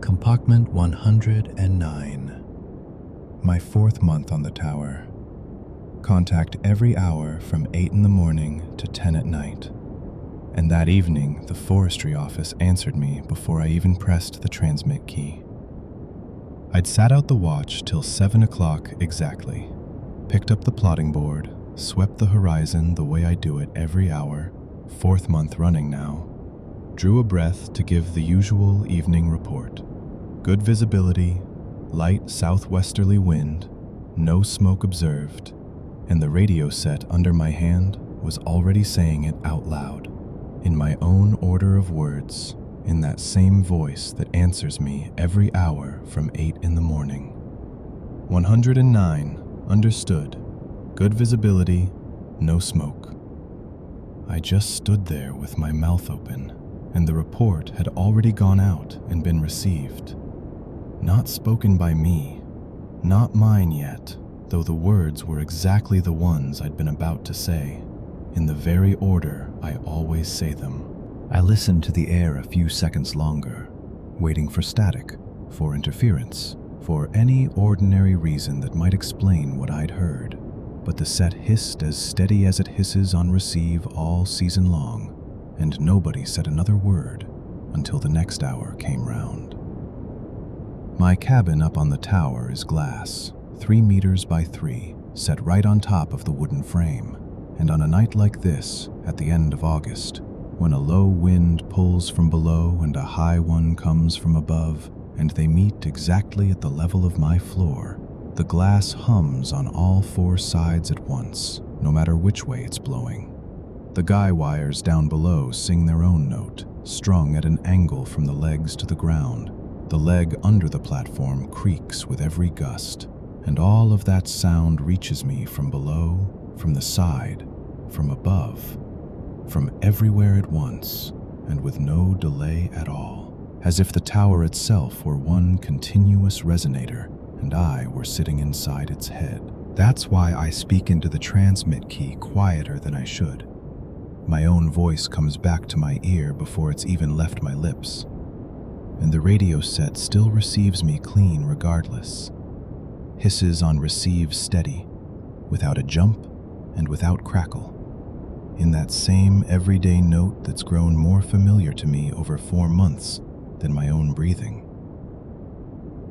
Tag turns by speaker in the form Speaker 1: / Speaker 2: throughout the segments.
Speaker 1: Compartment 109. My 4th month on the tower. Contact every hour from 8 in the morning to 10 at night. And that evening, the forestry office answered me before I even pressed the transmit key. I'd sat out the watch till 7 o'clock exactly, picked up the plotting board, swept the horizon the way I do it every hour, 4th month running now, drew a breath to give the usual evening report. Good visibility, light southwesterly wind, no smoke observed, and the radio set under my hand was already saying it out loud, in my own order of words, in that same voice that answers me every hour from 8 in the morning. 109, understood. Good visibility, no smoke. I just stood there with my mouth open, and the report had already gone out and been received. Not spoken by me, not mine yet, though the words were exactly the ones I'd been about to say, in the very order I always say them. I listened to the air a few seconds longer, waiting for static, for interference, for any ordinary reason that might explain what I'd heard, but the set hissed as steady as it hisses on receive all season long, and nobody said another word until the next hour came round. My cabin up on the tower is glass, 3 meters by 3, set right on top of the wooden frame, and on a night like this, at the end of August, when a low wind pulls from below and a high one comes from above, and they meet exactly at the level of my floor, the glass hums on all 4 sides at once, no matter which way it's blowing. The guy wires down below sing their own note, strung at an angle from the legs to the ground. The leg under the platform creaks with every gust, and all of that sound reaches me from below, from the side, from above, from everywhere at once, and with no delay at all, as if the tower itself were one continuous resonator, and I were sitting inside its head. That's why I speak into the transmit key quieter than I should. My own voice comes back to my ear before it's even left my lips, and the radio set still receives me clean regardless. Hisses on receive steady, without a jump and without crackle, in that same everyday note that's grown more familiar to me over 4 months than my own breathing.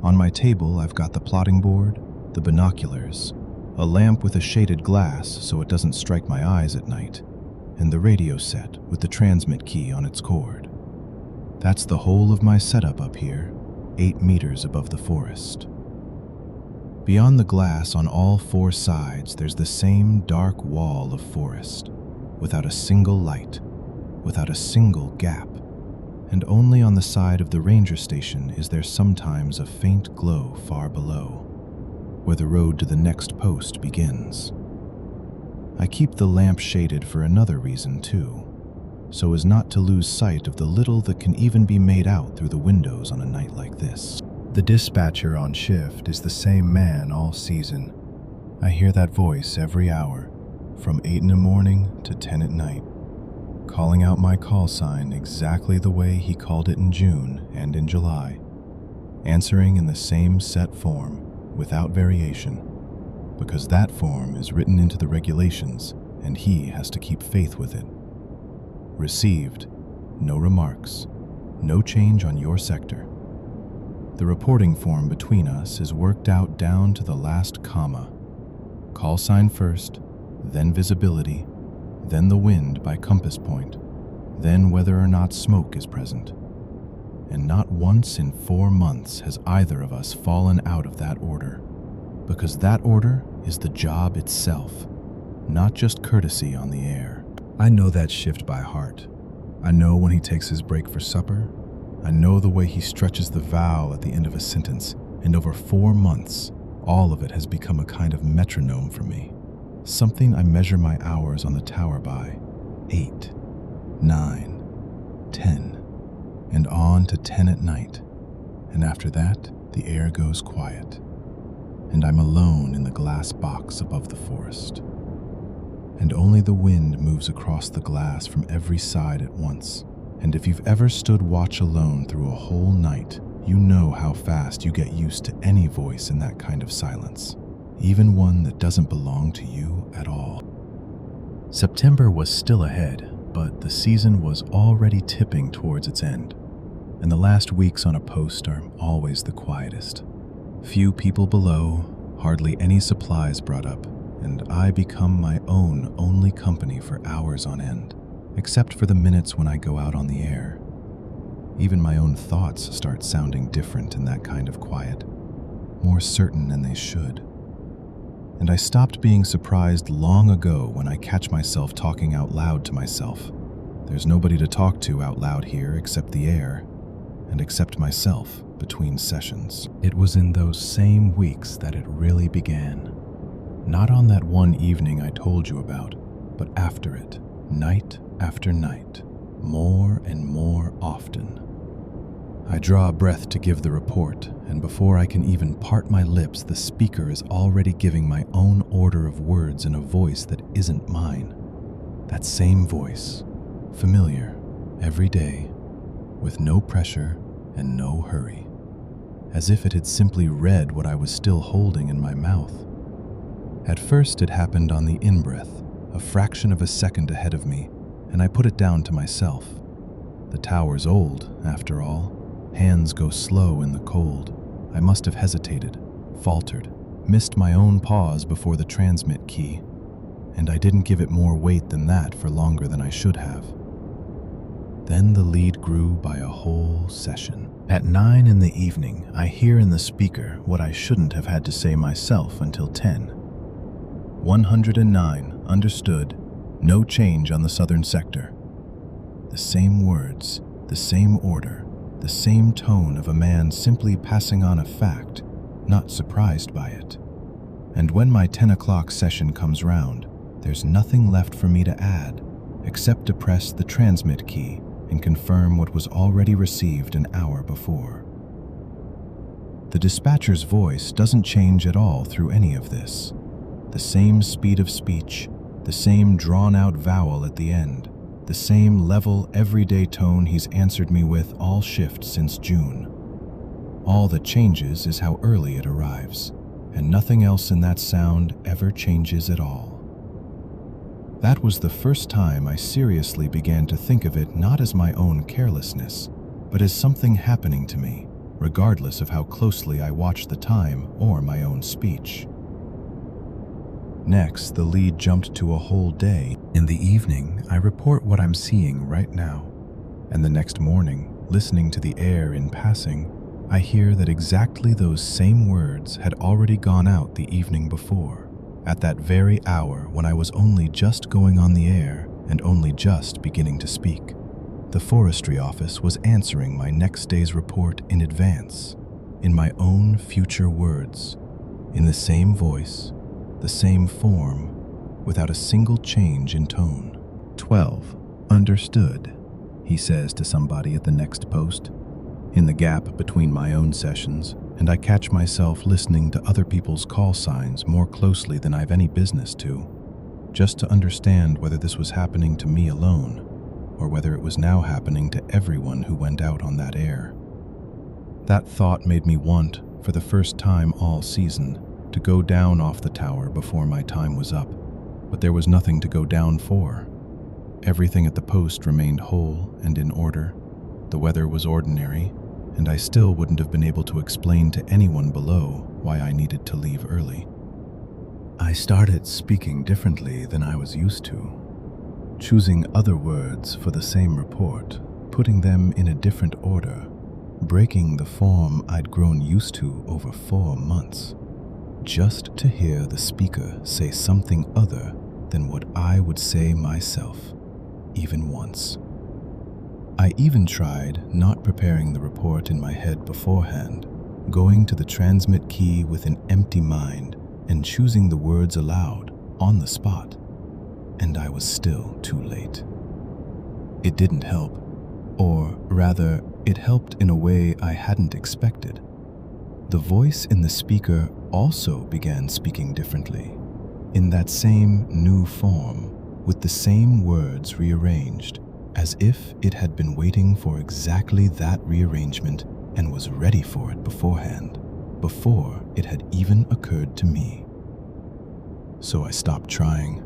Speaker 1: On my table, I've got the plotting board, the binoculars, a lamp with a shaded glass so it doesn't strike my eyes at night, and the radio set with the transmit key on its cord. That's the whole of my setup up here, 8 meters above the forest. Beyond the glass on all 4 sides, there's the same dark wall of forest, without a single light, without a single gap, and only on the side of the ranger station is there sometimes a faint glow far below, where the road to the next post begins. I keep the lamp shaded for another reason too, so as not to lose sight of the little that can even be made out through the windows on a night like this. The dispatcher on shift is the same man all season. I hear that voice every hour, from 8 in the morning to 10 at night, calling out my call sign exactly the way he called it in June and in July, answering in the same set form, without variation, because that form is written into the regulations and he has to keep faith with it. Received, no remarks, no change on your sector. The reporting form between us is worked out down to the last comma. Call sign first, then visibility, then the wind by compass point, then whether or not smoke is present. And not once in 4 months has either of us fallen out of that order, because that order is the job itself, not just courtesy on the air. I know that shift by heart. I know when he takes his break for supper. I know the way he stretches the vowel at the end of a sentence, and over 4 months, all of it has become a kind of metronome for me. Something I measure my hours on the tower by. 8, 9, 10, and on to 10 at night. And after that, the air goes quiet, and I'm alone in the glass box above the forest. And only the wind moves across the glass from every side at once. And if you've ever stood watch alone through a whole night, You know how fast you get used to any voice in that kind of silence, even one that doesn't belong to you at all. September was still ahead, but the season was already tipping towards its end, and the last weeks on a post are always the quietest. Few people below, hardly any supplies brought up, and I become my own only company for hours on end, except for the minutes when I go out on the air. Even my own thoughts start sounding different in that kind of quiet, more certain than they should. And I stopped being surprised long ago when I catch myself talking out loud to myself. There's nobody to talk to out loud here except the air, and except myself between sessions. It was in those same weeks that it really began. Not on that one evening I told you about, but after it, night after night, more and more often. I draw a breath to give the report, and before I can even part my lips, the speaker is already giving my own order of words in a voice that isn't mine. That same voice, familiar, every day, with no pressure and no hurry, as if it had simply read what I was still holding in my mouth. At first it happened on the in-breath, a fraction of a second ahead of me, and I put it down to myself. The tower's old, after all. Hands go slow in the cold. I must have hesitated, faltered, missed my own pause before the transmit key, and I didn't give it more weight than that for longer than I should have. Then the lead grew by a whole session. At 9 in the evening, I hear in the speaker what I shouldn't have had to say myself until 10. 109, understood, no change on the southern sector. The same words, the same order, the same tone of a man simply passing on a fact, not surprised by it. And when my 10 o'clock session comes round, there's nothing left for me to add, except to press the transmit key and confirm what was already received an hour before. The dispatcher's voice doesn't change at all through any of this. The same speed of speech, the same drawn-out vowel at the end, the same level, everyday tone he's answered me with all shift since June. All that changes is how early it arrives, and nothing else in that sound ever changes at all. That was the first time I seriously began to think of it not as my own carelessness, but as something happening to me, regardless of how closely I watched the time or my own speech. Next, the lead jumped to a whole day. In the evening, I report what I'm seeing right now. And the next morning, listening to the air in passing, I hear that exactly those same words had already gone out the evening before, at that very hour when I was only just going on the air and only just beginning to speak. The forestry office was answering my next day's report in advance, in my own future words, in the same voice, the same form, without a single change in tone. 12. Understood, he says to somebody at the next post. In the gap between my own sessions, and I catch myself listening to other people's call signs more closely than I've any business to, just to understand whether this was happening to me alone, or whether it was now happening to everyone who went out on that air. That thought made me want, for the first time all season, to go down off the tower before my time was up, but there was nothing to go down for. Everything at the post remained whole and in order. The weather was ordinary, and I still wouldn't have been able to explain to anyone below why I needed to leave early. I started speaking differently than I was used to, choosing other words for the same report, putting them in a different order, breaking the form I'd grown used to over 4 months. Just to hear the speaker say something other than what I would say myself, even once. I even tried not preparing the report in my head beforehand, going to the transmit key with an empty mind and choosing the words aloud, on the spot, and I was still too late. It didn't help, or rather, it helped in a way I hadn't expected. The voice in the speaker also began speaking differently, in that same new form, with the same words rearranged, as if it had been waiting for exactly that rearrangement and was ready for it beforehand, before it had even occurred to me. So I stopped trying.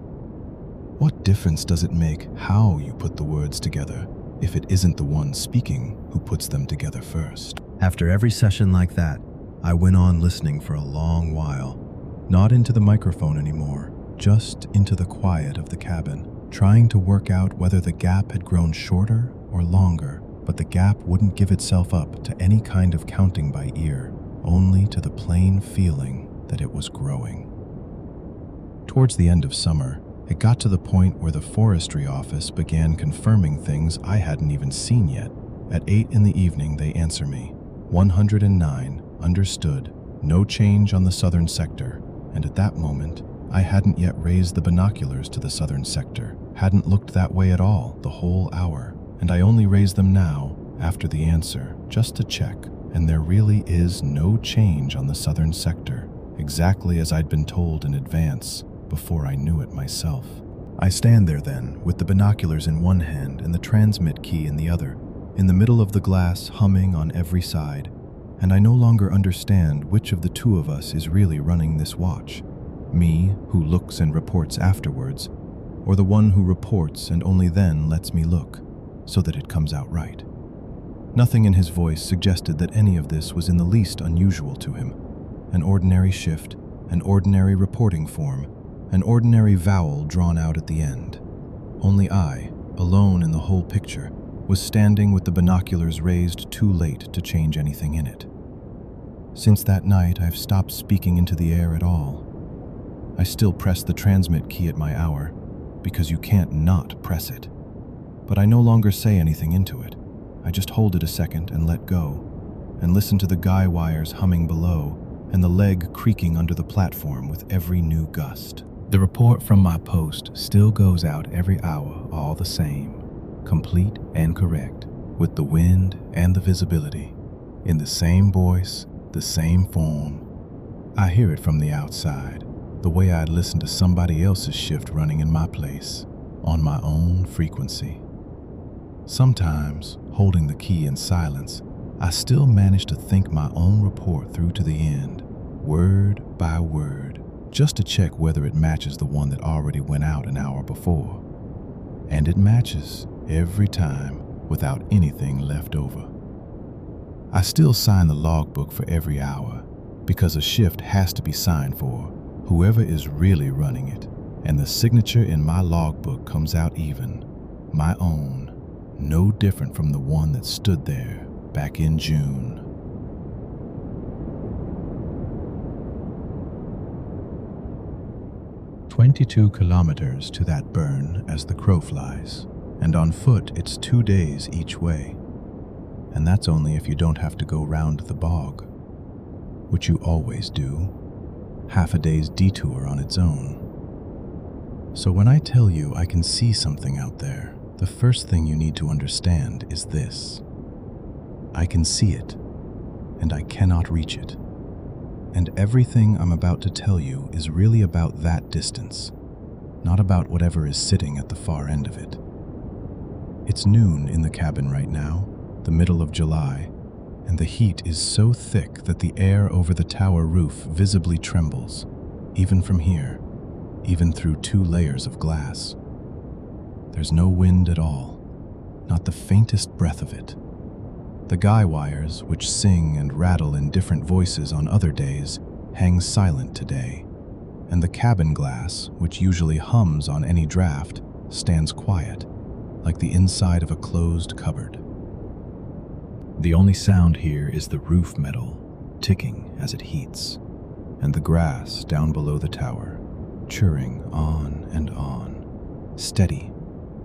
Speaker 1: What difference does it make how you put the words together if it isn't the one speaking who puts them together first?
Speaker 2: After every session like that, I went on listening for a long while, not into the microphone anymore, just into the quiet of the cabin, trying to work out whether the gap had grown shorter or longer, but the gap wouldn't give itself up to any kind of counting by ear, only to the plain feeling that it was growing. Towards the end of summer, it got to the point where the forestry office began confirming things I hadn't even seen yet. At 8 in the evening, they answer me. 109, understood, no change on the southern sector, and at that moment, I hadn't yet raised the binoculars to the southern sector, hadn't looked that way at all the whole hour, and I only raised them now, after the answer, just to check, and there really is no change on the southern sector, exactly as I'd been told in advance, before I knew it myself. I stand there then, with the binoculars in one hand and the transmit key in the other, in the middle of the glass humming on every side, and I no longer understand which of the two of us is really running this watch, me, who looks and reports afterwards, or the one who reports and only then lets me look, so that it comes out right. Nothing in his voice suggested that any of this was in the least unusual to him. An ordinary shift, an ordinary reporting form, an ordinary vowel drawn out at the end. Only I, alone in the whole picture, was standing with the binoculars raised too late to change anything in it. Since that night, I've stopped speaking into the air at all. I still press the transmit key at my hour, because you can't not press it. But I no longer say anything into it. I just hold it a second and let go, and listen to the guy wires humming below and the leg creaking under the platform with every new gust. The report from my post still goes out every hour all the same, complete and correct, with the wind and the visibility, in the same voice, the same form. I hear it from the outside, the way I'd listen to somebody else's shift running in my place, on my own frequency. Sometimes, holding the key in silence, I still manage to think my own report through to the end, word by word, just to check whether it matches the one that already went out an hour before. And it matches every time without anything left over. I still sign the logbook for every hour because a shift has to be signed for whoever is really running it, and the signature in my logbook comes out even, my own, no different from the one that stood there back in June. 22 kilometers to that burn as the crow flies, and on foot it's 2 days each way. And that's only if you don't have to go round the bog, which you always do, half a day's detour on its own. So when I tell you I can see something out there, the first thing you need to understand is this. I can see it, and I cannot reach it. And everything I'm about to tell you is really about that distance, not about whatever is sitting at the far end of it. It's noon in the cabin right now, the middle of July, and the heat is so thick that the air over the tower roof visibly trembles, even from here, even through 2 layers of glass. There's no wind at all, not the faintest breath of it. The guy wires, which sing and rattle in different voices on other days, hang silent today, and the cabin glass, which usually hums on any draft, stands quiet, like the inside of a closed cupboard. The only sound here is the roof metal, ticking as it heats, and the grass down below the tower, churring on and on, steady,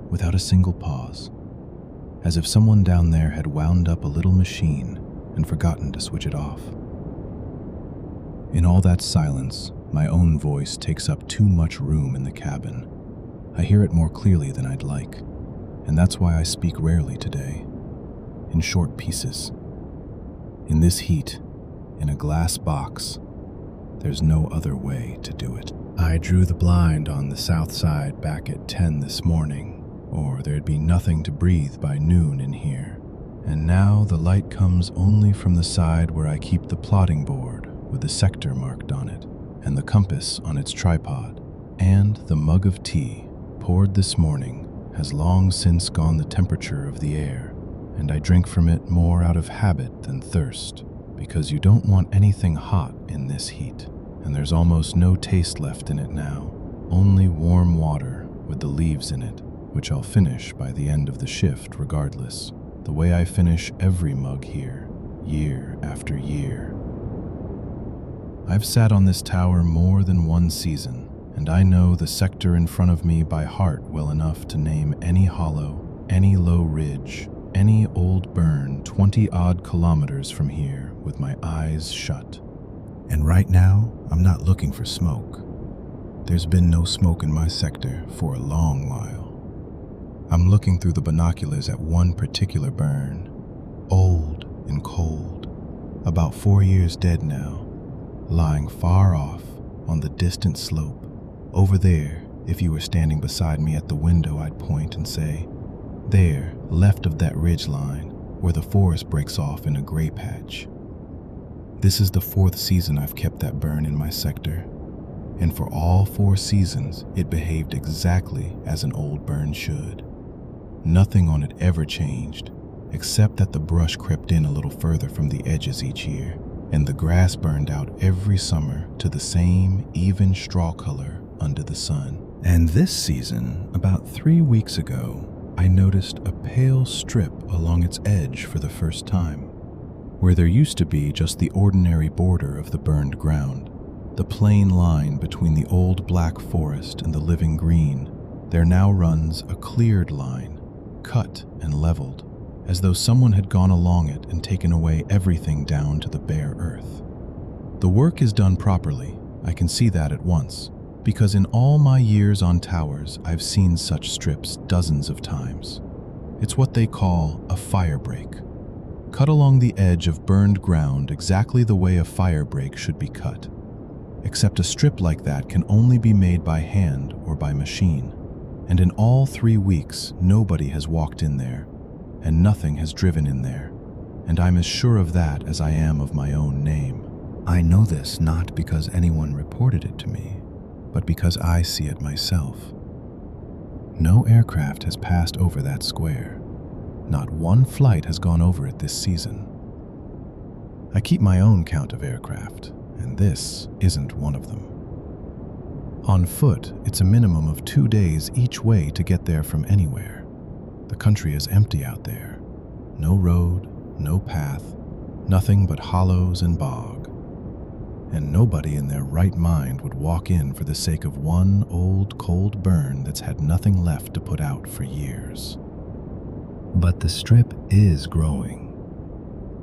Speaker 2: without a single pause, as if someone down there had wound up a little machine and forgotten to switch it off. In all that silence, my own voice takes up too much room in the cabin. I hear it more clearly than I'd like, and that's why I speak rarely today, in short pieces. In this heat, in a glass box, there's no other way to do it. I drew the blind on the south side back at 10 this morning, or there'd be nothing to breathe by noon in here. And now the light comes only from the side where I keep the plotting board with the sector marked on it, and the compass on its tripod, and the mug of tea poured this morning has long since gone the temperature of the air, and I drink from it more out of habit than thirst, because you don't want anything hot in this heat, and there's almost no taste left in it now, only warm water with the leaves in it, which I'll finish by the end of the shift regardless, the way I finish every mug here, year after year. I've sat on this tower more than one season, and I know the sector in front of me by heart well enough to name any hollow, any low ridge, any old burn 20-odd kilometers from here with my eyes shut. And right now, I'm not looking for smoke. There's been no smoke in my sector for a long while. I'm looking through the binoculars at one particular burn, old and cold, about 4 years dead now, lying far off on the distant slope. Over there, if you were standing beside me at the window, I'd point and say, there, left of that ridge line, where the forest breaks off in a gray patch. This is the 4th season I've kept that burn in my sector, and for all 4 seasons, it behaved exactly as an old burn should. Nothing on it ever changed, except that the brush crept in a little further from the edges each year, and the grass burned out every summer to the same even straw color under the sun. And this season, about 3 weeks ago, I noticed a pale strip along its edge for the first time, where there used to be just the ordinary border of the burned ground, the plain line between the old black forest and the living green. There now runs a cleared line, cut and leveled, as though someone had gone along it and taken away everything down to the bare earth. The work is done properly, I can see that at once, because in all my years on towers, I've seen such strips dozens of times. It's what they call a firebreak, cut along the edge of burned ground exactly the way a firebreak should be cut, except a strip like that can only be made by hand or by machine. And in all 3 weeks, nobody has walked in there, and nothing has driven in there, and I'm as sure of that as I am of my own name. I know this not because anyone reported it to me, but because I see it myself. No aircraft has passed over that square. Not one flight has gone over it this season. I keep my own count of aircraft, and this isn't one of them. On foot, it's a minimum of 2 days each way to get there from anywhere. The country is empty out there. No road, no path, nothing but hollows and bog. And nobody in their right mind would walk in for the sake of one old cold burn that's had nothing left to put out for years. But the strip is growing.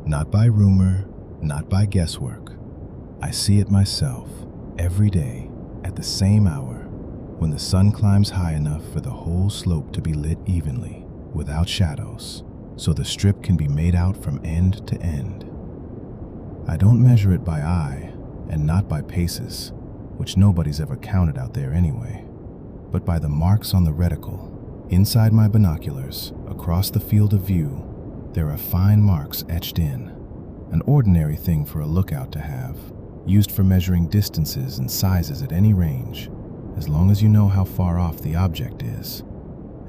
Speaker 2: Not by rumor, not by guesswork. I see it myself every day at the same hour when the sun climbs high enough for the whole slope to be lit evenly, without shadows, so the strip can be made out from end to end. I don't measure it by eye, and not by paces, which nobody's ever counted out there anyway, but by the marks on the reticle. Inside my binoculars, across the field of view, there are fine marks etched in, an ordinary thing for a lookout to have, used for measuring distances and sizes at any range, as long as you know how far off the object is.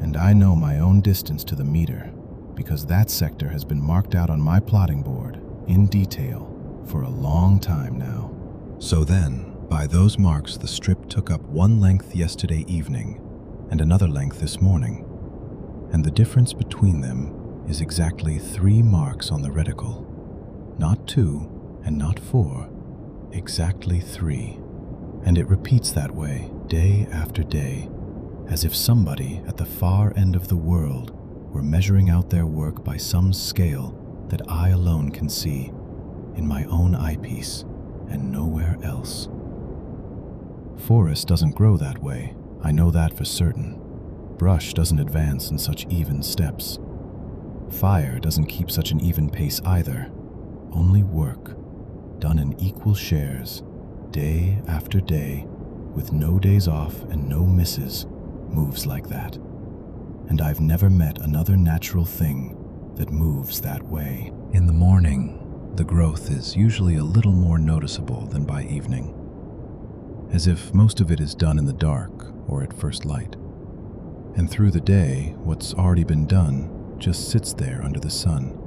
Speaker 2: And I know my own distance to the meter, because that sector has been marked out on my plotting board, in detail, for a long time now. So then, by those marks, the strip took up 1 length yesterday evening, and another length this morning, and the difference between them is exactly 3 marks on the reticle. Not 2, and not 4, exactly 3. And it repeats that way day after day, as if somebody at the far end of the world were measuring out their work by some scale that I alone can see in my own eyepiece and nowhere else. Forest doesn't grow that way, I know that for certain. Brush doesn't advance in such even steps. Fire doesn't keep such an even pace either. Only work, done in equal shares, day after day, with no days off and no misses, moves like that. And I've never met another natural thing
Speaker 1: that moves that way.
Speaker 2: In the morning, the growth is usually a little more noticeable than by evening, as if most of it is done in the dark or at first light. And through the day, what's already been done just sits there under the sun.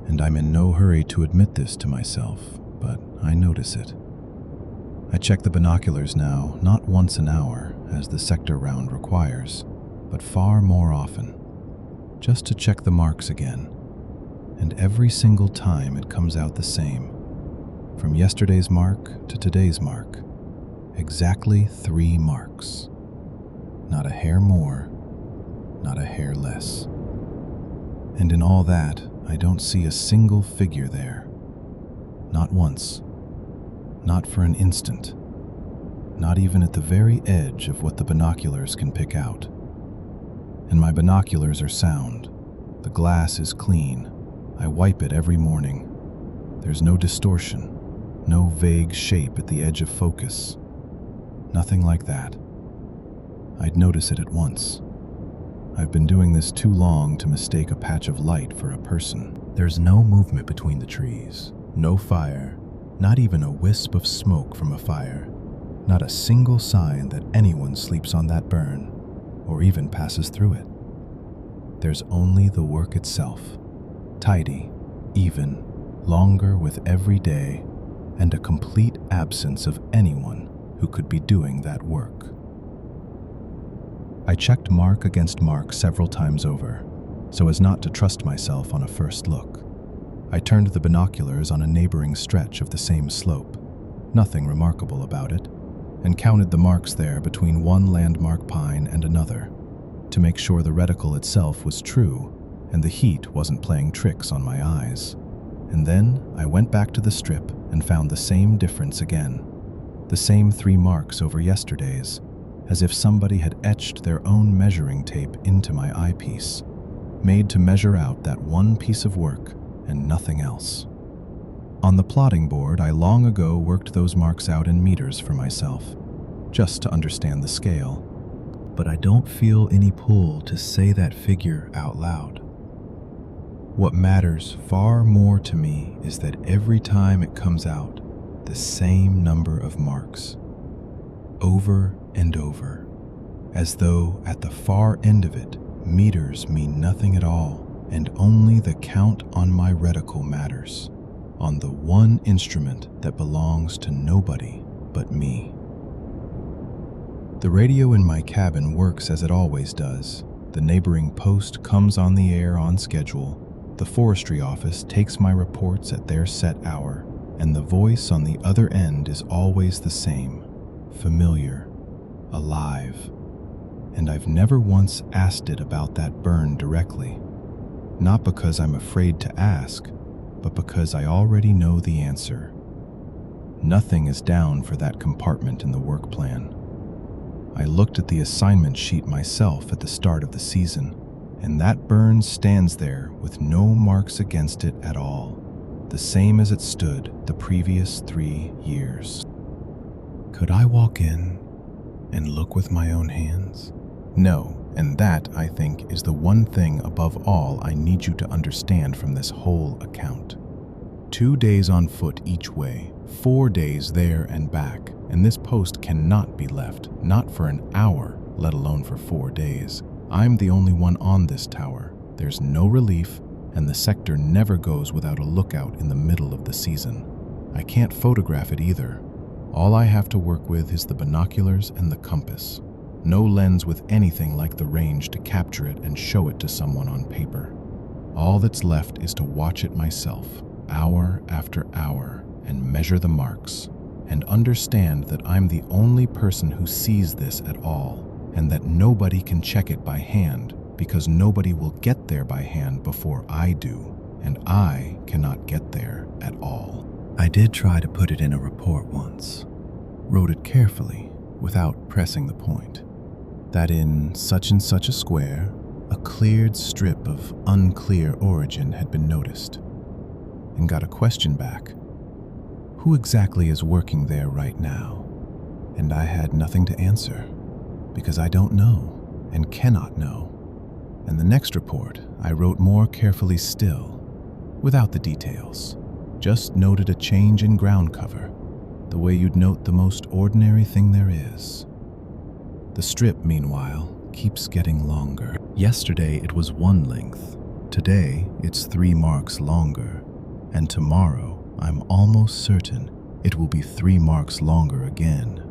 Speaker 2: And I'm in no hurry to admit this to myself, but I notice it. I check the binoculars now, not once an hour, as the sector round requires, but far more often, just to check the marks again. And every single time it comes out the same, from yesterday's mark to today's mark. Exactly 3 marks. Not a hair more, not a hair less. And in all that, I don't see a single figure there. Not once. Not for an instant. Not even at the very edge of what the binoculars can pick out. And my binoculars are sound. The glass is clean. I wipe it every morning. There's no distortion, no vague shape at the edge of focus. Nothing like that. I'd notice it at once. I've been doing this too long to mistake a patch of light for a person. There's no movement between the trees, no fire, not even a wisp of smoke from a fire, not a single sign that anyone sleeps on that burn, or even passes through it. There's only the work itself, tidy, even, longer with every day, and a complete absence of anyone who could be doing that work. I checked mark against mark several times over, so as not to trust myself on a first look. I turned the binoculars on a neighboring stretch of the same slope, nothing remarkable about it, and counted the marks there between one landmark pine and another, to make sure the reticle itself was true and the heat wasn't playing tricks on my eyes. And then I went back to the strip and found the same difference again, the same 3 marks over yesterday's, as if somebody had etched their own measuring tape into my eyepiece, made to measure out that one piece of work and nothing else. On the plotting board, I long ago worked those marks out in meters for myself, just to understand the scale. But I don't feel any pull to say that figure out loud. What matters far more to me is that every time it comes out, the same number of marks, over and over, as though at the far end of it, meters mean nothing at all, and only the count on my reticle matters, on the one instrument that belongs to nobody but me. The radio in my cabin works as it always does. The neighboring post comes on the air on schedule. The forestry office takes my reports at their set hour, and the voice on the other end is always the same, familiar, alive. And I've never once asked it about that burn directly, not because I'm afraid to ask, but because I already know the answer. Nothing is down for that compartment in the work plan. I looked at the assignment sheet myself at the start of the season, and that burn stands there with no marks against it at all, the same as it stood the previous 3 years. Could I walk in and look with my own hands? No, and that, I think, is the one thing above all I need you to understand from this whole account. 2 days on foot each way, 4 days there and back, and this post cannot be left, not for an hour, let alone for 4 days. I'm the only one on this tower. There's no relief, and the sector never goes without a lookout in the middle of the season. I can't photograph it either. All I have to work with is the binoculars and the compass. No lens with anything like the range to capture it and show it to someone on paper. All that's left is to watch it myself, hour after hour, and measure the marks, and understand that I'm the only person who sees this at all, and that nobody can check it by hand, because nobody will get there by hand before I do, and I cannot get there at all. I did try to put it in a report once, wrote it carefully, without pressing the point, that in such and such a square, a cleared strip of unclear origin had been noticed, and got a question back. Who exactly is working there right now? And I had nothing to answer, because I don't know and cannot know.
Speaker 1: And the next report, I wrote more carefully still, without the details. Just noted a change in ground cover, the way you'd note the most ordinary thing there is. The strip, meanwhile, keeps getting longer. Yesterday it was 1 length. Today it's 3 marks longer. And tomorrow, I'm almost certain it will be 3 marks longer again.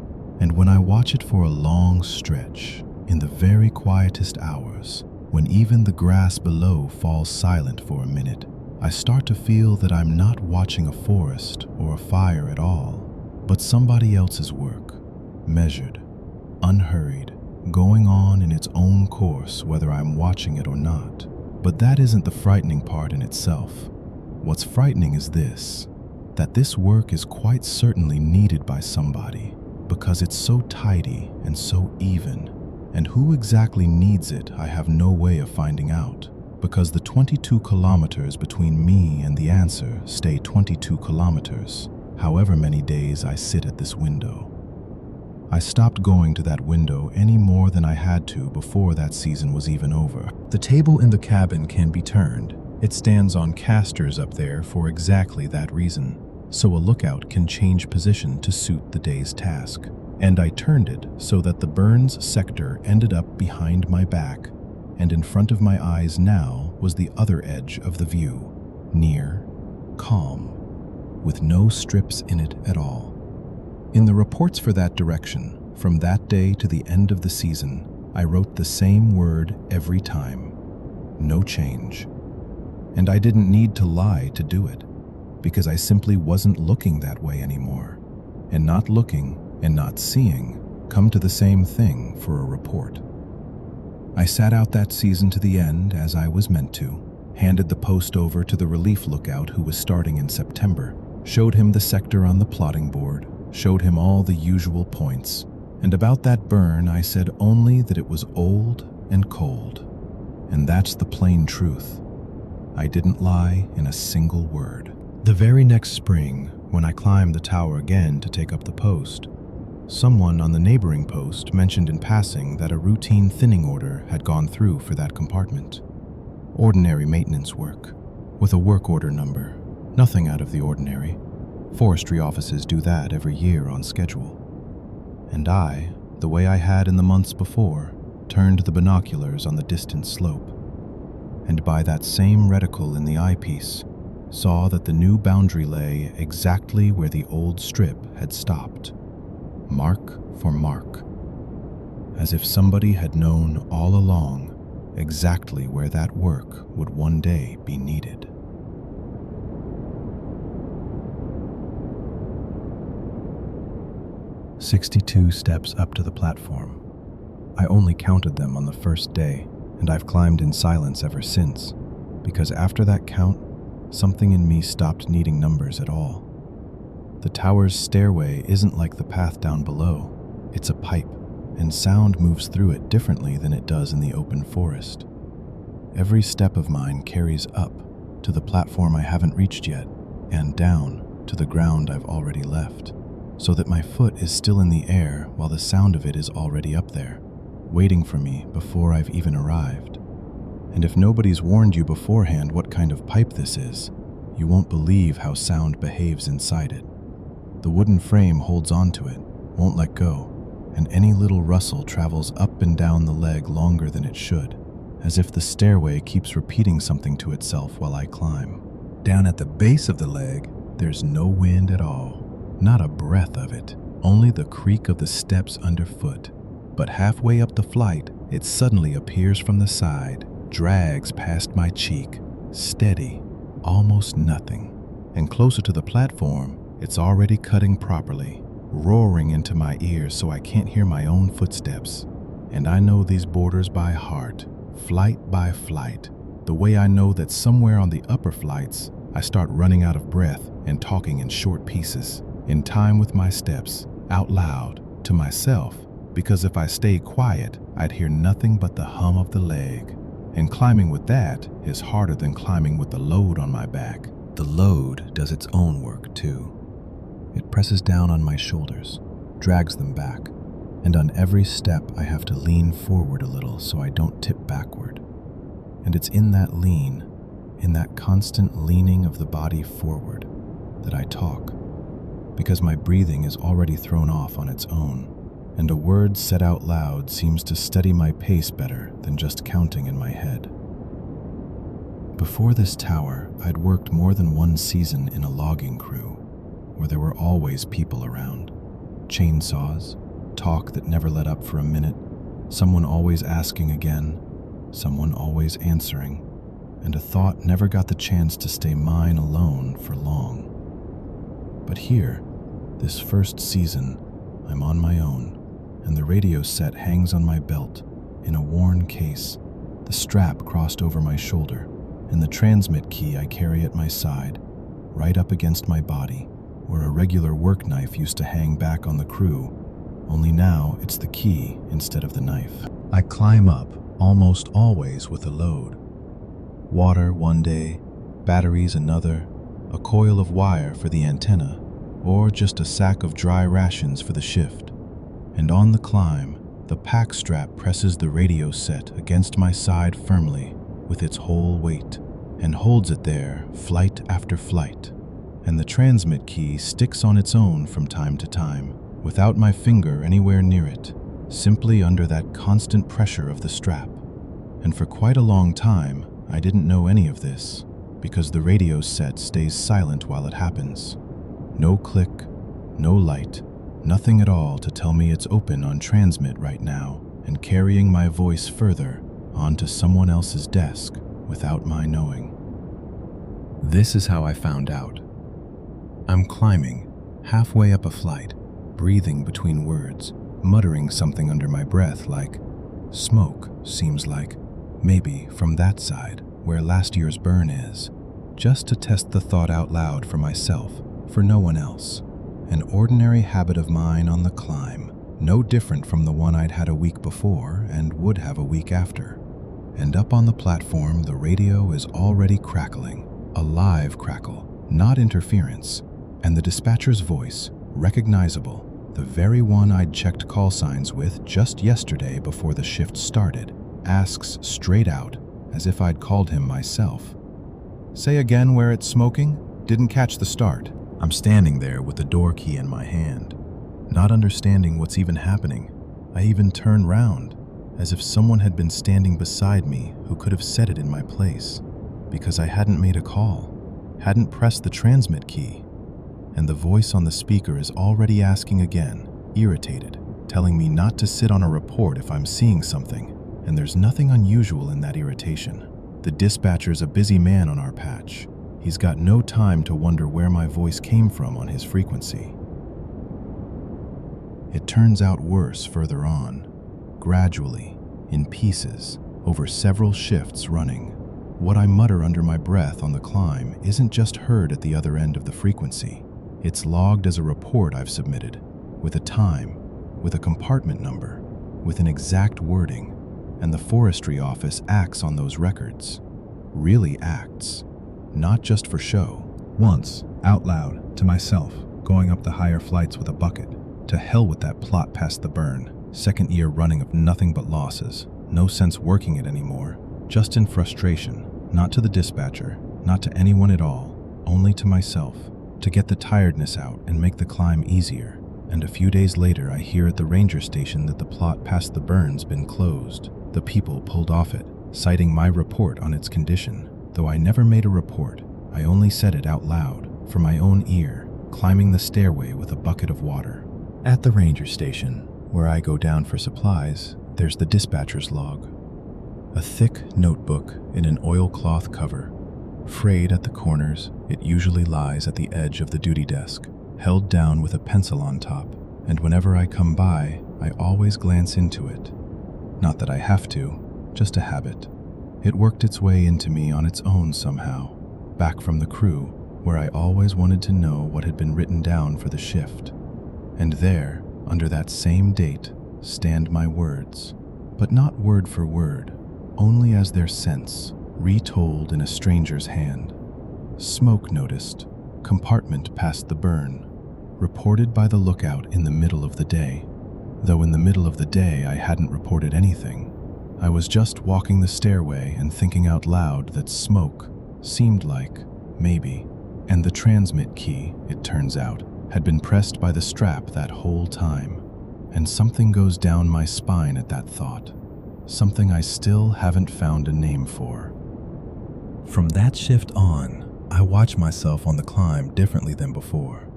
Speaker 1: And when I watch it for a long stretch, in the very quietest hours, when even the grass below falls silent for a minute, I start to feel that I'm not watching a forest or a fire at all, but somebody else's work, measured, unhurried, going on in its own course whether I'm watching it or not. But that isn't the frightening part in itself. What's frightening is this, that this work is quite certainly needed by somebody, because it's so tidy and so even. And who exactly needs it, I have no way of finding out, because the 22 kilometers between me and the answer stay 22 kilometers, however many days I sit at this window. I stopped going to that window any more than I had to before that season was even over. The table in the cabin can be turned. It stands on casters up there for exactly that reason, so a lookout can change position to suit the day's task. And I turned it so that the Burns sector ended up behind my back, and in front of my eyes now was the other edge of the view, near, calm, with no strips in it at all. In the reports for that direction, from that day to the end of the season, I wrote the same word every time. No change. And I didn't need to lie to do it, because I simply wasn't looking that way anymore. And not looking and not seeing come to the same thing for a report. I sat out that season to the end as I was meant to, handed the post over to the relief lookout who was starting in September, showed him the sector on the plotting board, showed him all the usual points, and about that burn I said only that it was old and cold. And that's the plain truth. I didn't lie in a single word. The very next spring, when I climbed the tower again to take up the post, someone on the neighboring post mentioned in passing that a routine thinning order had gone through for that compartment. Ordinary maintenance work, with a work order number, nothing out of the ordinary. Forestry offices do that every year on schedule. And I, the way I had in the months before, turned the binoculars on the distant slope, and by that same reticle in the eyepiece, saw that the new boundary lay exactly where the old strip had stopped, mark for mark, as if somebody had known all along exactly where that work would one day be needed. "62 steps up to the platform. I only counted them on the first day, and I've climbed in silence ever since, because after that count, something in me stopped needing numbers at all. The tower's stairway isn't like the path down below. It's a pipe, and sound moves through it differently than it does in the open forest. Every step of mine carries up to the platform I haven't reached yet, and down to the ground I've already left, so that my foot is still in the air while the sound of it is already up there, waiting for me before I've even arrived. And if nobody's warned you beforehand what kind of pipe this is, you won't believe how sound behaves inside it. The wooden frame holds onto it, won't let go, and any little rustle travels up and down the leg longer than it should, as if the stairway keeps repeating something to itself while I climb. Down at the base of the leg, there's no wind at all, not a breath of it, only the creak of the steps underfoot. But halfway up the flight, it suddenly appears from the side, drags past my cheek, steady, almost nothing. And closer to the platform, it's already cutting properly, roaring into my ears so I can't hear my own footsteps. And I know these borders by heart, flight by flight, the way I know that somewhere on the upper flights, I start running out of breath and talking in short pieces, in time with my steps, out loud, to myself, because if I stayed quiet, I'd hear nothing but the hum of the leg. And climbing with that is harder than climbing with the load on my back. The load does its own work too. It presses down on my shoulders, drags them back, and on every step I have to lean forward a little so I don't tip backward. And it's in that lean, in that constant leaning of the body forward, that I talk, because my breathing is already thrown off on its own, and a word said out loud seems to steady my pace better than just counting in my head. Before this tower, I'd worked more than one season in a logging crew, where there were always people around. Chainsaws, talk that never let up for a minute, someone always asking again, someone always answering, and a thought never got the chance to stay mine alone for long. But here, this first season, I'm on my own, and the radio set hangs on my belt in a worn case, the strap crossed over my shoulder, and the transmit key I carry at my side, right up against my body, where a regular work knife used to hang back on the crew, only now it's the key instead of the knife.
Speaker 2: I climb up, almost always with a load. Water one day, batteries another, a coil of wire for the antenna, or just a sack of dry rations for the shift. And on the climb, the pack strap presses the radio set against my side firmly with its whole weight, and holds it there flight after flight. And the transmit key sticks on its own from time to time, without my finger anywhere near it, simply under that constant pressure of the strap. And for quite a long time, I didn't know any of this, because the radio set stays silent while it happens. No click, no light, nothing at all to tell me it's open on transmit right now and carrying my voice further onto someone else's desk without my knowing. This is how I found out. I'm climbing, halfway up a flight, breathing between words, muttering something under my breath like, "Smoke seems like, maybe from that side where last year's burn is," just to test the thought out loud for myself, for no one else. An ordinary habit of mine on the climb, no different from the one I'd had a week before and would have a week after. And up on the platform, the radio is already crackling, a live crackle, not interference, and the dispatcher's voice, recognizable, the very one I'd checked call signs with just yesterday before the shift started, asks straight out, as if I'd called him myself. "Say again where it's smoking? Didn't catch the start." I'm standing there with the door key in my hand, not understanding what's even happening. I even turn round, as if someone had been standing beside me who could have said it in my place, because I hadn't made a call, hadn't pressed the transmit key. And the voice on the speaker is already asking again, irritated, telling me not to sit on a report if I'm seeing something, and there's nothing unusual in that irritation. The dispatcher's a busy man on our patch. He's got no time to wonder where my voice came from on his frequency. It turns out worse further on, gradually, in pieces, over several shifts running. What I mutter under my breath on the climb isn't just heard at the other end of the frequency. It's logged as a report I've submitted, with a time, with a compartment number, with an exact wording, and the forestry office acts on those records. Really acts. Not just for show. Once, out loud, to myself, going up the higher flights with a bucket. To hell with that plot past the burn. Second year running of nothing but losses. No sense working it anymore. Just in frustration. Not to the dispatcher, not to anyone at all, only to myself. To get the tiredness out and make the climb easier. And a few days later I hear at the ranger station that the plot past the burn's been closed. The people pulled off it, citing my report on its condition. Though I never made a report, I only said it out loud, for my own ear, climbing the stairway with a bucket of water. At the ranger station, where I go down for supplies, there's the dispatcher's log. A thick notebook in an oilcloth cover. Frayed at the corners, it usually lies at the edge of the duty desk, held down with a pencil on top, and whenever I come by, I always glance into it. Not that I have to, just a habit. It worked its way into me on its own somehow, back from the crew, where I always wanted to know what had been written down for the shift. And there, under that same date, stand my words, but not word for word, only as their sense, retold in a stranger's hand. Smoke noticed, compartment past the burn, reported by the lookout in the middle of the day, though in the middle of the day I hadn't reported anything.
Speaker 1: I was just walking the stairway and thinking out loud that smoke seemed like, maybe, and the transmit key, it turns out, had been pressed by the strap that whole time. And something goes down my spine at that thought. Something I still haven't found a name for.
Speaker 2: From that shift on, I watch myself on the climb differently than before.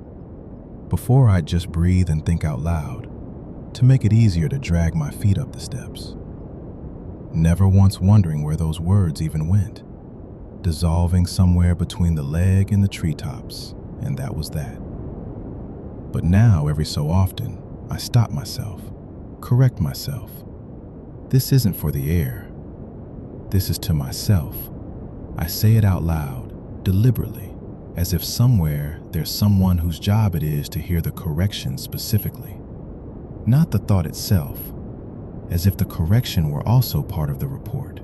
Speaker 2: Before, I'd just breathe and think out loud, to make it easier to drag my feet up the steps. Never once wondering where those words even went, dissolving somewhere between the leg and the treetops, and that was that. But now, every so often, I stop myself, correct myself. This isn't for the air. This is to myself. I say it out loud, deliberately, as if somewhere there's someone whose job it is to hear the correction specifically. Not the thought itself, as if the correction were also part of the report.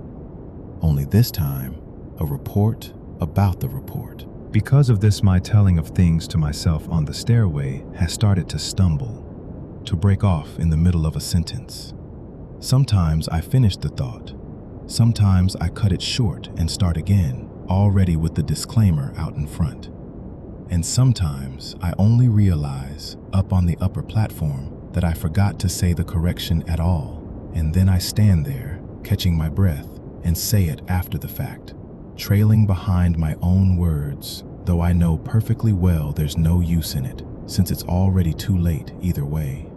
Speaker 2: Only this time, a report about the report. Because of this, my telling of things to myself on the stairway has started to stumble, to break off in the middle of a sentence. Sometimes I finish the thought. Sometimes I cut it short and start again, already with the disclaimer out in front. And sometimes I only realize, up on the upper platform, that I forgot to say the correction at all. And then I stand there, catching my breath, and say it after the fact, trailing behind my own words, though I know perfectly well there's no use in it, since it's already too late either way.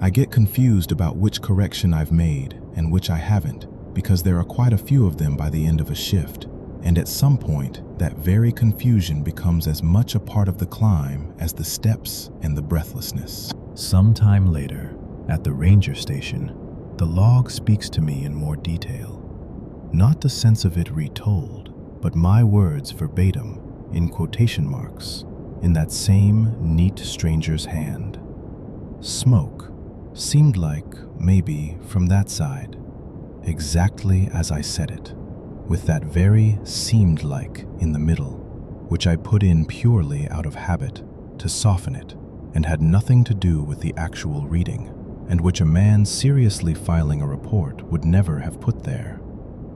Speaker 2: I get confused about which correction I've made and which I haven't, because there are quite a few of them by the end of a shift, and at some point, that very confusion becomes as much a part of the climb as the steps and the breathlessness. Sometime later, at the ranger station, the log speaks to me in more detail. Not the sense of it retold, but my words verbatim, in quotation marks, in that same neat stranger's hand. Smoke seemed like, maybe, from that side, exactly as I said it, with that very seemed like in the middle, which I put in purely out of habit, to soften it, and had nothing to do with the actual reading, and which a man seriously filing a report would never have put there.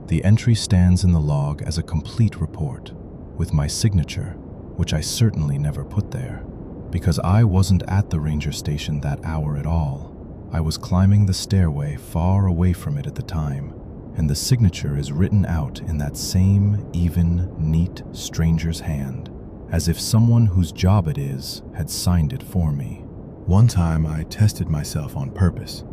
Speaker 2: The entry stands in the log as a complete report, with my signature, which I certainly never put there, because I wasn't at the ranger station that hour at all. I was climbing the stairway far away from it at the time, and the signature is written out in that same even, neat stranger's hand, as if someone whose job it is had signed it for me. One time I tested myself on purpose.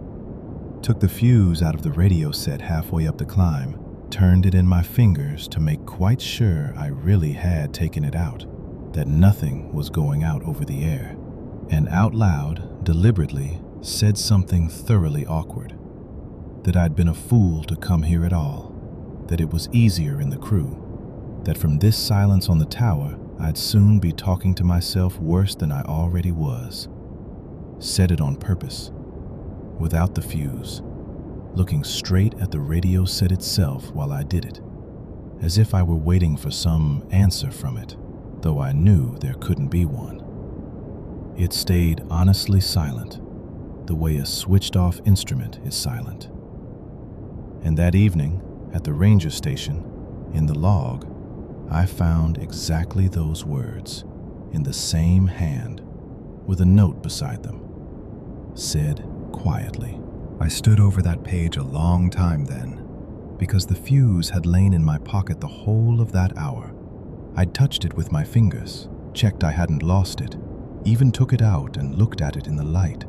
Speaker 2: Took the fuse out of the radio set halfway up the climb, turned it in my fingers to make quite sure I really had taken it out, that nothing was going out over the air, and out loud, deliberately, said something thoroughly awkward. That I'd been a fool to come here at all, that it was easier in the crew, that from this silence on the tower I'd soon be talking to myself worse than I already was. Said it on purpose, without the fuse, looking straight at the radio set itself while I did it, as if I were waiting for some answer from it, though I knew there couldn't be one. It stayed honestly silent, the way a switched-off instrument is silent. And that evening, at the ranger station, in the log, I found exactly those words, in the same hand, with a note beside them. Said quietly. I stood over that page a long time then, because the fuse had lain in my pocket the whole of that hour. I'd touched it with my fingers, checked I hadn't lost it, even took it out and looked at it in the light,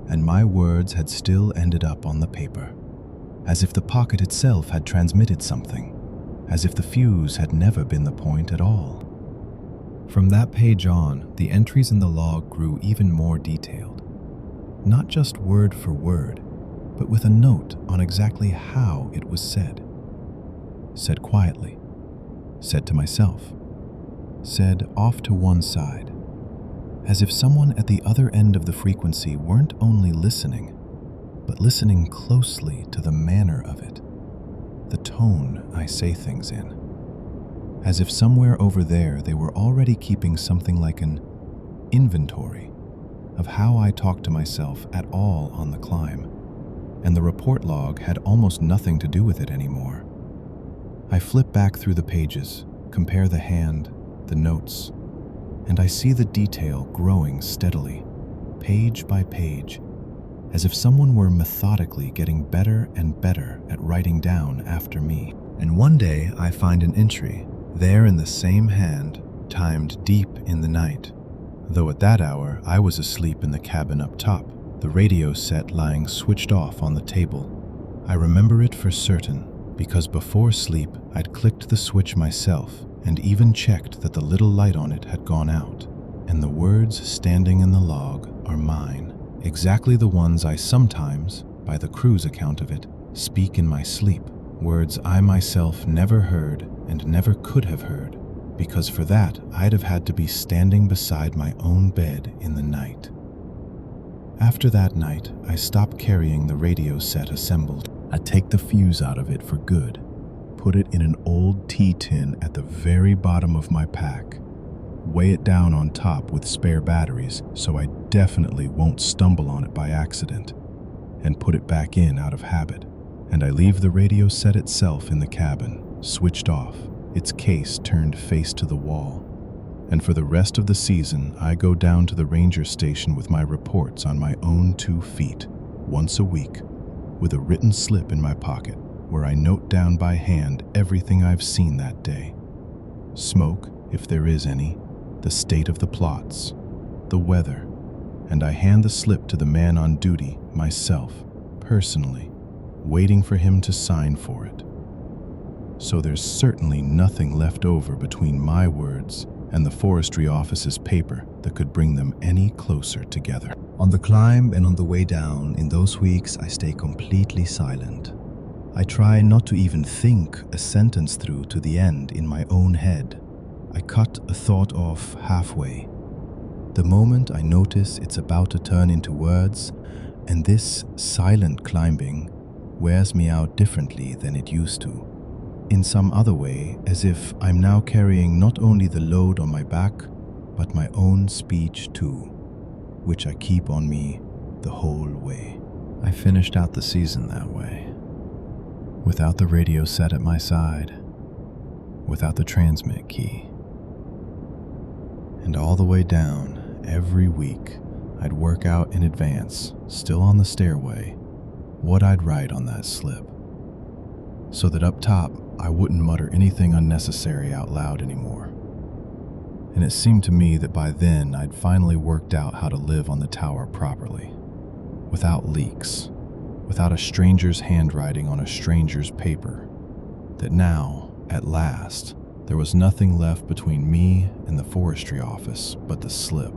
Speaker 2: and my words had still ended up on the paper, as if the pocket itself had transmitted something, as if the fuse had never been the point at all. From that page on, the entries in the log grew even more detailed. Not just word for word, but with a note on exactly how it was said. Said quietly. Said to myself. Said off to one side. As if someone at the other end of the frequency weren't only listening, but listening closely to the manner of it, the tone I say things in. As if somewhere over there they were already keeping something like an inventory of how I talk to myself at all on the climb,
Speaker 1: and the report log had almost nothing to do with it anymore. I flip back through the pages, compare the hand, the notes, and I see the detail growing steadily, page by page, as if someone were methodically getting better and better at writing down after me.
Speaker 2: And one day I find an entry, there in the same hand, timed deep in the night. Though at that hour I was asleep in the cabin up top, the radio set lying switched off on the table. I remember it for certain, because before sleep I'd clicked the switch myself and even checked that the little light on it had gone out. And the words standing in the log are mine, exactly the ones I sometimes, by the crew's account of it, speak in my sleep. Words I myself never heard and never could have heard, because for that I'd have had to be standing beside my own bed in the night. After that night, I stopped carrying the radio set assembled. I'd take the fuse out of it for good, put it in an old tea tin at the very bottom of my pack, weigh it down on top with spare batteries so I definitely won't stumble on it by accident, and put it back in out of habit. And I leave the radio set itself in the cabin, switched off, its case turned face to the wall. And for the rest of the season, I go down to the ranger station with my reports on my own 2 feet, once a week, with a written slip in my pocket where I note down by hand everything I've seen that day. Smoke, if there is any, the state of the plots, the weather, and I hand the slip to the man on duty myself, personally, waiting for him to sign for it. So there's certainly nothing left over between my words and the forestry office's paper that could bring them any closer together. On the climb and on the way down, in those weeks, I stay completely silent. I try not to even think a sentence through to the end in my own head. I cut a thought off halfway. The moment I notice it's about to turn into words, and this silent climbing wears me out differently than it used to. In some other way, as if I'm now carrying not only the load on my back, but my own speech too, which I keep on me the whole way. I finished out the season that way, without the radio set at my side, without the transmit key. And all the way down, every week, I'd work out in advance, still on the stairway, what I'd write on that slip, so that up top, I wouldn't mutter anything unnecessary out loud anymore. And it seemed to me that by then I'd finally worked out how to live on the tower properly, without leaks, without a stranger's handwriting on a stranger's paper, that now, at last, there was nothing left between me and the forestry office but the slip,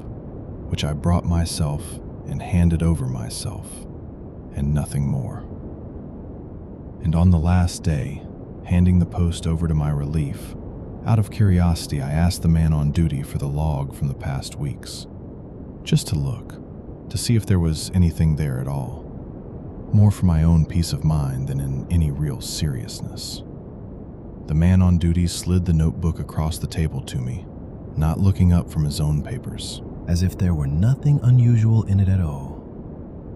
Speaker 2: which I brought myself and handed over myself, and nothing more. And on the last day, handing the post over to my relief, out of curiosity I asked the man on duty for the log from the past weeks, just to look, to see if there was anything there at all, more for my own peace of mind than in any real seriousness. The man on duty slid the notebook across the table to me, not looking up from his own papers, as if there were nothing unusual in it at all.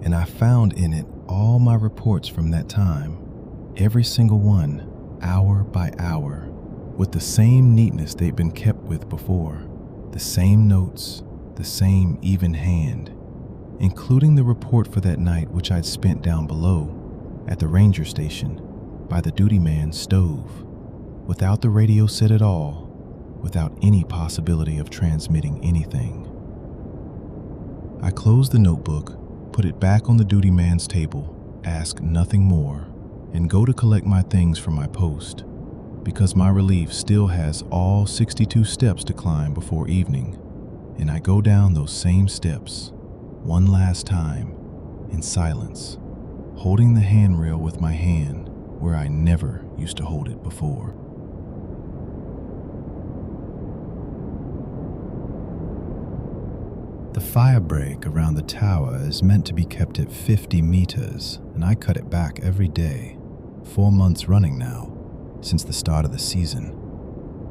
Speaker 2: And I found in it all my reports from that time, every single one, hour by hour, with the same neatness they'd been kept with before, the same notes, the same even hand, including the report for that night which I'd spent down below, at the ranger station, by the duty man's stove, without the radio set at all, without any possibility of transmitting anything. I closed the notebook, put it back on the duty man's table, ask nothing more, and go to collect my things from my post, because my relief still has all 62 steps to climb before evening, and I go down those same steps, one last time, in silence, holding the handrail with my hand where I never used to hold it before. The firebreak around the tower is meant to be kept at 50 meters, and I cut it back every day, 4 months running now, since the start of the season.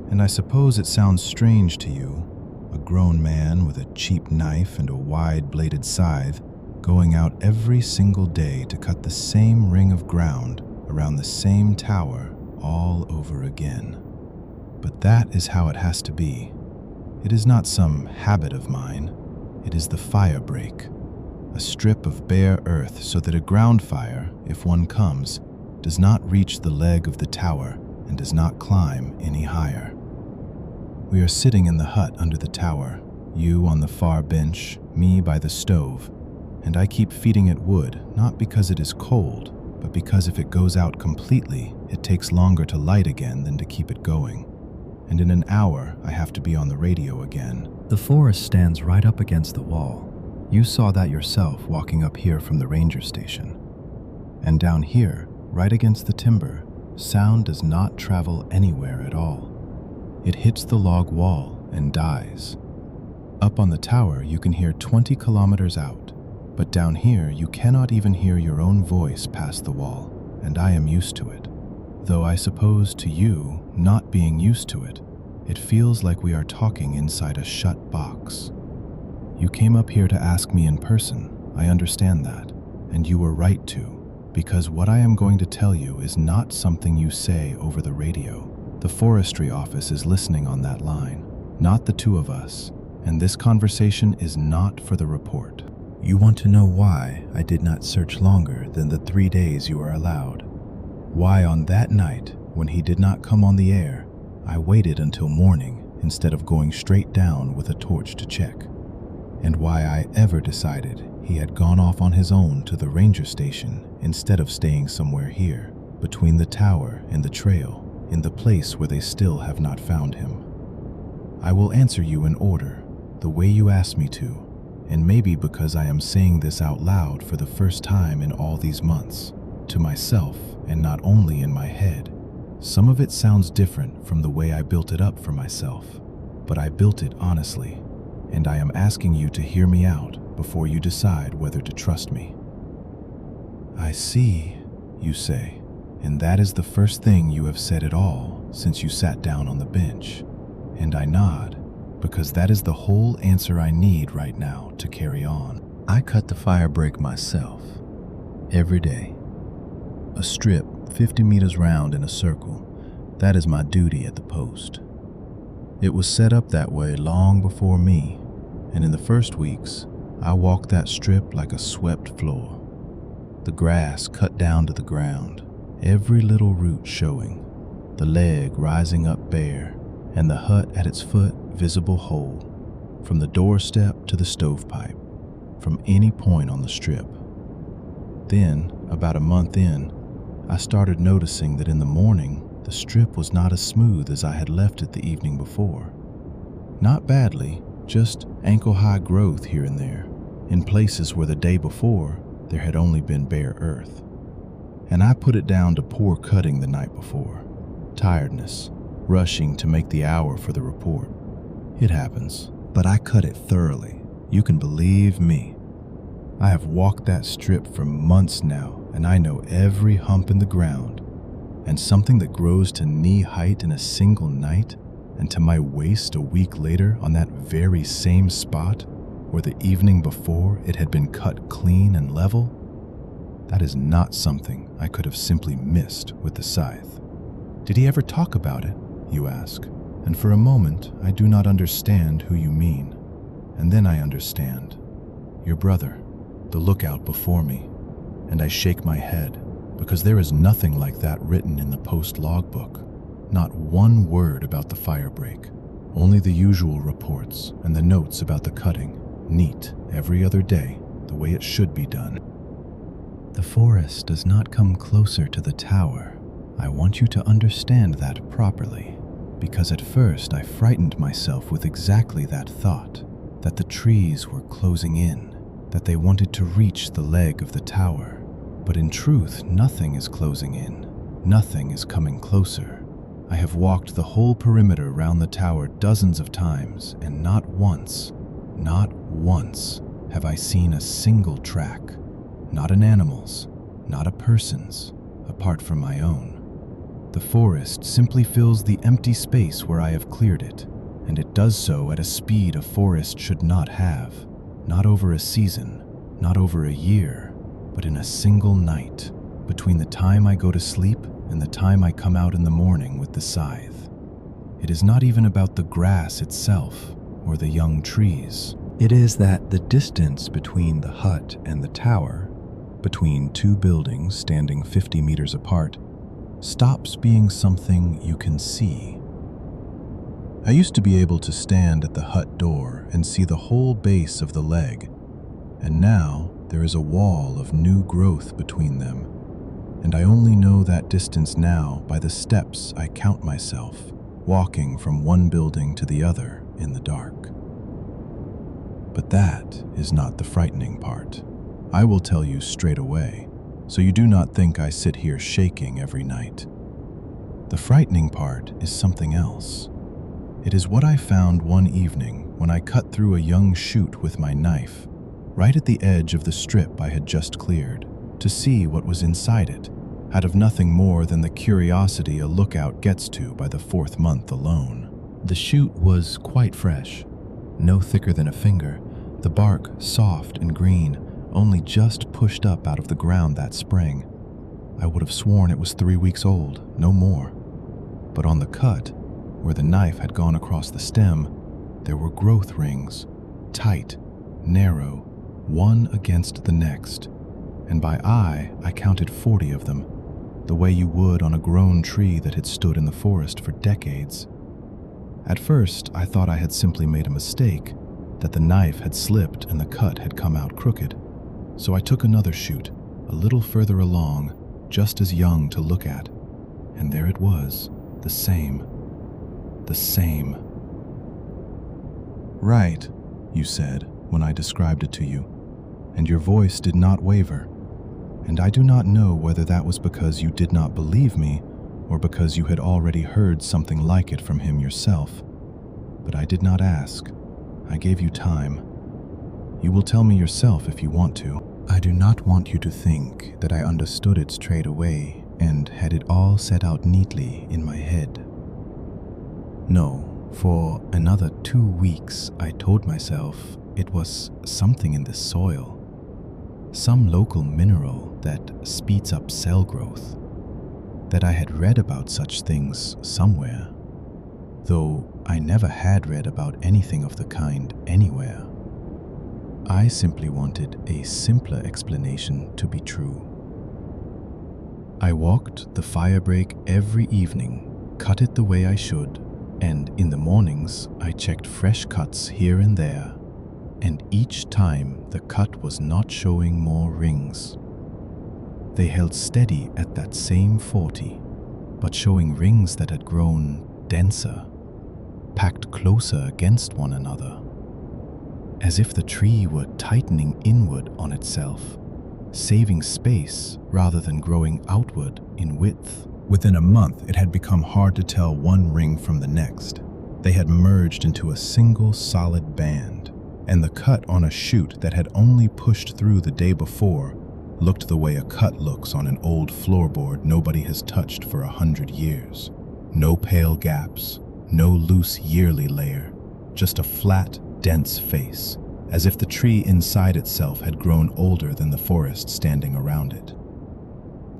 Speaker 2: And I suppose it sounds strange to you, a grown man with a cheap knife and a wide-bladed scythe, going out every single day to cut the same ring of ground around the same tower all over again. But that is how it has to be. It is not some habit of mine. It is the firebreak, a strip of bare earth so that a ground fire, if one comes, does not reach the leg of the tower and does not climb any higher. We are sitting in the hut under the tower, you on the far bench, me by the stove, and I keep feeding it wood, not because it is cold, but because if it goes out completely, it takes longer to light again than to keep it going. And in an hour, I have to be on the radio again.
Speaker 3: The forest stands right up against the wall. You saw that yourself walking up here from the ranger station. And down here, right against the timber, sound does not travel anywhere at all. It hits the log wall and dies. Up on the tower, you can hear 20 kilometers out, but down here, you cannot even hear your own voice past the wall, and I am used to it. Though I suppose to you, not being used to it, it feels like we are talking inside a shut box. You came up here to ask me in person, I understand that, and you were right to, because what I am going to tell you is not something you say over the radio. The forestry office is listening on that line, not the two of us, and this conversation is not for the report. You want to know why I did not search longer than the 3 days you are allowed? Why on that night, when he did not come on the air, I waited until morning instead of going straight down with a torch to check? And why I ever decided he had gone off on his own to the ranger station instead of staying somewhere here, between the tower and the trail, in the place where they still have not found him. I will answer you in order, the way you asked me to, and maybe because I am saying this out loud for the first time in all these months, to myself and not only in my head. Some of it sounds different from the way I built it up for myself, but I built it honestly, and I am asking you to hear me out before you decide whether to trust me. I see, you say, and that is the first thing you have said at all since you sat down on the bench, and I nod, because that is the whole answer I need right now to carry on. I cut the firebreak myself, every day. A strip 50 meters round in a circle, that is my duty at the post. It was set up that way long before me, and in the first weeks, I walked that strip like a swept floor. The grass cut down to the ground, every little root showing, the leg rising up bare, and the hut at its foot visible whole, from the doorstep to the stovepipe, from any point on the strip. Then, about a month in, I started noticing that in the morning, the strip was not as smooth as I had left it the evening before. Not badly, just ankle-high growth here and there, in places where the day before there had only been bare earth. And I put it down to poor cutting the night before, tiredness, rushing to make the hour for the report. It happens, but I cut it thoroughly. You can believe me. I have walked that strip for months now, and I know every hump in the ground, and something that grows to knee height in a single night, and to my waist a week later on that very same spot, where the evening before it had been cut clean and level, that is not something I could have simply missed with the scythe. Did he ever talk about it, you ask, and for a moment I do not understand who you mean, and then I understand. Your brother, the lookout before me, and I shake my head, because there is nothing like that written in the post logbook. Not one word about the firebreak, only the usual reports and the notes about the cutting, neat every other day, the way it should be done. The forest does not come closer to the tower. I want you to understand that properly, because at first I frightened myself with exactly that thought, that the trees were closing in, that they wanted to reach the leg of the tower. But in truth, nothing is closing in. Nothing is coming closer. I have walked the whole perimeter around the tower dozens of times, and not once have I seen a single track. Not an animal's, not a person's, apart from my own. The forest simply fills the empty space where I have cleared it, and it does so at a speed a forest should not have, not over a season,
Speaker 1: not over a year, but in a single night, between the time I go to sleep and the time I come out in the morning with the scythe. It is not even about the grass itself or the young trees.
Speaker 3: It is that the distance between the hut and the tower, between two buildings standing 50 meters apart, stops being something you can see. I used to be able to stand at the hut door and see the whole base of the leg, and now there is a wall of new growth between them, and I only know that distance now by the steps I count myself, walking from one building to the other in the dark. But that is not the frightening part. I will tell you straight away, so you do not think I sit here shaking every night. The frightening part is something else. It is what I found one evening when I cut through a young shoot with my knife, right at the edge of the strip I had just cleared, to see what was inside it, out of nothing more than the curiosity a lookout gets to by the 4th month alone. The shoot was quite fresh, no thicker than a finger, the bark soft and green, only just pushed up out of the ground that spring. I would have sworn it was 3 weeks old, no more. But on the cut, where the knife had gone across the stem, there were growth rings, tight, narrow, one against the next, and by eye I counted 40 of them, the way you would on a grown tree that had stood in the forest for decades. At first, I thought I had simply made a mistake, that the knife had slipped and the cut had come out crooked. So I took another shoot, a little further along, just as young to look at, and there it was, the same.
Speaker 1: Right, you said when I described it to you, and your voice did not waver. And I do not know whether that was because you did not believe me or because you had already heard something like it from him yourself. But I did not ask. I gave you time. You will tell me yourself if you want to. I do not want you to think that I understood it straight away and had it all set out neatly in my head. No, for another 2 weeks I told myself it was something in the soil, some local mineral that speeds up cell growth, that I had read about such things somewhere, though I never had read about anything of the kind anywhere. I simply wanted a simpler explanation to be true. I walked the firebreak every evening, cut it the way I should, and in the mornings I checked fresh cuts here and there, and each time the cut was not showing more rings. They held steady at that same 40, but showing rings that had grown denser, packed closer against one another, as if the tree were tightening inward on itself, saving space rather than growing outward in width.
Speaker 2: Within a month, it had become hard to tell one ring from the next. They had merged into a single solid band, and the cut on a shoot that had only pushed through the day before looked the way a cut looks on an old floorboard nobody has touched for 100 years. No pale gaps, no loose yearly layer, just a flat, dense face, as if the tree inside itself had grown older than the forest standing around it.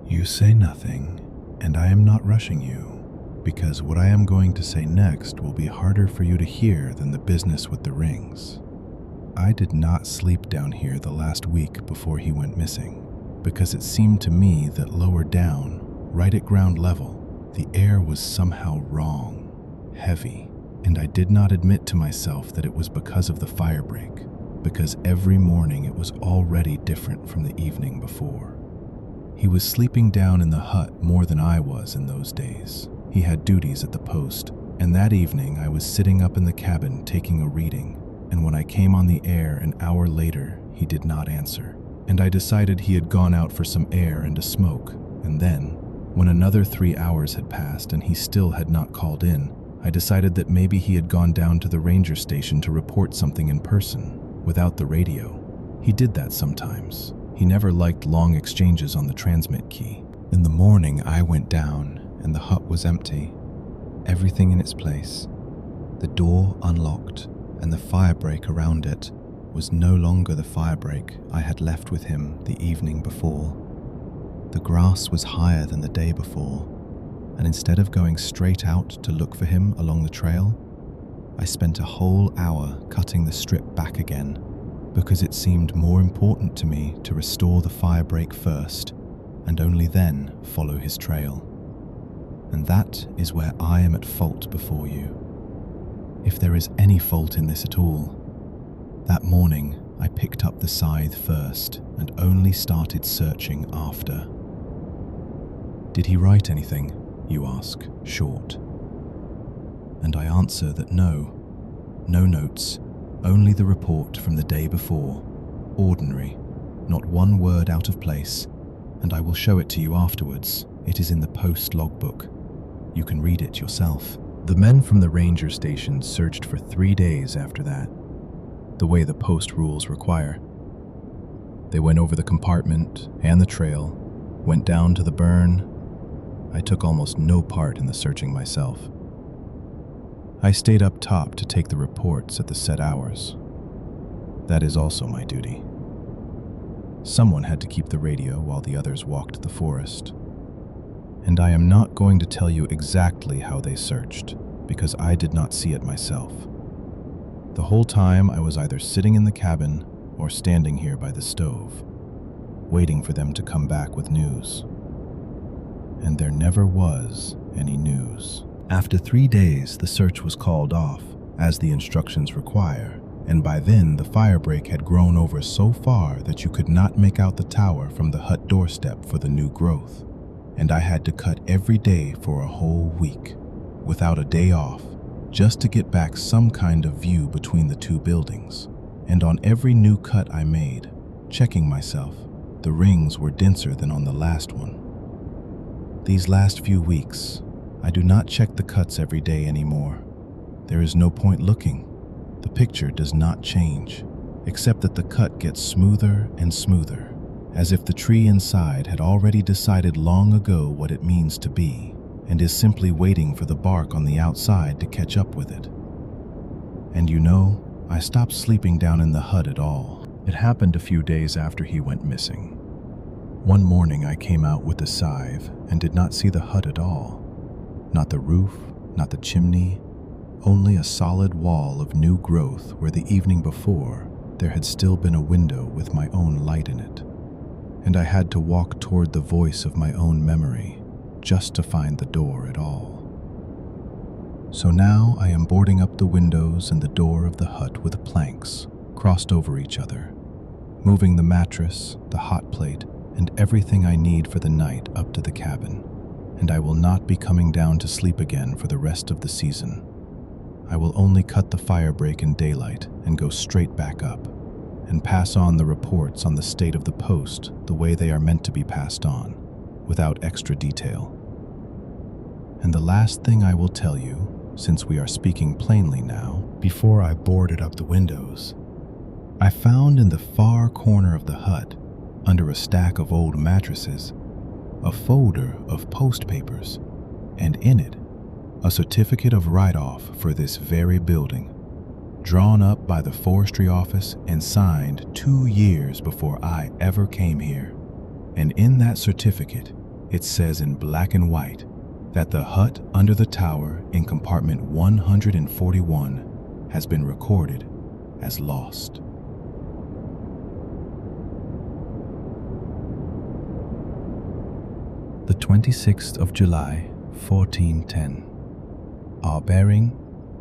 Speaker 2: You say nothing, and I am not rushing you, because what I am going to say next will be harder for you to hear than the business with the rings. I did not sleep down here the last week before he went missing, because it seemed to me that lower down, right at ground level, the air was somehow wrong, heavy, and I did not admit to myself that it was because of the firebreak, because every morning it was already different from the evening before. He was sleeping down in the hut more than I was in those days. He had duties at the post, and that evening I was sitting up in the cabin taking a reading, and when I came on the air an hour later, he did not answer, and I decided he had gone out for some air and a smoke, and then, when another 3 hours had passed and he still had not called in, I decided that maybe he had gone down to the ranger station to report something in person, without the radio. He did that sometimes. He never liked long exchanges on the transmit key. In the morning, I went down, and the hut was empty. Everything in its place. The door unlocked, and the firebreak around it, was no longer the firebreak I had left with him the evening before. The grass was higher than the day before, and instead of going straight out to look for him along the trail, I spent a whole hour cutting the strip back again, because it seemed more important to me to restore the firebreak first, and only then follow his trail. And that is where I am at fault before you. If there is any fault in this at all, that morning I picked up the scythe first and only started searching after. Did he write anything, you ask, short? And I answer that no notes, only the report from the day before, ordinary, not one word out of place, and I will show it to you afterwards. It is in the post logbook. You can read it yourself.
Speaker 3: The men from the ranger station searched for 3 days after that, the way the post rules require. They went over the compartment and the trail, went down to the burn. I took almost no part in the searching myself. I stayed up top to take the reports at the set hours. That is also my duty. Someone had to keep the radio while the others walked the forest. And I am not going to tell you exactly how they searched, because I did not see it myself. The whole time I was either sitting in the cabin or standing here by the stove, waiting for them to come back with news. And there never was any news. After 3 days, the search was called off, as the instructions require, and by then the firebreak had grown over so far that you could not make out the tower from the hut doorstep for the new growth. And I had to cut every day for a whole week, without a day off, just to get back some kind of view between the two buildings. And on every new cut I made, checking myself, the rings were denser than on the last one. These last few weeks, I do not check the cuts every day anymore. There is no point looking. The picture does not change, except that the cut gets smoother and smoother, as if the tree inside had already decided long ago what it means to be, and is simply waiting for the bark on the outside to catch up with it. And you know, I stopped sleeping down in the hut at all. It happened a few days after he went missing. One morning I came out with the scythe and did not see the hut at all. Not the roof, not the chimney, only a solid wall of new growth where the evening before there had still been a window with my own light in it. And I had to walk toward the voice of my own memory just to find the door at all. So now I am boarding up the windows and the door of the hut with planks crossed over each other, moving the mattress, the hot plate, and everything I need for the night up to the cabin. And I will not be coming down to sleep again for the rest of the season. I will only cut the firebreak in daylight and go straight back up, and pass on the reports on the state of the post the way they are meant to be passed on, without extra detail. And the last thing I will tell you, since we are speaking plainly now, before I boarded up the windows, I found in the far corner of the hut, under a stack of old mattresses, a folder of post papers, and in it, a certificate of write-off for this very building, drawn up by the forestry office and signed 2 years before I ever came here. And in that certificate, it says in black and white that the hut under the tower in compartment 141 has been recorded as lost. The 26th of July, 1410. Our bearing,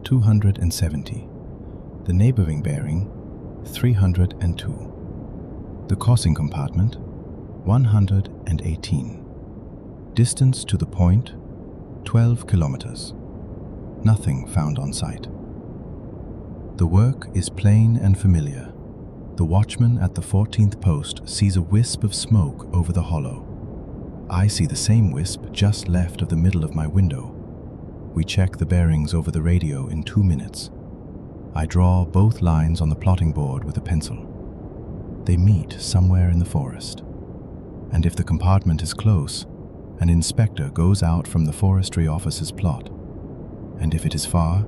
Speaker 3: 270. The neighboring bearing, 302. The crossing compartment, 118. Distance to the point, 12 kilometers. Nothing found on site. The work is plain and familiar. The watchman at the 14th post sees a wisp of smoke over the hollow. I see the same wisp just left of the middle of my window. We check the bearings over the radio in 2 minutes. I draw both lines on the plotting board with a pencil. They meet somewhere in the forest. And if the compartment is close, an inspector goes out from the forestry officer's plot. And if it is far,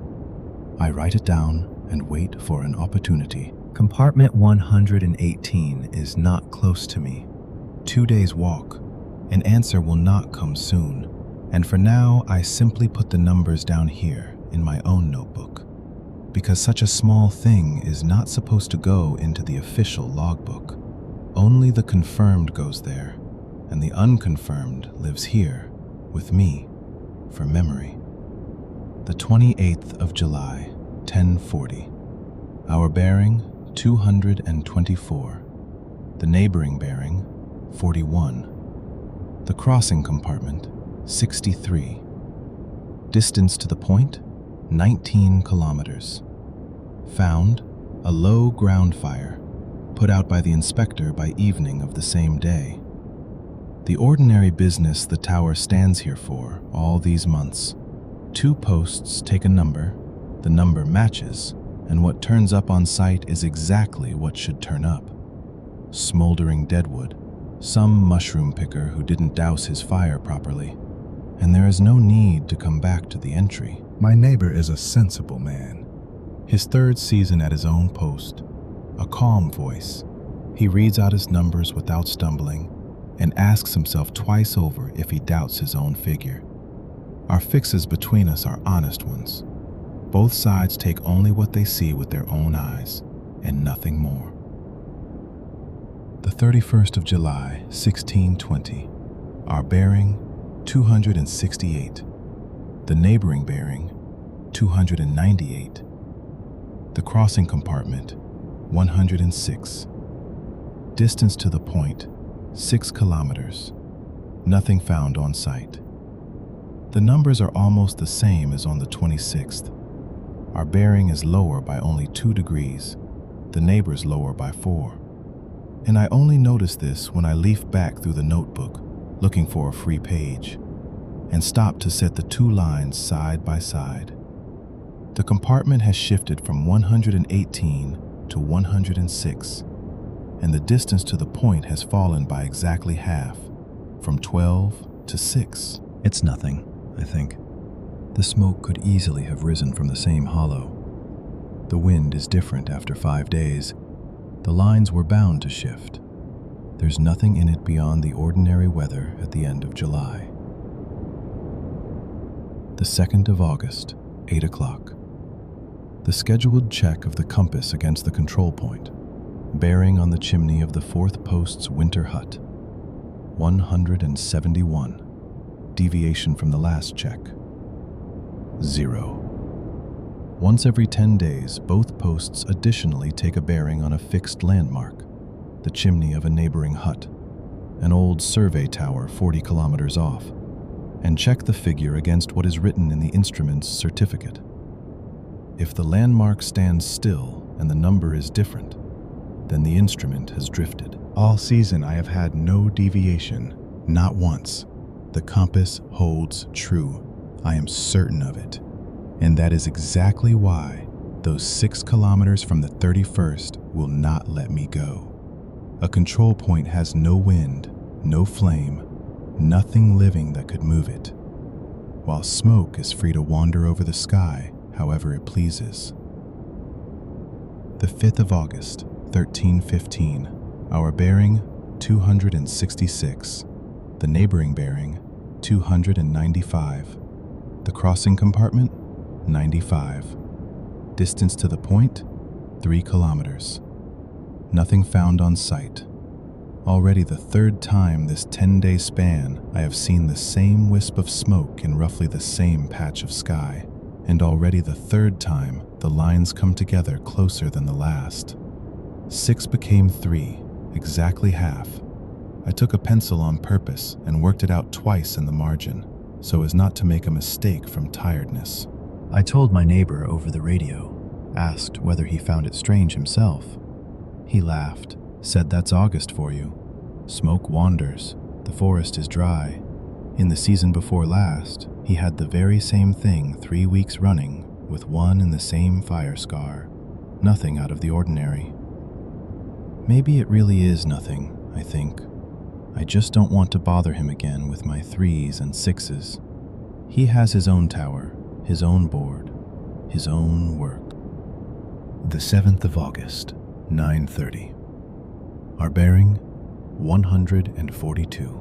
Speaker 3: I write it down and wait for an opportunity. Compartment 118 is not close to me. 2 days walk. An answer will not come soon. And for now, I simply put the numbers down here in my own notebook. Because such a small thing is not supposed to go into the official logbook. Only the confirmed goes there, and the unconfirmed lives here with me for memory. The 28th of July, 1040. Our bearing, 224. The neighboring bearing, 41. The crossing compartment, 63. Distance to the point, 19 kilometers. Found, a low ground fire, put out by the inspector by evening of the same day. The ordinary business the tower stands here for all these months. 2 posts take a number, the number matches, and what turns up on site is exactly what should turn up. Smoldering deadwood, some mushroom picker who didn't douse his fire properly, and there is no need to come back to the entry.
Speaker 2: My neighbor is a sensible man. His 3rd season at his own post. A calm voice. He reads out his numbers without stumbling and asks himself twice over if he doubts his own figure. Our fixes between us are honest ones. Both sides take only what they see with their own eyes and nothing more. The 31st of July, 1620. Our bearing, 268. The neighboring bearing, 298. The crossing compartment, 106. Distance to the point, 6 kilometers. Nothing found on site. The numbers are almost the same as on the 26th. Our bearing is lower by only 2 degrees, the neighbor's lower by 4. And I only notice this when I leaf back through the notebook, looking for a free page, and stop to set the 2 lines side by side. The compartment has shifted from 118 to 106, and the distance to the point has fallen by exactly half, from 12 to 6.
Speaker 1: It's nothing, I think. The smoke could easily have risen from the same hollow. The wind is different after 5 days. The lines were bound to shift. There's nothing in it beyond the ordinary weather at the end of July. The 2nd of August, 8 o'clock. The scheduled check of the compass against the control point, bearing on the chimney of the 4th post's winter hut. 171. Deviation from the last check. 0. Once every 10 days, both posts additionally take a bearing on a fixed landmark, the chimney of a neighboring hut, an old survey tower 40 kilometers off, and check the figure against what is written in the instrument's certificate. If the landmark stands still and the number is different, then the instrument has drifted.
Speaker 2: All season I have had no deviation, not once. The compass holds true. I am certain of it. And that is exactly why those 6 kilometers from the 31st will not let me go. A control point has no wind, no flame, nothing living that could move it, while smoke is free to wander over the sky however it pleases. The 5th of August, 1315. Our bearing, 266. The neighboring bearing, 295. The crossing compartment, 95. Distance to the point, 3 kilometers. Nothing found on site. Already the 3rd time this 10-day span I have seen the same wisp of smoke in roughly the same patch of sky, and already the 3rd time the lines come together closer than the last. 6 became 3, exactly half. I took a pencil on purpose and worked it out twice in the margin, so as not to make a mistake from tiredness.
Speaker 3: I told my neighbor over the radio, asked whether he found it strange himself. He laughed, said that's August for you. Smoke wanders, the forest is dry. In the season before last, he had the very same thing 3 weeks running, with one and the same fire scar. Nothing out of the ordinary. Maybe it really is nothing, I think. I just don't want to bother him again with my 3s and 6s. He has his own tower, his own board, his own work.
Speaker 2: The 7th of August,
Speaker 3: 9:30. Our bearing, 142.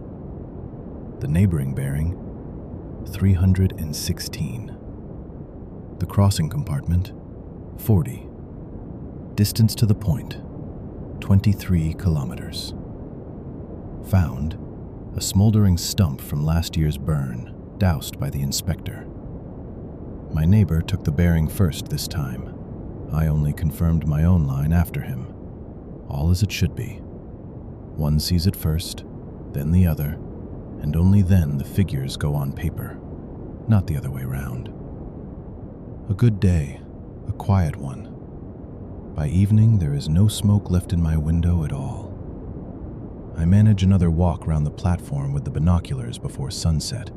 Speaker 3: The neighboring bearing, 316. The crossing compartment, 40. Distance to the point, 23 kilometers. Found, a smoldering stump from last year's burn, doused by the inspector. My neighbor took the bearing first this time. I only confirmed my own line after him. All as it should be. One sees it first, then the other, and only then the figures go on paper, not the other way round. A good day, a quiet one. By evening, there is no smoke left in my window at all. I manage another walk round the platform with the binoculars before sunset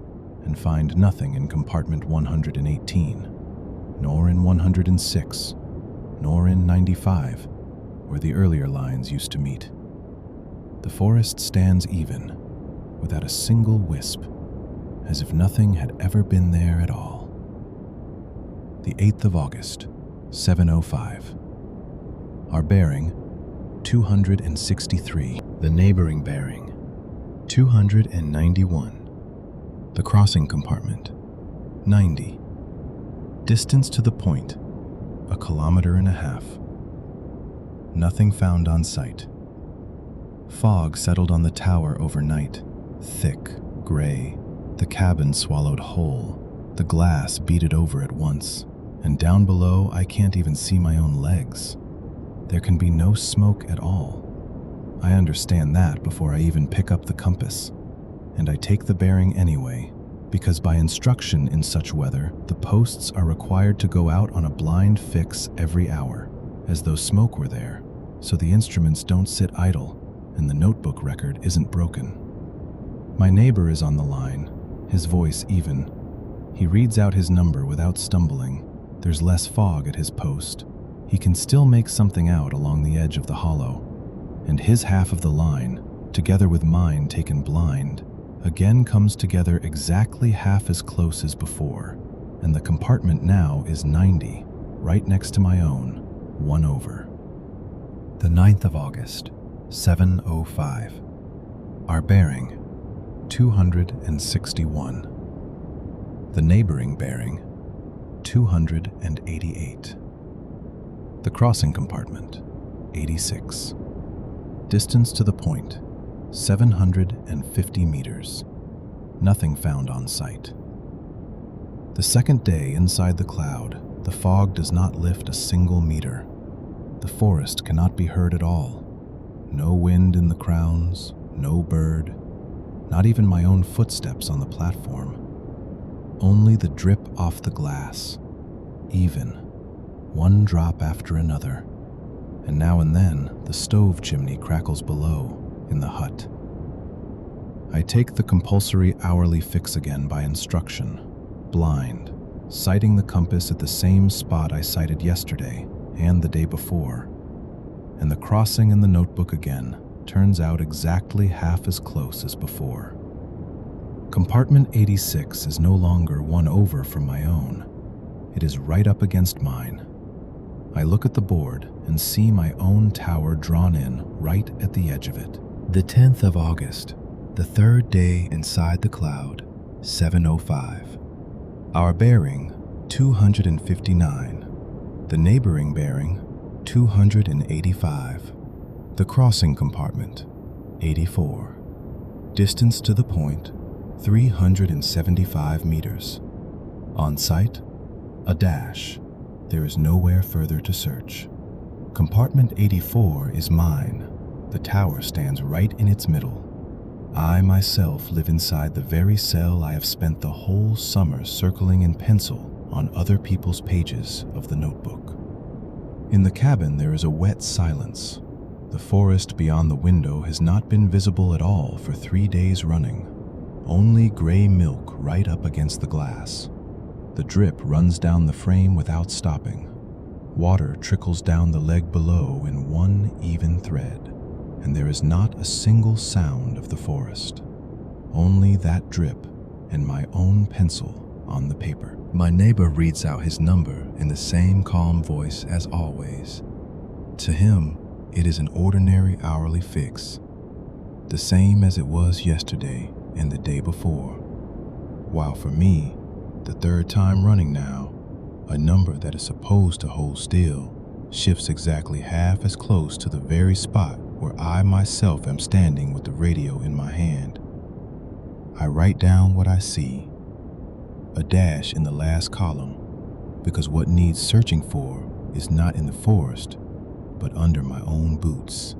Speaker 3: and find nothing in compartment 118, nor in 106, nor in 95, where the earlier lines used to meet. The forest stands even, without a single wisp, as if nothing had ever been there at all. The 8th of August, 7:05. Our bearing, 263. The neighboring bearing, 291. The crossing compartment, 90. Distance to the point, 1.5 kilometers. Nothing found on site. Fog settled on the tower overnight, thick, gray. The cabin swallowed whole. The glass beaded over at once, and down below I can't even see my own legs. There can be no smoke at all. I understand that before I even pick up the compass, and I take the bearing anyway, because by instruction in such weather, the posts are required to go out on a blind fix every hour, as though smoke were there, so the instruments don't sit idle and the notebook record isn't broken. My neighbor is on the line, his voice even. He reads out his number without stumbling. There's less fog at his post. He can still make something out along the edge of the hollow, and his half of the line, together with mine taken blind, again comes together exactly half as close as before, and the compartment now is 90, right next to my own, one over. The 9th of August, 7:05. Our bearing, 261. The neighboring bearing, 288. The crossing compartment, 86. Distance to the point, 750 meters. Nothing found on site. The second day inside the cloud, the fog does not lift a single meter. The forest cannot be heard at all. No wind in the crowns, no bird, not even my own footsteps on the platform. Only the drip off the glass, even, one drop after another, and now and then the stove chimney crackles below in the hut. I take the compulsory hourly fix again by instruction, blind, sighting the compass at the same spot I sighted yesterday and the day before, and the crossing in the notebook again turns out exactly half as close as before. Compartment 86 is no longer one over from my own. It is right up against mine. I look at the board and see my own tower drawn in right at the edge of it. The 10th of August, the third day inside the cloud, 7:05. Our bearing, 259. The neighboring bearing, 285. The crossing compartment, 84. Distance to the point, 375 meters. On site, a dash. There is nowhere further to search. Compartment 84 is mine. The tower stands right in its middle. I myself live inside the very cell I have spent the whole summer circling in pencil on other people's pages of the notebook. In the cabin there is a wet silence. The forest beyond the window has not been visible at all for 3 days running. Only gray milk right up against the glass. The drip runs down the frame without stopping. Water trickles down the leg below in one even thread, and there is not a single sound of the forest. Only that drip and my own pencil on the paper. My neighbor reads out his number in the same calm voice as always. To him,
Speaker 2: It is an ordinary hourly fix, the same as it was yesterday and the day before. While for me, the third time running now, a number that is supposed to hold still shifts exactly half as close to the very spot where I myself am standing with the radio in my hand. I write down what I see, a dash in the last column, because what needs searching for is not in the forest, but under my own boots.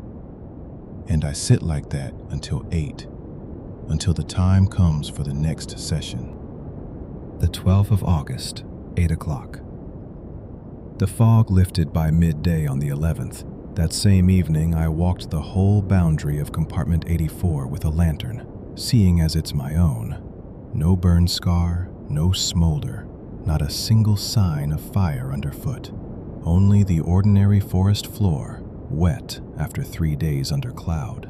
Speaker 2: And I sit like that until 8, until the time comes for the next session.
Speaker 3: The 12th of August, 8 o'clock. The fog lifted by midday on the 11th. That same evening, I walked the whole boundary of compartment 84 with a lantern, seeing as it's my own. No burn scar, no smolder, not a single sign of fire underfoot. Only the ordinary forest floor, wet after 3 days under cloud.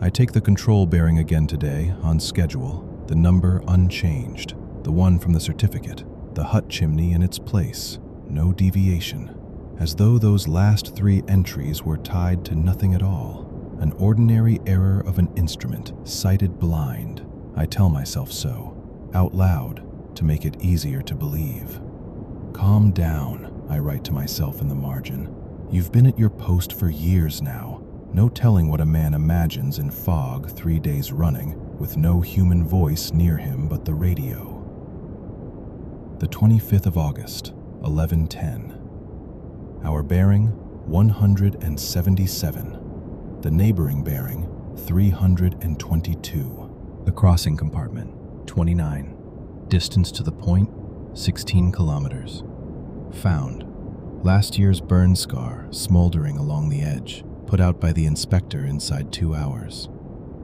Speaker 3: I take the control bearing again today, on schedule, the number unchanged, the one from the certificate, the hut chimney in its place, no deviation, as though those last 3 entries were tied to nothing at all. An ordinary error of an instrument, sighted blind. I tell myself so, out loud, to make it easier to believe. Calm down, I write to myself in the margin. You've been at your post for years now. No telling what a man imagines in fog 3 days running, with no human voice near him but the radio. The 25th of August, 11:10. Our bearing, 177. The neighboring bearing, 322. The crossing compartment, 29. Distance to the point, 16 kilometers. Found. Last year's burn scar smoldering along the edge, put out by the inspector inside 2 hours.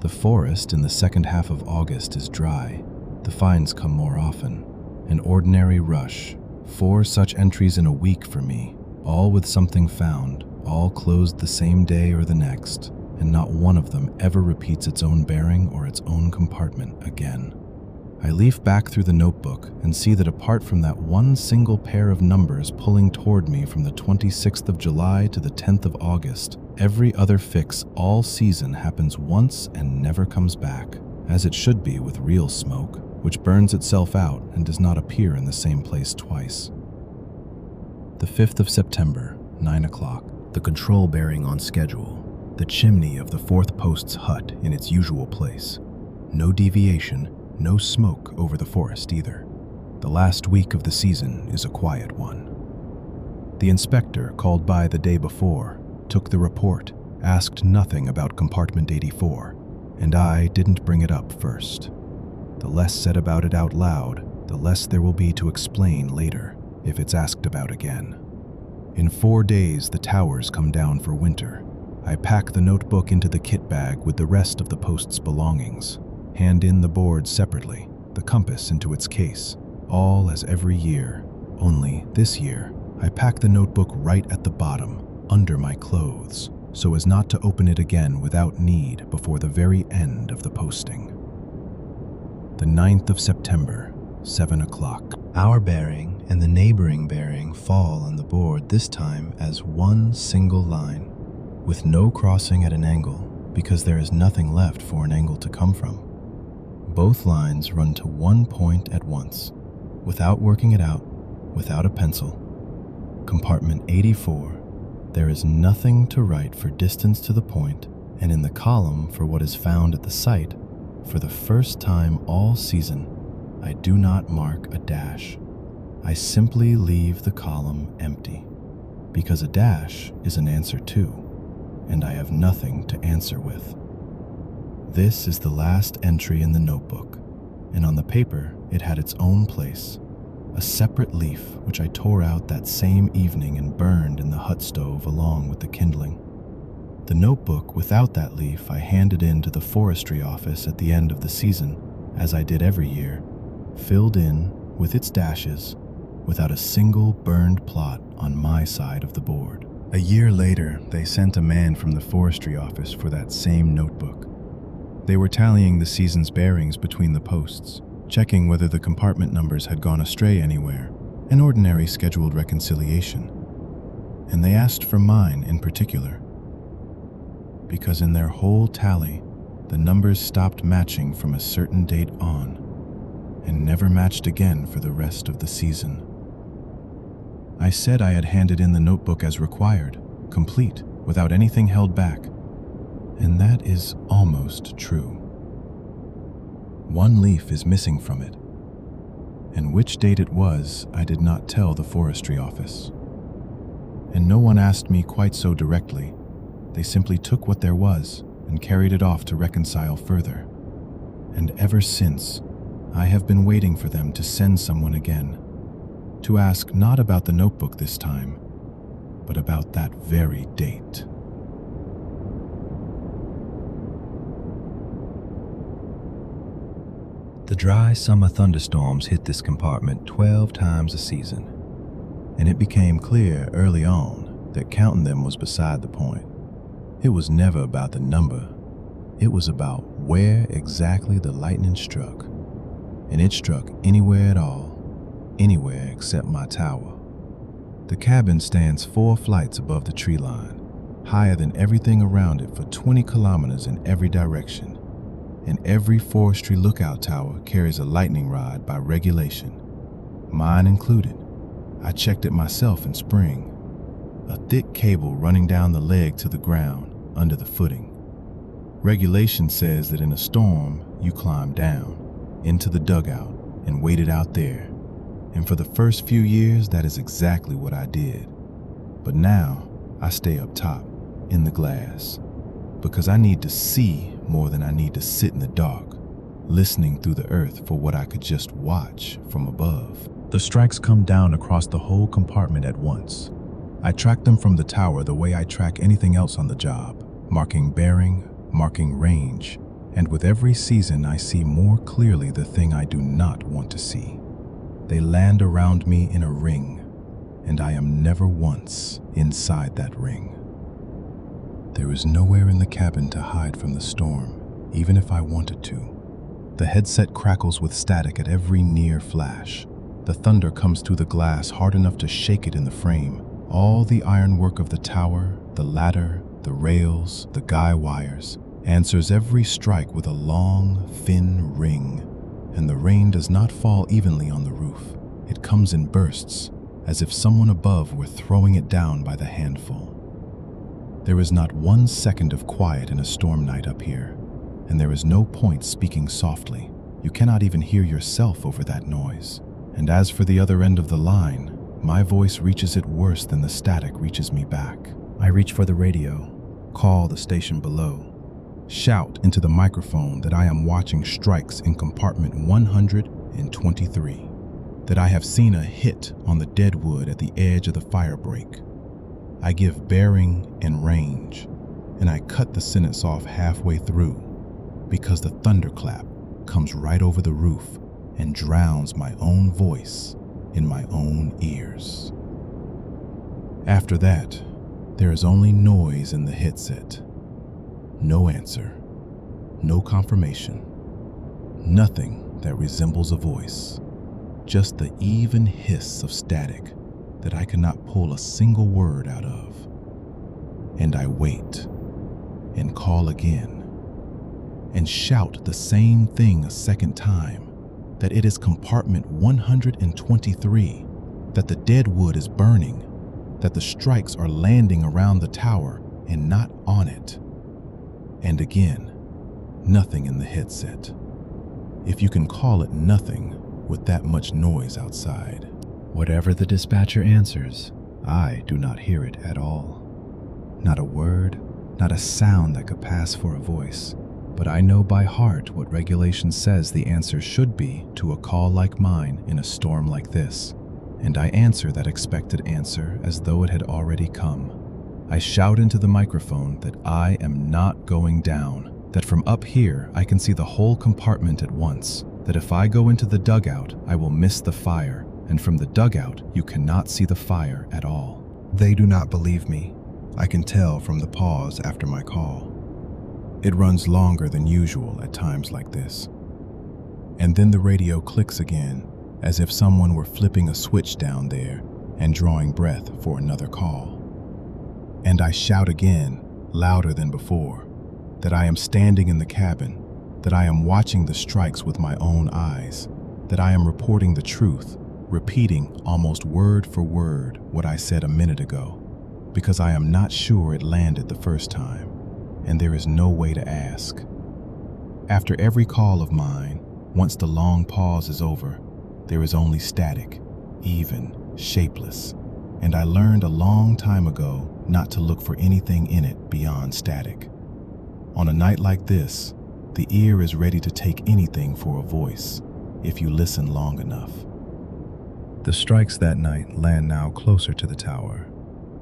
Speaker 3: The forest in the second half of August is dry. The finds come more often. An ordinary rush. 4 such entries in a week for me, all with something found, all closed the same day or the next, and not one of them ever repeats its own bearing or its own compartment again. I leaf back through the notebook and see that apart from that one single pair of numbers pulling toward me from the 26th of July to the 10th of August, every other fix all season happens once and never comes back, as it should be with real smoke, which burns itself out and does not appear in the same place twice. The 5th of September, 9 o'clock. The control bearing on schedule. The chimney of the 4th post's hut in its usual place. No deviation, no smoke over the forest either. The last week of the season is a quiet one. The inspector, called by the day before, took the report, asked nothing about compartment 84, and I didn't bring it up first. The less said about it out loud, the less there will be to explain later, if it's asked about again. In 4 days, the towers come down for winter. I pack the notebook into the kit bag with the rest of the post's belongings, hand in the board separately, the compass into its case, all as every year. Only this year, I pack the notebook right at the bottom, under my clothes, so as not to open it again without need before the very end of the posting. The 9th of September, 7 o'clock. Our bearing and the neighboring bearing fall on the board this time as one single line, with no crossing at an angle because there is nothing left for an angle to come from. Both lines run to one point at once, without working it out, without a pencil. Compartment 84, there is nothing to write for distance to the point, and in the column for what is found at the site, for the first time all season, I do not mark a dash. I simply leave the column empty, because a dash is an answer too, and I have nothing to answer with. This is the last entry in the notebook, and on the paper it had its own place, a separate leaf which I tore out that same evening and burned in the hut stove along with the kindling. The notebook without that leaf I handed in to the forestry office at the end of the season, as I did every year, filled in with its dashes, without a single burned plot on my side of the board. A year later, they sent a man from the forestry office for that same notebook. They were tallying the season's bearings between the posts, checking whether the compartment numbers had gone astray anywhere, an ordinary scheduled reconciliation. And they asked for mine in particular,
Speaker 2: because in their whole tally, the numbers stopped matching from a certain date on and never matched again for the rest of the season. I said I had handed in the notebook as required, complete, without anything held back, and that is almost true. One leaf is missing from it, and which date it was I did not tell the forestry office. And no one asked me quite so directly. They simply took what there was and carried it off to reconcile further. And ever since, I have been waiting for them to send someone again, to ask not about the notebook this time, but about that very date.
Speaker 3: The dry summer thunderstorms hit this compartment 12 times a season, and it became clear early on that counting them was beside the point. It was never about the number. It was about where exactly the lightning struck, and it struck anywhere at all, anywhere except my tower. The cabin stands 4 flights above the tree line, higher than everything around it for 20 kilometers in every direction, and every forestry lookout tower carries a lightning rod by regulation, mine included. I checked it myself in spring. A thick cable running down the leg to the ground under the footing. Regulation says that in a storm, you climb down into the dugout and wait it out there. And for the first few years, that is exactly what I did. But now, I stay up top, in the glass, because I need to see more than I need to sit in the dark, listening through the earth for what I could just watch from above.
Speaker 2: The strikes come down across the whole compartment at once. I track them from the tower the way I track anything else on the job, marking bearing, marking range, and with every season I see more clearly the thing I do not want to see. They land around me in a ring, and I am never once inside that ring. There is nowhere in the cabin to hide from the storm, even if I wanted to. The headset crackles with static at every near flash. The thunder comes through the glass hard enough to shake it in the frame. All the ironwork of the tower, the ladder, the rails, the guy wires, answers every strike with a long, thin ring. And the rain does not fall evenly on the roof. It comes in bursts, as if someone above were throwing it down by the handful. There is not 1 second of quiet in a storm night up here, and there is no point speaking softly. You cannot even hear yourself over that noise. And as for the other end of the line, my voice reaches it worse than the static reaches me back. I reach for the radio, call the station below, shout into the microphone that I am watching strikes in compartment 123, that I have seen a hit on the deadwood at the edge of the firebreak. I give bearing and range, and I cut the sentence off halfway through because the thunderclap comes right over the roof and drowns my own voice in my own ears. After that, there is only noise in the headset. No answer, no confirmation, nothing that resembles a voice, just the even hiss of static that I cannot pull a single word out of. And I wait and call again and shout the same thing a second time, that it is compartment 123, that the deadwood is burning, that the strikes are landing around the tower and not on it. And again, nothing in the headset. If you can call it nothing with that much noise outside.
Speaker 3: Whatever the dispatcher answers, I do not hear it at all. Not a word, not a sound that could pass for a voice. But I know by heart what regulation says the answer should be to a call like mine in a storm like this, and I answer that expected answer as though it had already come. I shout into the microphone that I am not going down, that from up here I can see the whole compartment at once, that if I go into the dugout I will miss the fire, and from the dugout you cannot see the fire at all. They do not believe me. I can tell from the pause after my call. It runs longer than usual at times like this. And then the radio clicks again, as if someone were flipping a switch down there and drawing breath for another call. And I shout again,
Speaker 2: louder than before, that I am standing in the cabin, that I am watching the strikes with my own eyes, that I am reporting the truth, repeating almost word for word what I said a minute ago, because I am not sure it landed the first time, and there is no way to ask. After every call of mine, once the long pause is over, there is only static, even, shapeless, and I learned a long time ago not to look for anything in it beyond static. On a night like this, the ear is ready to take anything for a voice, if you listen long enough.
Speaker 3: The strikes that night land now closer to the tower,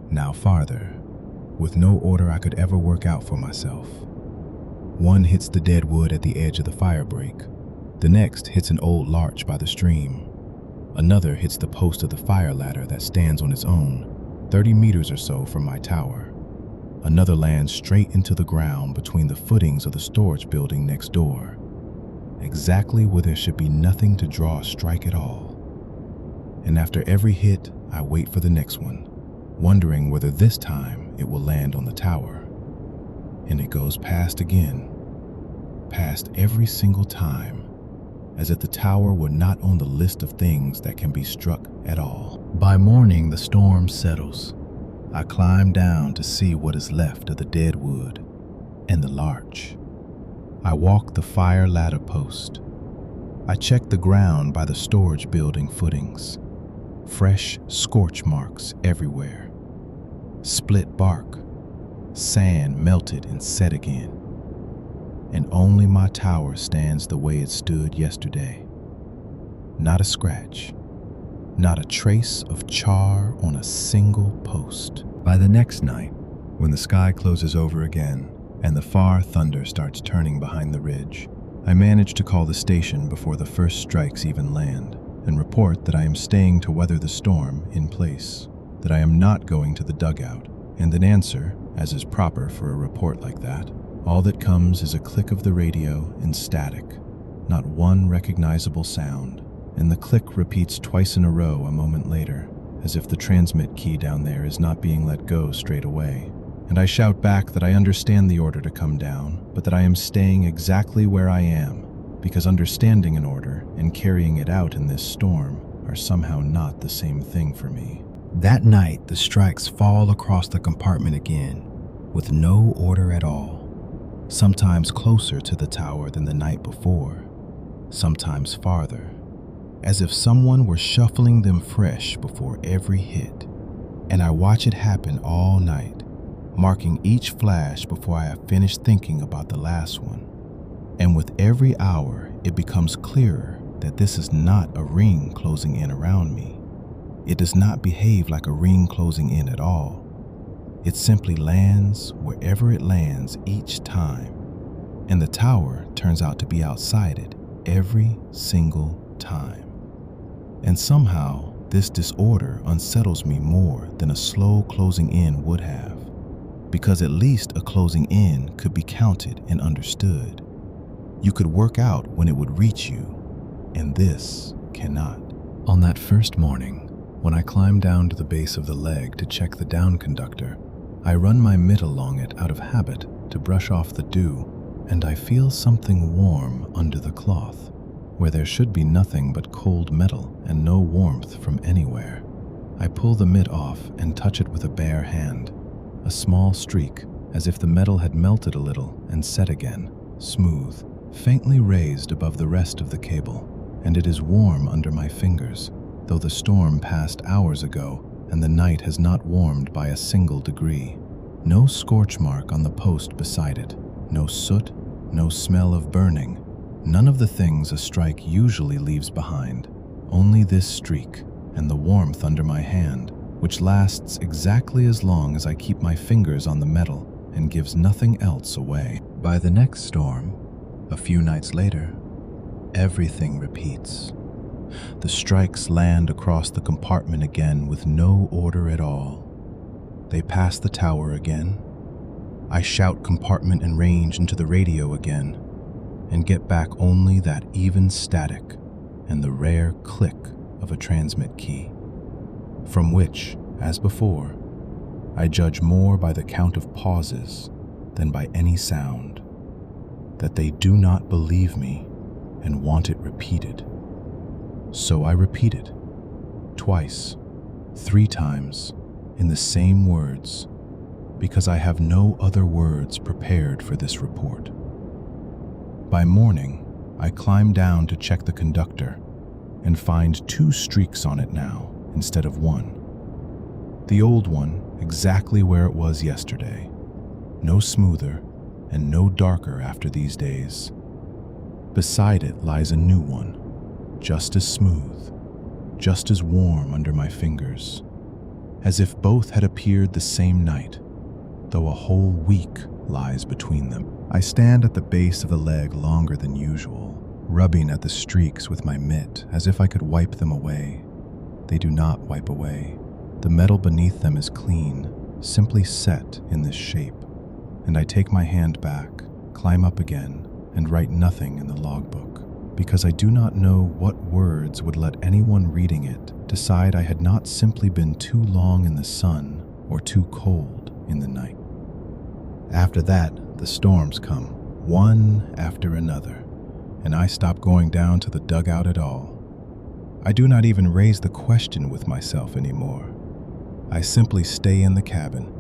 Speaker 3: now farther, with no order I could ever work out for myself. One hits the dead wood at the edge of the firebreak. The next hits an old larch by the stream. Another hits the post of the fire ladder that stands on its own, 30 meters or so from my tower. Another lands straight into the ground between the footings of the storage building next door, exactly where there should be nothing to draw a strike at all. And after every hit, I wait for the next one, wondering whether this time it will land on the tower. And it goes past again, past every single time, as if the tower were not on the list of things that can be struck at all. By morning, the storm settles. I climb down to see what is left of the dead wood and the larch. I walk the fire ladder post. I check the ground by the storage building footings. Fresh scorch marks everywhere. Split bark, sand melted and set again. And only my tower stands the way it stood yesterday. Not a scratch, not a trace of char on a single post. By the next night, when the sky closes over again and the far thunder starts turning behind the ridge, I manage to call the station before the first strikes even land and report that I am staying to weather the storm in place, that I am not going to the dugout, and an answer, as is proper for a report like that. All that comes is a click of the radio and static, not one recognizable sound, and the click repeats twice in a row a moment later, as if the transmit key down there is not being let go straight away. And I shout back that I understand the order to come down, but that I am staying exactly where I am, because understanding an order and carrying it out in this storm are somehow not the same thing for me. That night, the strikes fall across the compartment again, with no order at all. Sometimes closer to the tower than the night before, sometimes farther, as if someone were shuffling them fresh before every hit. And I watch it happen all night, marking each flash before I have finished thinking about the last one. And with every hour, it becomes clearer that this is not a ring closing in around me. It does not behave like a ring closing in at all. It simply lands wherever it lands each time, and the tower turns out to be outside it every single time. And somehow, this disorder unsettles me more than a slow closing in would have, because at least a closing in could be counted and understood. You could work out when it would reach you, and this cannot. On that first morning, when I climb down to the base of the leg to check the down conductor, I run my mitt along it out of habit to brush off the dew, and I feel something warm under the cloth, where there should be nothing but cold metal and no warmth from anywhere. I pull the mitt off and touch it with a bare hand, a small streak, as if the metal had melted a little and set again, smooth, faintly raised above the rest of the cable, and it is warm under my fingers, though the storm passed hours ago and the night has not warmed by a single degree. No scorch mark on the post beside it, no soot, no smell of burning, none of the things a strike usually leaves behind, only this streak and the warmth under my hand, which lasts exactly as long as I keep my fingers on the metal and gives nothing else away. By the next storm, a few nights later, everything repeats. The strikes land across the compartment again with no order at all. They pass the tower again. I shout compartment and range into the radio again, and get back only that even static and the rare click of a transmit key, from which, as before, I judge more by the count of pauses
Speaker 1: than by any sound, that they do not believe me and want it repeated. So I repeat it, twice, 3 times, in the same words, because I have no other words prepared for this report. By morning, I climb down to check the conductor and find 2 streaks on it now instead of 1. The old one exactly where it was yesterday, no smoother and no darker after these days. Beside it lies a new one, just as smooth, just as warm under my fingers, as if both had appeared the same night, though a whole week lies between them. I stand at the base of the leg longer than usual, rubbing at the streaks with my mitt as if I could wipe them away. They do not wipe away. The metal beneath them is clean, simply set in this shape, and I take my hand back, climb up again, and write nothing in the logbook, because I do not know what words would let anyone reading it decide I had not simply been too long in the sun or too cold in the night. After that, the storms come, one after another, and I stop going down to the dugout at all. I do not even raise the question with myself anymore. I simply stay in the cabin,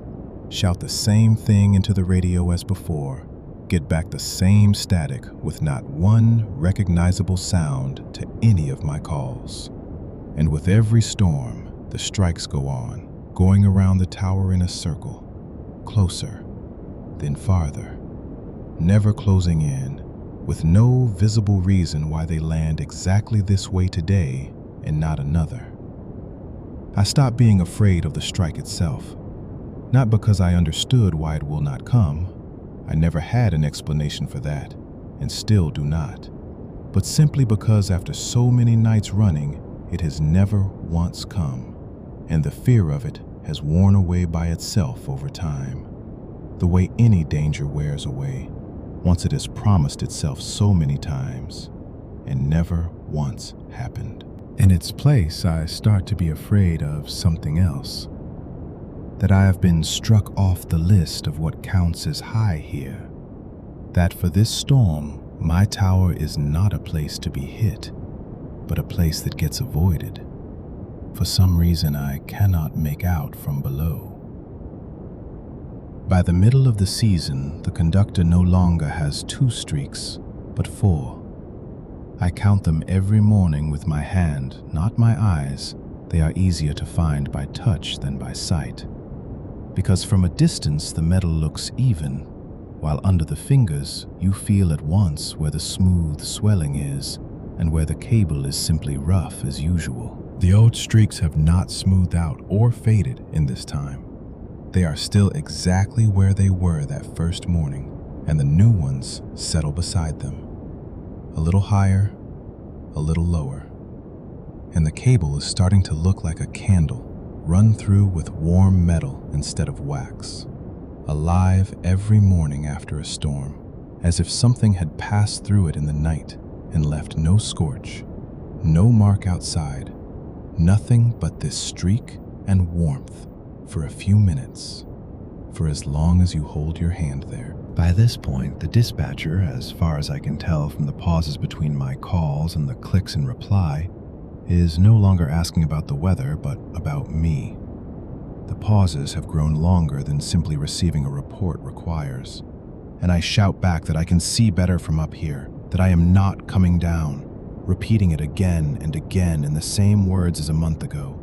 Speaker 1: shout the same thing into the radio as before, get back the same static with not one recognizable sound to any of my calls. And with every storm, the strikes go on, going around the tower in a circle, closer, then farther, never closing in, with no visible reason why they land exactly this way today and not another. I stopped being afraid of the strike itself, not because I understood why it will not come. I never had an explanation for that, and still do not, but simply because after so many nights running, it has never once come, and the fear of it has worn away by itself over time, the way any danger wears away once it has promised itself so many times and never once happened. In its place, I start to be afraid of something else, that I have been struck off the list of what counts as high here, that for this storm, my tower is not a place to be hit, but a place that gets avoided. For some reason I cannot make out from below. By the middle of the season, the conductor no longer has 2 streaks, but 4. I count them every morning with my hand, not my eyes. They are easier to find by touch than by sight, because from a distance the metal looks even, while under the fingers you feel at once where the smooth swelling is and where the cable is simply rough as usual. The old streaks have not smoothed out or faded in this time. They are still exactly where they were that first morning, and the new ones settle beside them. A little higher, a little lower, and the cable is starting to look like a candle run through with warm metal instead of wax, alive every morning after a storm, as if something had passed through it in the night and left no scorch, no mark outside, nothing but this streak and warmth for a few minutes, for as long as you hold your hand there. By this point, the dispatcher, as far as I can tell from the pauses between my calls and the clicks in reply, is no longer asking about the weather, but about me. The pauses have grown longer than simply receiving a report requires, and I shout back that I can see better from up here, that I am not coming down, repeating it again and again in the same words as a month ago,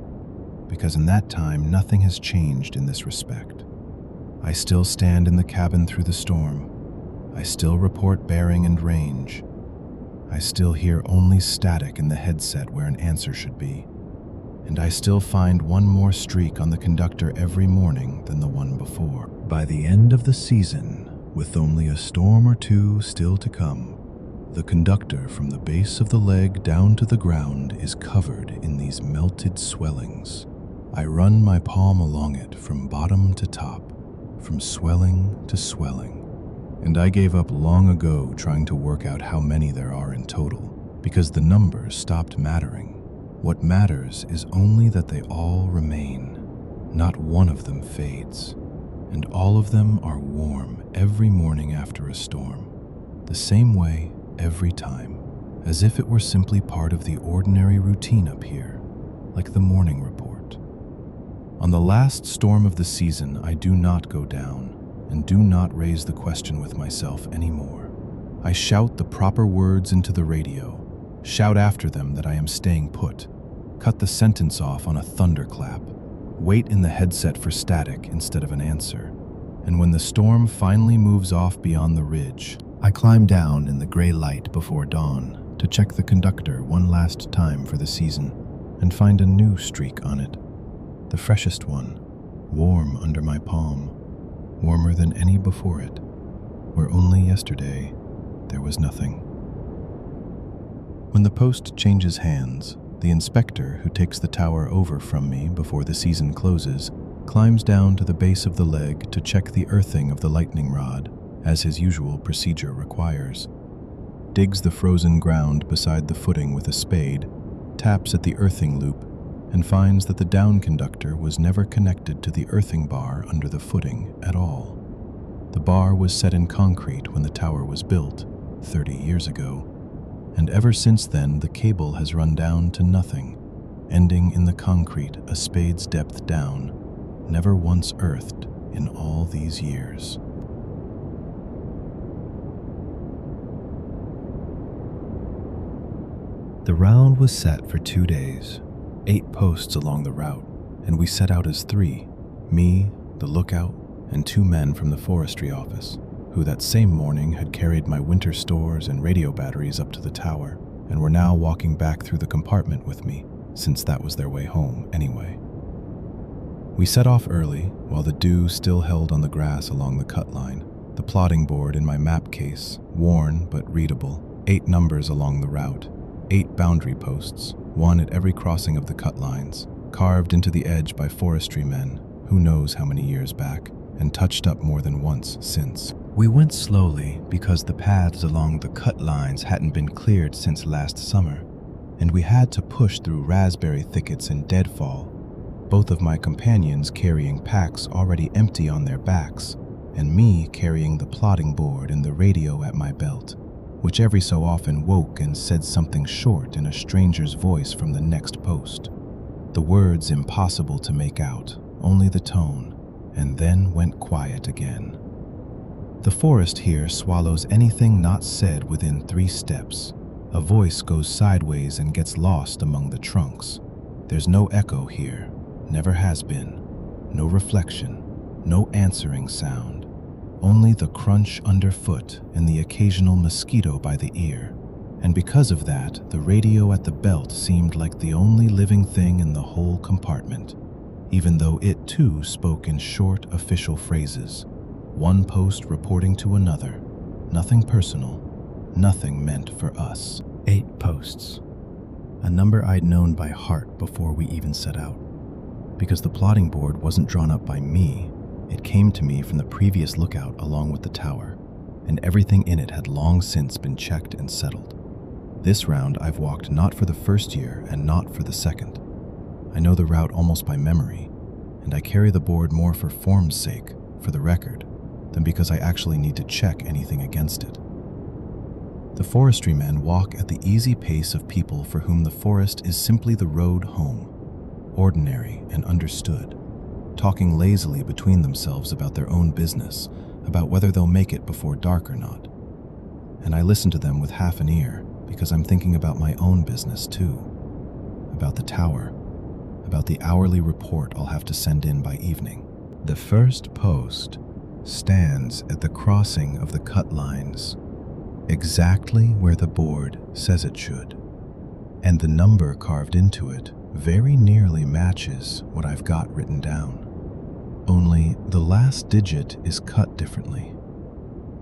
Speaker 1: because in that time nothing has changed in this respect. I still stand in the cabin through the storm. I still report bearing and range. I still hear only static in the headset where an answer should be, and I still find one more streak on the conductor every morning than the one before. By the end of the season, with only a storm or 2 still to come, the conductor from the base of the leg down to the ground is covered in these melted swellings. I run my palm along it from bottom to top, from swelling to swelling, and I gave up long ago trying to work out how many there are in total, because the numbers stopped mattering. What matters is only that they all remain. Not one of them fades,
Speaker 2: and all of them are warm every morning after a storm, the same way every time, as if it were simply part of the ordinary routine up here, like the morning report. On the last storm of the season, I do not go down and do not raise the question with myself anymore. I shout the proper words into the radio, shout after them that I am staying put, cut the sentence off on a thunderclap, wait in the headset for static instead of an answer, and when the storm finally moves off beyond the ridge, I climb down in the gray light before dawn to check the conductor one last time for the season and find a new streak on it, the freshest one, warm under my palm, warmer than any before it, where only yesterday there was nothing. When the post changes hands, the inspector who takes the tower over from me before the season closes climbs down to the base of the leg to check the earthing of the lightning rod, as his usual procedure requires, digs the frozen ground beside the footing with a spade, taps at the earthing loop, and finds that the down conductor was never connected to the earthing bar under the footing at all. The bar was set in concrete when the tower was built 30 years ago, and ever since then the cable has run down to nothing, ending in the concrete a spade's depth down, never once earthed in all these years. The round was set for 2 days, 8 posts along the route, and we set out as 3, me, the lookout, and 2 men from the forestry office, who that same morning had carried my winter stores and radio batteries up to the tower, and were now walking back through the compartment with me, since that was their way home anyway. We set off early, while the dew still held on the grass along the cut line, the plotting board in my map case, worn but readable, 8 numbers along the route, 8 boundary posts, 1 at every crossing of the cut lines, carved into the edge by forestry men, who knows how many years back, and touched up more than once since. We went slowly because the paths along the cut lines hadn't been cleared since last summer, and we had to push through raspberry thickets and deadfall, both of my companions carrying packs already empty on their backs, and me carrying the plotting board and the radio at my belt, which every so often woke and said something short in a stranger's voice from the next post. The words impossible to make out, only the tone, and then went quiet again. The forest here swallows anything not said within 3 steps. A voice goes sideways and gets lost among the trunks. There's no echo here, never has been. No reflection, no answering sound. Only the crunch underfoot and the occasional mosquito by the ear. And because of that, the radio at the belt seemed like the only living thing in the whole compartment, even though it too spoke in short official phrases, one post reporting to another, nothing personal, nothing meant for us. 8 posts, a number I'd known by heart before we even set out. Because the plotting board wasn't drawn up by me, it came to me from the previous lookout along with the tower, and everything in it had long since been checked and settled. This round I've walked not for the first year and not for the second. I know the route almost by memory, and I carry the board more for form's sake, for the record, than because I actually need to check anything against it. The forestry men walk at the easy pace of people for whom the forest is simply the road home, ordinary and understood, talking lazily between themselves about their own business, about whether they'll make it before dark or not. And I listen to them with half an ear because I'm thinking about my own business too, about the tower, about the hourly report I'll have to send in by evening. The first post stands at the crossing of the cut lines, exactly where the board says it should, and the number carved into it very nearly matches what I've got written down. Only the last digit is cut differently,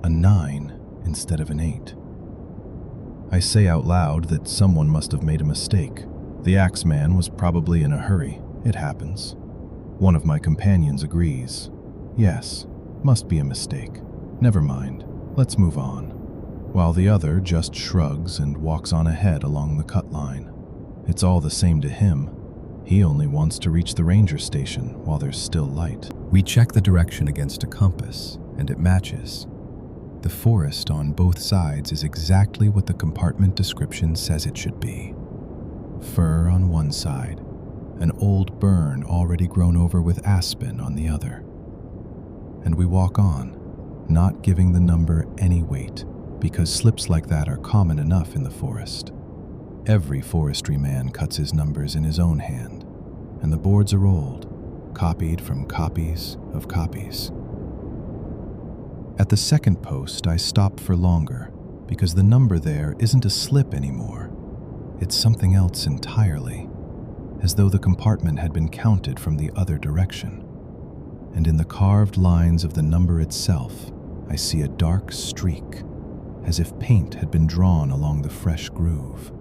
Speaker 2: a 9 instead of an 8. I say out loud that someone must have made a mistake. The axeman was probably in a hurry. It happens. One of my companions agrees. Yes, must be a mistake. Never mind, let's move on. While the other just shrugs and walks on ahead along the cut line. It's all the same to him. He only wants to reach the ranger station while there's still light.
Speaker 3: We check the direction against a compass, and it matches. The forest on both sides is exactly what the compartment description says it should be. Fir on one side, an old burn already grown over with aspen on the other. And we walk on, not giving the number any weight, because slips like that are common enough in the forest. Every forestry man cuts his numbers in his own hand, and the boards are old, copied from copies of copies. At the second post, I stop for longer, because the number there isn't a slip anymore. It's something else entirely, as though the compartment had been counted from the other direction. And in the carved lines of the number itself, I see a dark streak, as if paint had been drawn along the fresh groove,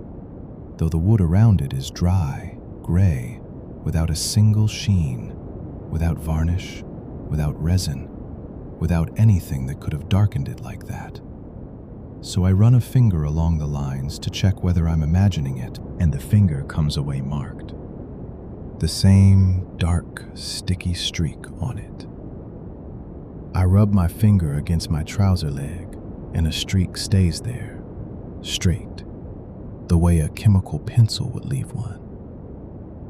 Speaker 3: though the wood around it is dry, gray, without a single sheen, without varnish, without resin, without anything that could have darkened it like that. So I run a finger along the lines to check whether I'm imagining it, and the finger comes away marked. The same dark, sticky streak on it. I rub my finger against my trouser leg, and a streak stays there, straight, the way a chemical pencil would leave one.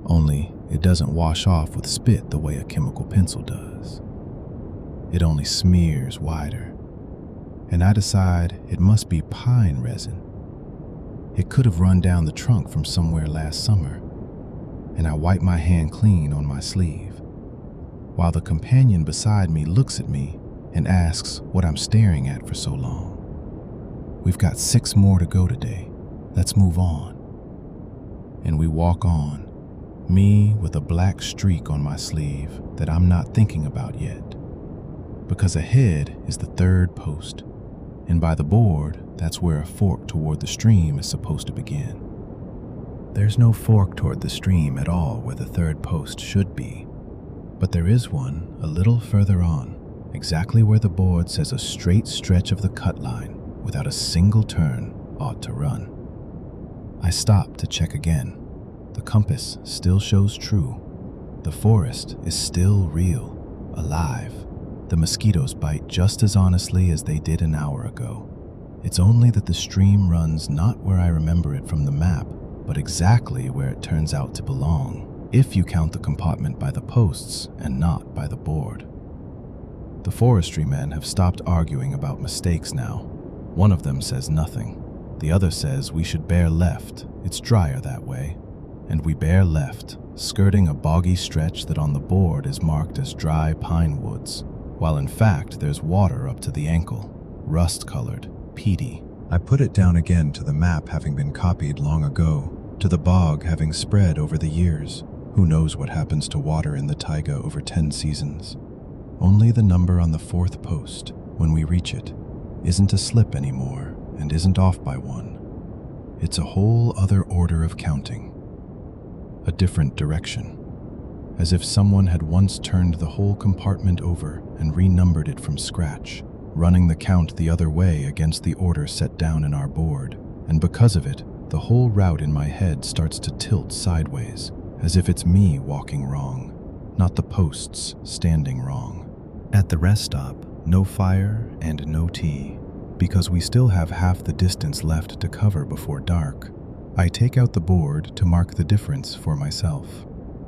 Speaker 3: Only it doesn't wash off with spit the way a chemical pencil does. It only smears wider, and I decide it must be pine resin. It could have run down the trunk from somewhere last summer, and I wipe my hand clean on my sleeve, while the companion beside me looks at me and asks what I'm staring at for so long. We've got 6 more to go today. Let's move on. And we walk on, me with a black streak on my sleeve that I'm not thinking about yet, because ahead is the third post, and by the board, that's where a fork toward the stream is supposed to begin. There's no fork toward the stream at all where the third post should be, but there is one a little further on, exactly where the board says a straight stretch of the cut line without a single turn ought to run. I stop to check again. The compass still shows true. The forest is still real, alive. The mosquitoes bite just as honestly as they did an hour ago. It's only that the stream runs not where I remember it from the map, but exactly where it turns out to belong, if you count the compartment by the posts and not by the board. The forestry men have stopped arguing about mistakes now. One of them says nothing. The other says we should bear left, it's drier that way. And we bear left, skirting a boggy stretch that on the board is marked as dry pine woods, while in fact there's water up to the ankle, rust-colored, peaty. I put it down again to the map having been copied long ago, to the bog having spread over the years. Who knows what happens to water in the taiga over 10 seasons? Only the number on the 4th post, when we reach it, isn't a slip anymore and isn't off by 1. It's a whole other order of counting. A different direction, as if someone had once turned the whole compartment over and renumbered it from scratch, running the count the other way against the order set down in our board, and because of it, the whole route in my head starts to tilt sideways, as if it's me walking wrong, not the posts standing wrong. At the rest stop, no fire and no tea, because we still have half the distance left to cover before dark. I take out the board to mark the difference for myself,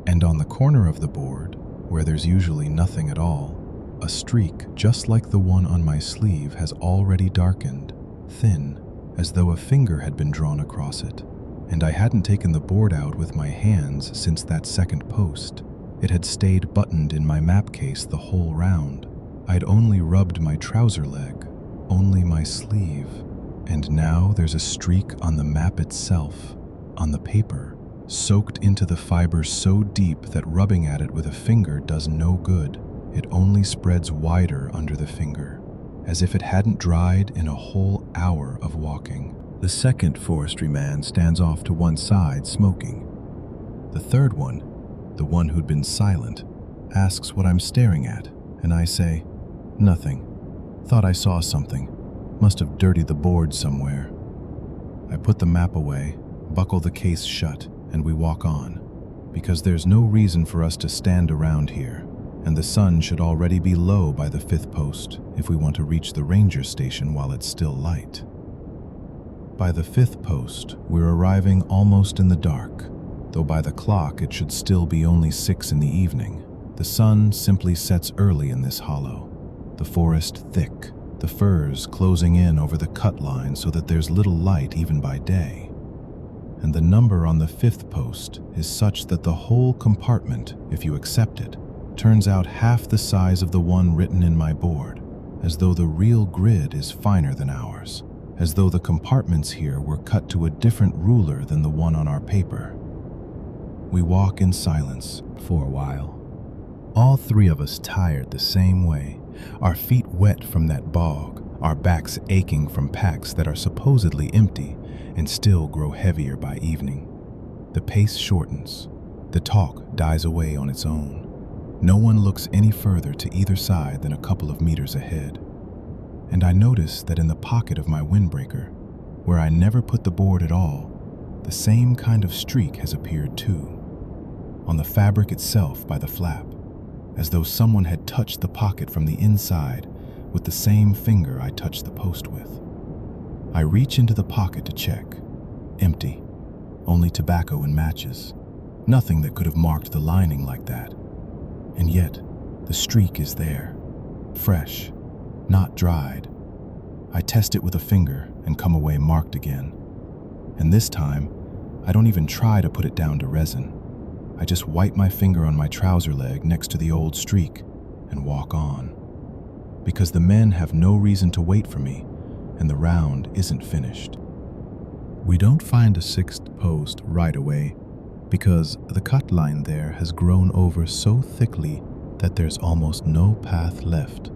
Speaker 3: and on the corner of the board, where there's usually nothing at all, a streak just like the one on my sleeve has already darkened, thin, as though a finger had been drawn across it, and I hadn't taken the board out with my hands since that second post. It had stayed buttoned in my map case the whole round. I'd only rubbed my trouser leg, only my sleeve, and now there's a streak on the map itself, on the paper, soaked into the fibers so deep that rubbing at it with a finger does no good. It only spreads wider under the finger, as if it hadn't dried in a whole hour of walking. The second forestry man stands off to one side smoking. The third one, the one who'd been silent, asks what I'm staring at, and I say, "Nothing. Thought I saw something. Must have dirtied the board somewhere." I put the map away, buckle the case shut, and we walk on, because there's no reason for us to stand around here,
Speaker 2: and the sun should already be low by the 5th post if we want to reach the ranger station while it's still light. By the 5th post, we're arriving almost in the dark, though by the clock it should still be only 6 in the evening. The sun simply sets early in this hollow, the forest thick, the firs closing in over the cut line so that there's little light even by day. And the number on the 5th post is such that the whole compartment, if you accept it, turns out half the size of the one written in my board, as though the real grid is finer than ours, as though the compartments here were cut to a different ruler than the one on our paper. We walk in silence for a while. All 3 of us tired the same way, our feet wet from that bog, our backs aching from packs that are supposedly empty and still grow heavier by evening. The pace shortens. The talk dies away on its own. No one looks any further to either side than a couple of meters ahead. And I notice that in the pocket of my windbreaker, where I never put the board at all, the same kind of streak has appeared too. On the fabric itself by the flap, as though someone had touched the pocket from the inside with the same finger I touched the post with. I reach into the pocket to check. Empty. Only tobacco and matches. Nothing that could have marked the lining like that. And yet, the streak is there. Fresh. Not dried. I test it with a finger and come away marked again. And this time, I don't even try to put it down to resin. I just wipe my finger on my trouser leg next to the old streak and walk on. Because the men have no reason to wait for me, and the round isn't finished. We don't find a 6th post right away, because the cut line there has grown over so thickly that there's almost no path left.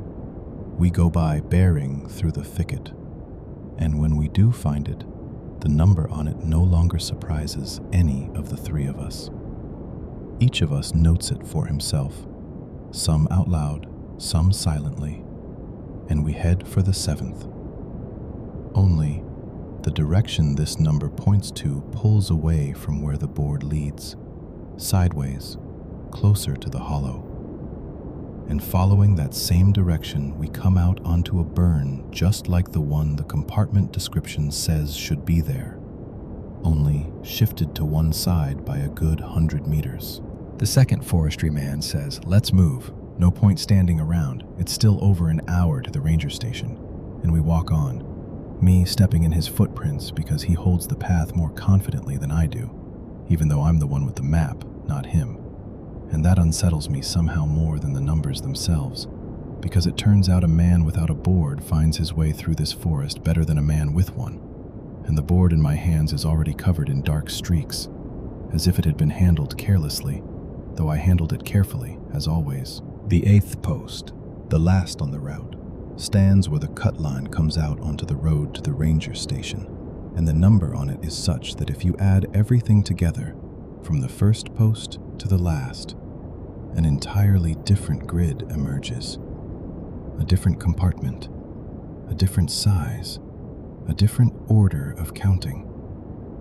Speaker 2: We go by bearing through the thicket, and when we do find it, the number on it no longer surprises any of the 3 of us. Each of us notes it for himself, some out loud, some silently, and we head for the 7th. Only, the direction this number points to pulls away from where the board leads, sideways, closer to the hollow. And following that same direction, we come out onto a burn just like the one the compartment description says should be there, only shifted to one side by a good 100 meters.
Speaker 3: The second forestry man says, "Let's move. No point standing around. It's still over an hour to the ranger station." And we walk on, me stepping in his footprints because he holds the path more confidently than I do, even though I'm the one with the map, not him. And that unsettles me somehow more than the numbers themselves, because it turns out a man without a board finds his way through this forest better than a man with one, and the board in my hands is already covered in dark streaks, as if it had been handled carelessly, though I handled it carefully, as always. The 8th post, the last on the route, stands where the cut line comes out onto the road to the ranger station, and the number on it is such that if you add everything together, from the 1st post to the last, an entirely different grid emerges. A different compartment, a different size, a different order of counting.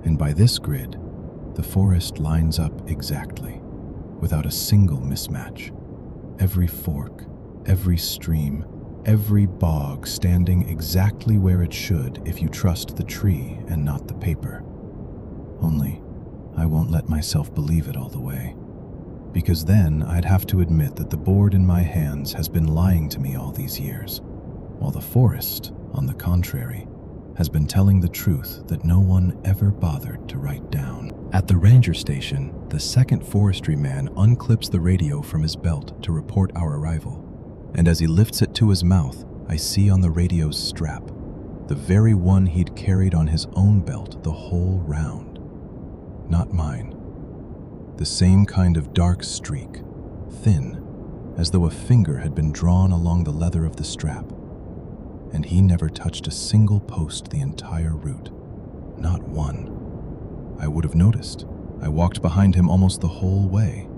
Speaker 3: And by this grid, the forest lines up exactly, without a single mismatch. Every fork, every stream, every bog standing exactly where it should if you trust the tree and not the paper. Only, I won't let myself believe it all the way, because then I'd have to admit that the board in my hands has been lying to me all these years, while the forest, on the contrary, has been telling the truth that no one ever bothered to write down. At the ranger station, the second forestry man unclips the radio from his belt to report our arrival, and as he lifts it to his mouth, I see on the radio's strap, the very one he'd carried on his own belt the whole round. Not mine. The same kind of dark streak, thin, as though a finger had been drawn along the leather of the strap. And he never touched a single post the entire route. Not one. I would have noticed. I walked behind him almost the whole way,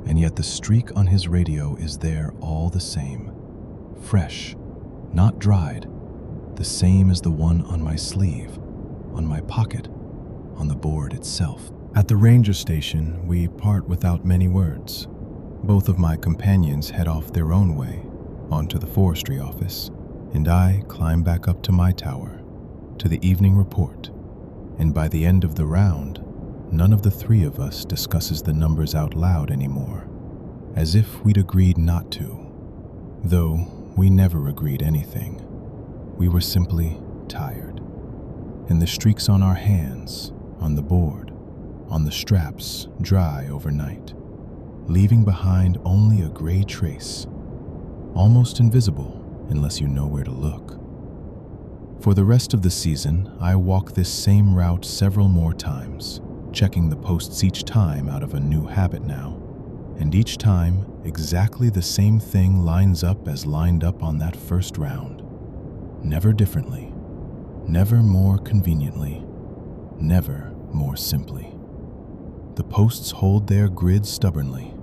Speaker 3: and yet the streak on his radio is there all the same. Fresh, not dried, the same as the one on my sleeve, on my pocket, on the board itself. At the ranger station, we part without many words.
Speaker 2: Both of my companions head off their own way, onto the forestry office, and I climb back up to my tower, to the evening report, and by the end of the round, none of the three of us discusses the numbers out loud anymore, as if we'd agreed not to. Though we never agreed anything. We were simply tired, and the streaks on our hands, on the board, on the straps dry overnight, leaving behind only a gray trace, almost invisible unless you know where to look. For the rest of the season, I walk this same route several more times, checking the posts each time out of a new habit now, and each time exactly the same thing lines up as lined up on that first round. Never differently, never more conveniently, never more simply. The posts hold their grid stubbornly.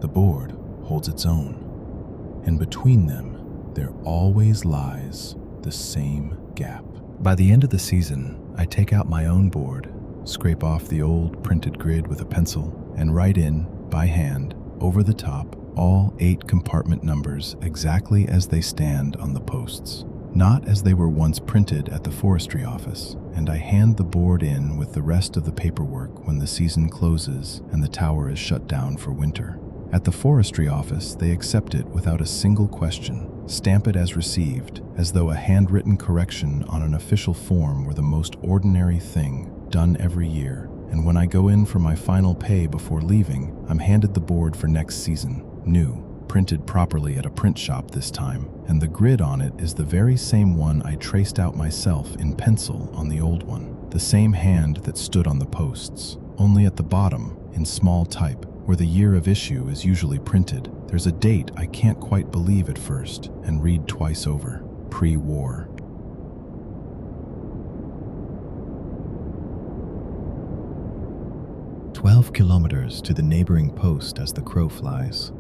Speaker 2: The board holds its own. And between them, there always lies the same gap.
Speaker 3: By the end of the season, I take out my own board, scrape off the old printed grid with a pencil, and write in, by hand, over the top, all 8 compartment numbers exactly as they stand on the posts, not as they were once printed at the forestry office, and I hand the board in with the rest of the paperwork when the season closes and the tower is shut down for winter. At the forestry office, they accept it without a single question, stamp it as received, as though a handwritten correction on an official form were the most ordinary thing done every year. And when I go in for my final pay before leaving, I'm handed the board for next season, new, printed properly at a print shop this time, and the grid on it is the very same one I traced out myself in pencil on the old one, the same hand that stood on the posts, only at the bottom, in small type, where the year of issue is usually printed, there's a date I can't quite believe at first and read twice over, pre-war. "12 kilometers to the neighboring post as the crow flies.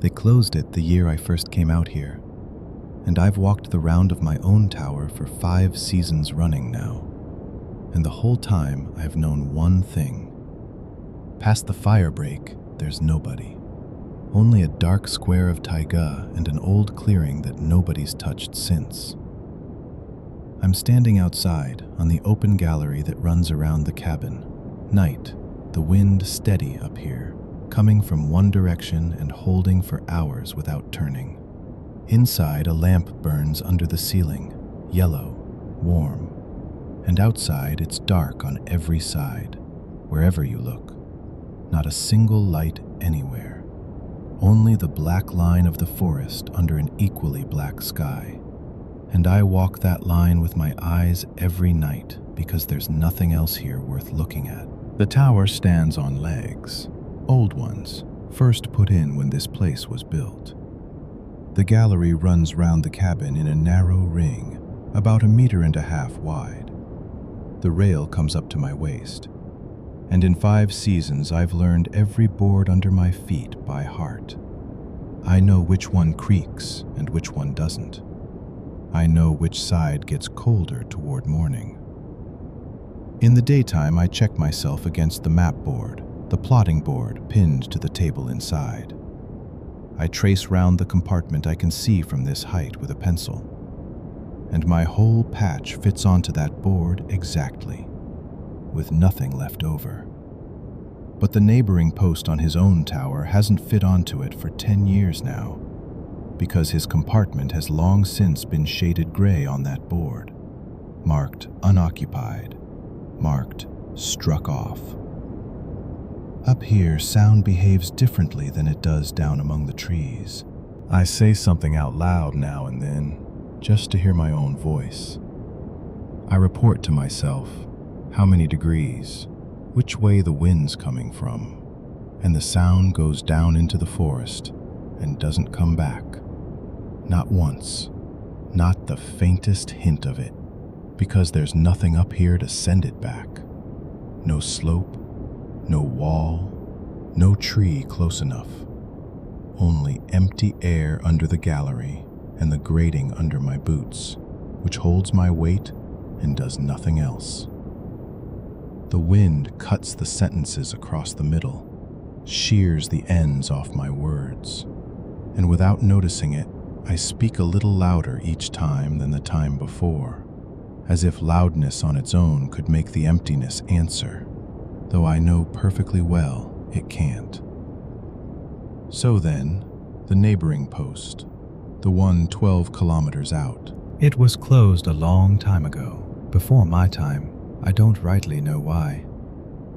Speaker 3: They closed it the year I first came out here, and I've walked the round of my own tower for 5 seasons running now. And the whole time I've known one thing. Past the Firebreak, there's nobody. Only a dark square of taiga and an old clearing that nobody's touched since. I'm standing outside on the open gallery that runs around the cabin. Night, the wind steady up here, coming from one direction and holding for hours without turning. Inside, a lamp burns under the ceiling, yellow, warm. And outside, it's dark on every side, wherever you look. Not a single light anywhere. Only the black line of the forest under an equally black sky. And I walk that line with my eyes every night because there's nothing else here worth looking at. The tower stands on legs, old ones, first put in when this place was built. The gallery runs round the cabin in a narrow ring, about 1.5 meters wide. The rail comes up to my waist, and in 5 seasons I've learned every board under my feet by heart. I know which one creaks and which one doesn't. I know which side gets colder toward morning. In the daytime, I check myself against the map board, the plotting board pinned to the table inside. I trace round the compartment I can see from this height with a pencil, and my whole patch fits onto that board exactly, with nothing left over. But the neighboring post on his own tower hasn't fit onto it for 10 years now, because his compartment has long since been shaded gray on that board, marked unoccupied, marked struck off. Up here, sound behaves differently than it does down among the trees. I say something out loud now and then, just to hear my own voice. I report to myself how many degrees, which way the wind's coming from, and the sound goes down into the forest and doesn't come back. Not once, not the faintest hint of it, because there's nothing up here to send it back. No slope, no wall, no tree close enough. Only empty air under the gallery and the grating under my boots, which holds my weight and does nothing else. The wind cuts the sentences across the middle,
Speaker 2: shears the ends off my words, and without noticing it, I speak a little louder each time than the time before, as if loudness on its own could make the emptiness answer, though I know perfectly well it can't. So then, the neighboring post, the one 12 kilometers out.
Speaker 3: It was closed a long time ago, before my time. I don't rightly know why.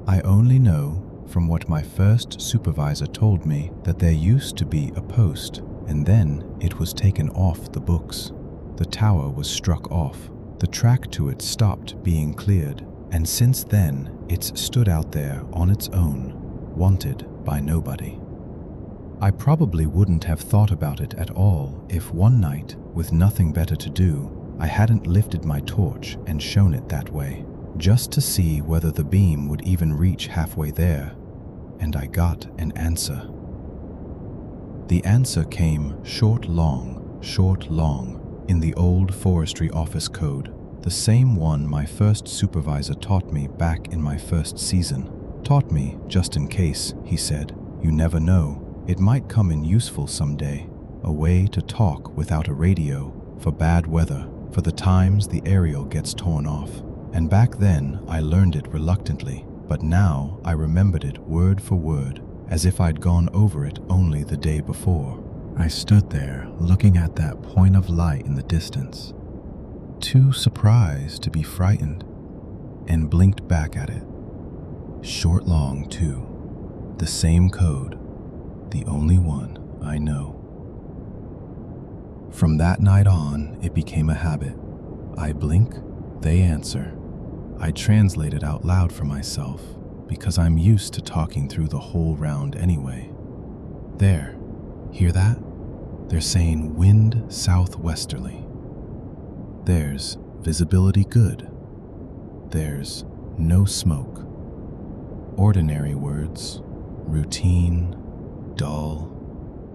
Speaker 3: I only know from what my first supervisor told me that there used to be a post, and then it was taken off the books. The tower was struck off, the track to it stopped being cleared, and since then it's stood out there on its own, wanted by nobody. I probably wouldn't have thought about it at all if one night, with nothing better to do, I hadn't lifted my torch and shown it that way, just to see whether the beam would even reach halfway there, and I got an answer. The answer came short long, in the old forestry office code, the same one my first supervisor taught me back in my first season. Taught me just in case, he said. You never know, it might come in useful someday. A way to talk without a radio, for bad weather, for the times the aerial gets torn off. And back then, I learned it reluctantly, but now I remembered it word for word, as if I'd gone over it only the day before. I stood there, looking at that point of light in the distance, too surprised to be frightened, and blinked back at it. Short long, too. The same code, the only one I know. From that night on, it became a habit. I blink, they answer. I translate it out loud for myself, because I'm used to talking through the whole round anyway. There, hear that? They're saying wind southwesterly. There's visibility good. There's no smoke. Ordinary words, routine, dull,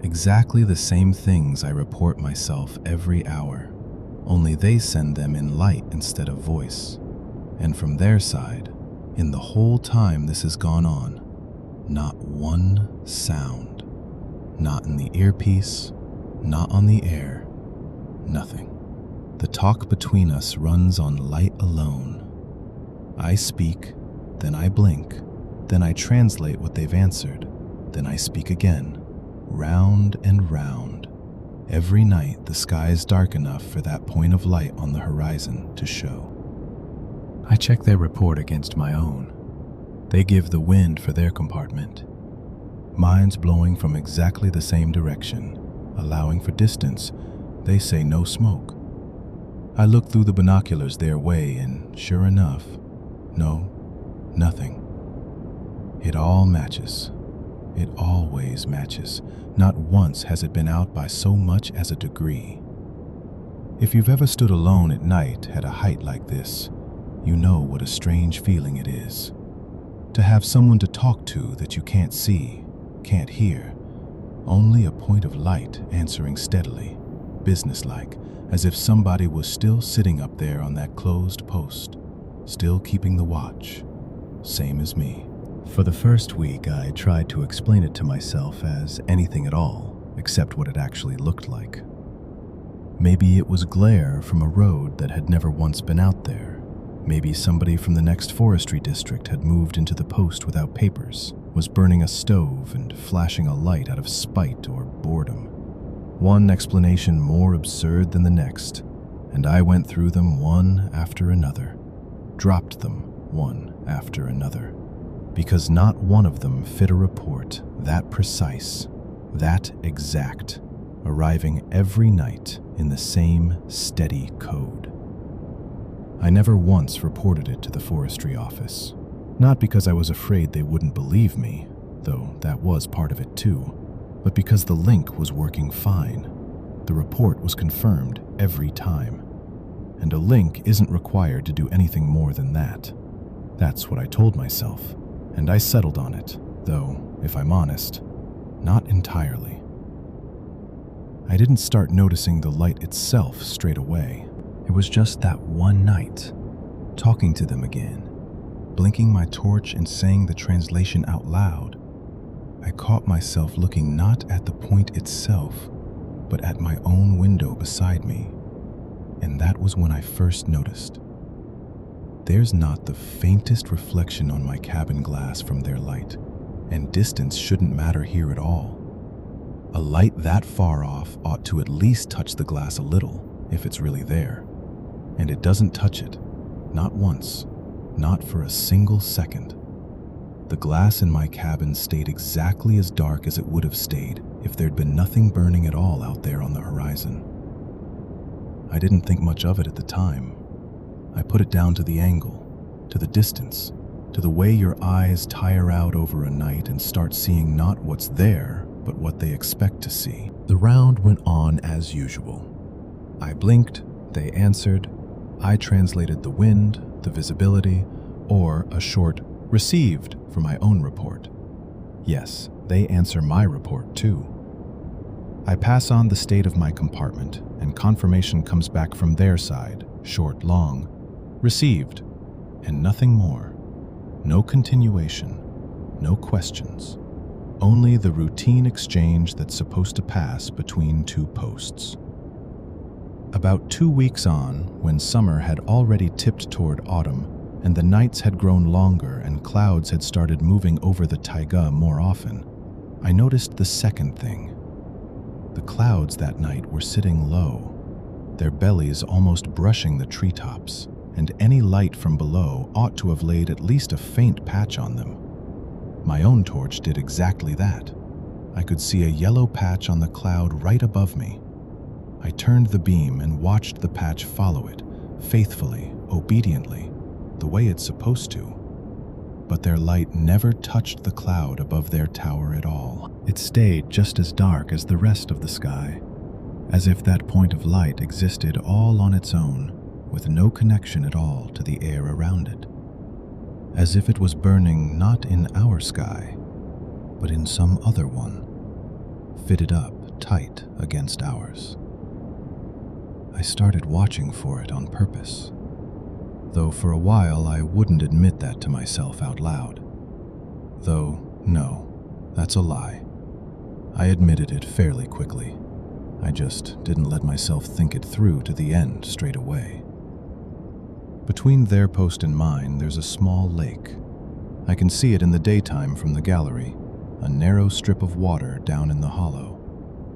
Speaker 3: exactly the same things I report myself every hour, only they send them in light instead of voice. And from their side, in the whole time this has gone on, not one sound. Not in the earpiece, not on the air, nothing. The talk between us runs on light alone. I speak, then I blink, then I translate what they've answered, then I speak again, round and round. Every night the sky is dark enough for that point of light on the horizon to show. I check their report against my own. They give the wind for their compartment. Mine's blowing from exactly the same direction, allowing for distance. They say no smoke. I look through the binoculars their way and sure enough, no, nothing. It all matches. It always matches. Not once has it been out by so much as a degree. If you've ever stood alone at night at a height like this, you know what a strange feeling it is. To have someone to talk to that you can't see, can't hear, only a point of light answering steadily, businesslike, as if somebody was still sitting up there on that closed post, still keeping the watch, same as me. For the first week, I tried to explain it to myself as anything at all, except what it actually looked like. Maybe it was glare from a road that had never once been out there. Maybe somebody from the next forestry district had moved into the post without papers, was burning a stove and flashing a light out of spite or boredom. One explanation more absurd than the next, and I went through them one after another, dropped them one after another, because not one of them fit a report that precise, that exact, arriving every night in the same steady code. I never once reported it to the forestry office, not because I was afraid they wouldn't believe me, though that was part of it too, but because the link was working fine. The report was confirmed every time, and a link isn't required to do anything more than that. That's what I told myself, and I settled on it, though, if I'm honest, not entirely. I didn't start noticing the light itself straight away. It was just that one night, talking to them again, blinking my torch and saying the translation out loud.
Speaker 2: I caught myself looking not at the point itself, but at my own window beside me, and that was when I first noticed. There's not the faintest reflection on my cabin glass from their light, and distance shouldn't matter here at all. A light that far off ought to at least touch the glass a little, if it's really there. And it doesn't touch it, not once, not for a single second. The glass in my cabin stayed exactly as dark as it would have stayed if there'd been nothing burning at all out there on the horizon. I didn't think much of it at the time. I put it down to the angle, to the distance, to the way your eyes tire out over a night and start seeing not what's there, but what they expect to see.
Speaker 3: The round went on as usual. I blinked, they answered. I translated the wind, the visibility, or a short "received" for my own report. Yes, they answer my report too. I pass on the state of my compartment, and confirmation comes back from their side, short, long, received, and nothing more. No continuation, no questions. Only the routine exchange that's supposed to pass between two posts. About 2 weeks on, when summer had already tipped toward autumn, and the nights had grown longer and clouds had started moving over the taiga more often, I noticed the second thing. The clouds that night were sitting low, their bellies almost brushing the treetops, and any light from below ought to have laid at least a faint patch on them. My own torch did exactly that. I could see a yellow patch on the cloud right above me. I turned the beam and watched the patch follow it, faithfully, obediently, the way it's supposed to. But their light never touched the cloud above their tower at all. It stayed just as dark as the rest of the sky, as if that point of light existed all on its own, with no connection at all to the air around it. As if it was burning not in our sky, but in some other one, fitted up tight against ours. I started watching for it on purpose, though for a while I wouldn't admit that to myself out loud. Though, no, that's a lie. I admitted it fairly quickly. I just didn't let myself think it through to the end straight away. Between their post and mine, there's a small lake. I can see it in the daytime from the gallery, a narrow strip of water down in the hollow.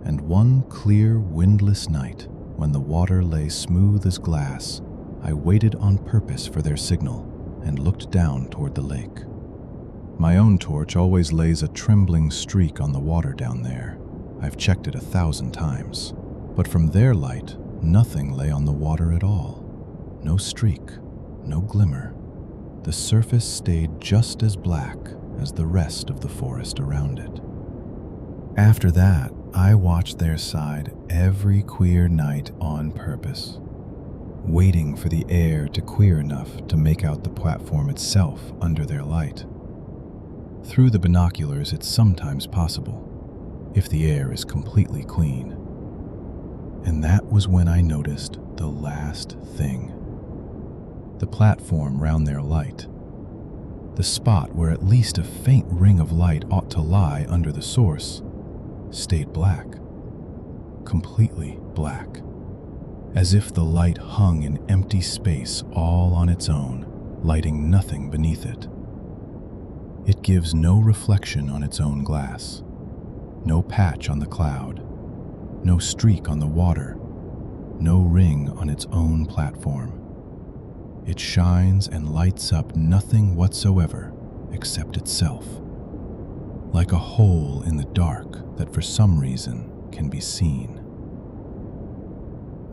Speaker 3: And one clear, windless night, when the water lay smooth as glass, I waited on purpose for their signal and looked down toward the lake. My own torch always lays a trembling streak on the water down there. I've checked it 1,000 times. But from their light, nothing lay on the water at all. No streak, no glimmer. The surface stayed just as black as the rest of the forest around it. After that, I watched their side every queer night on purpose, waiting for the air to clear enough to make out the platform itself under their light. Through the binoculars, it's sometimes possible, if the air is completely clean. And that was when I noticed the last thing. The platform round their light. The spot where at least a faint ring of light ought to lie under the source, stayed black. Completely black. As if the light hung in empty space all on its own, lighting nothing beneath it. It gives no reflection on its own glass, no patch on the cloud, no streak on the water, no ring on its own platform. It shines and lights up nothing whatsoever except itself, like a hole in the dark that for some reason can be seen.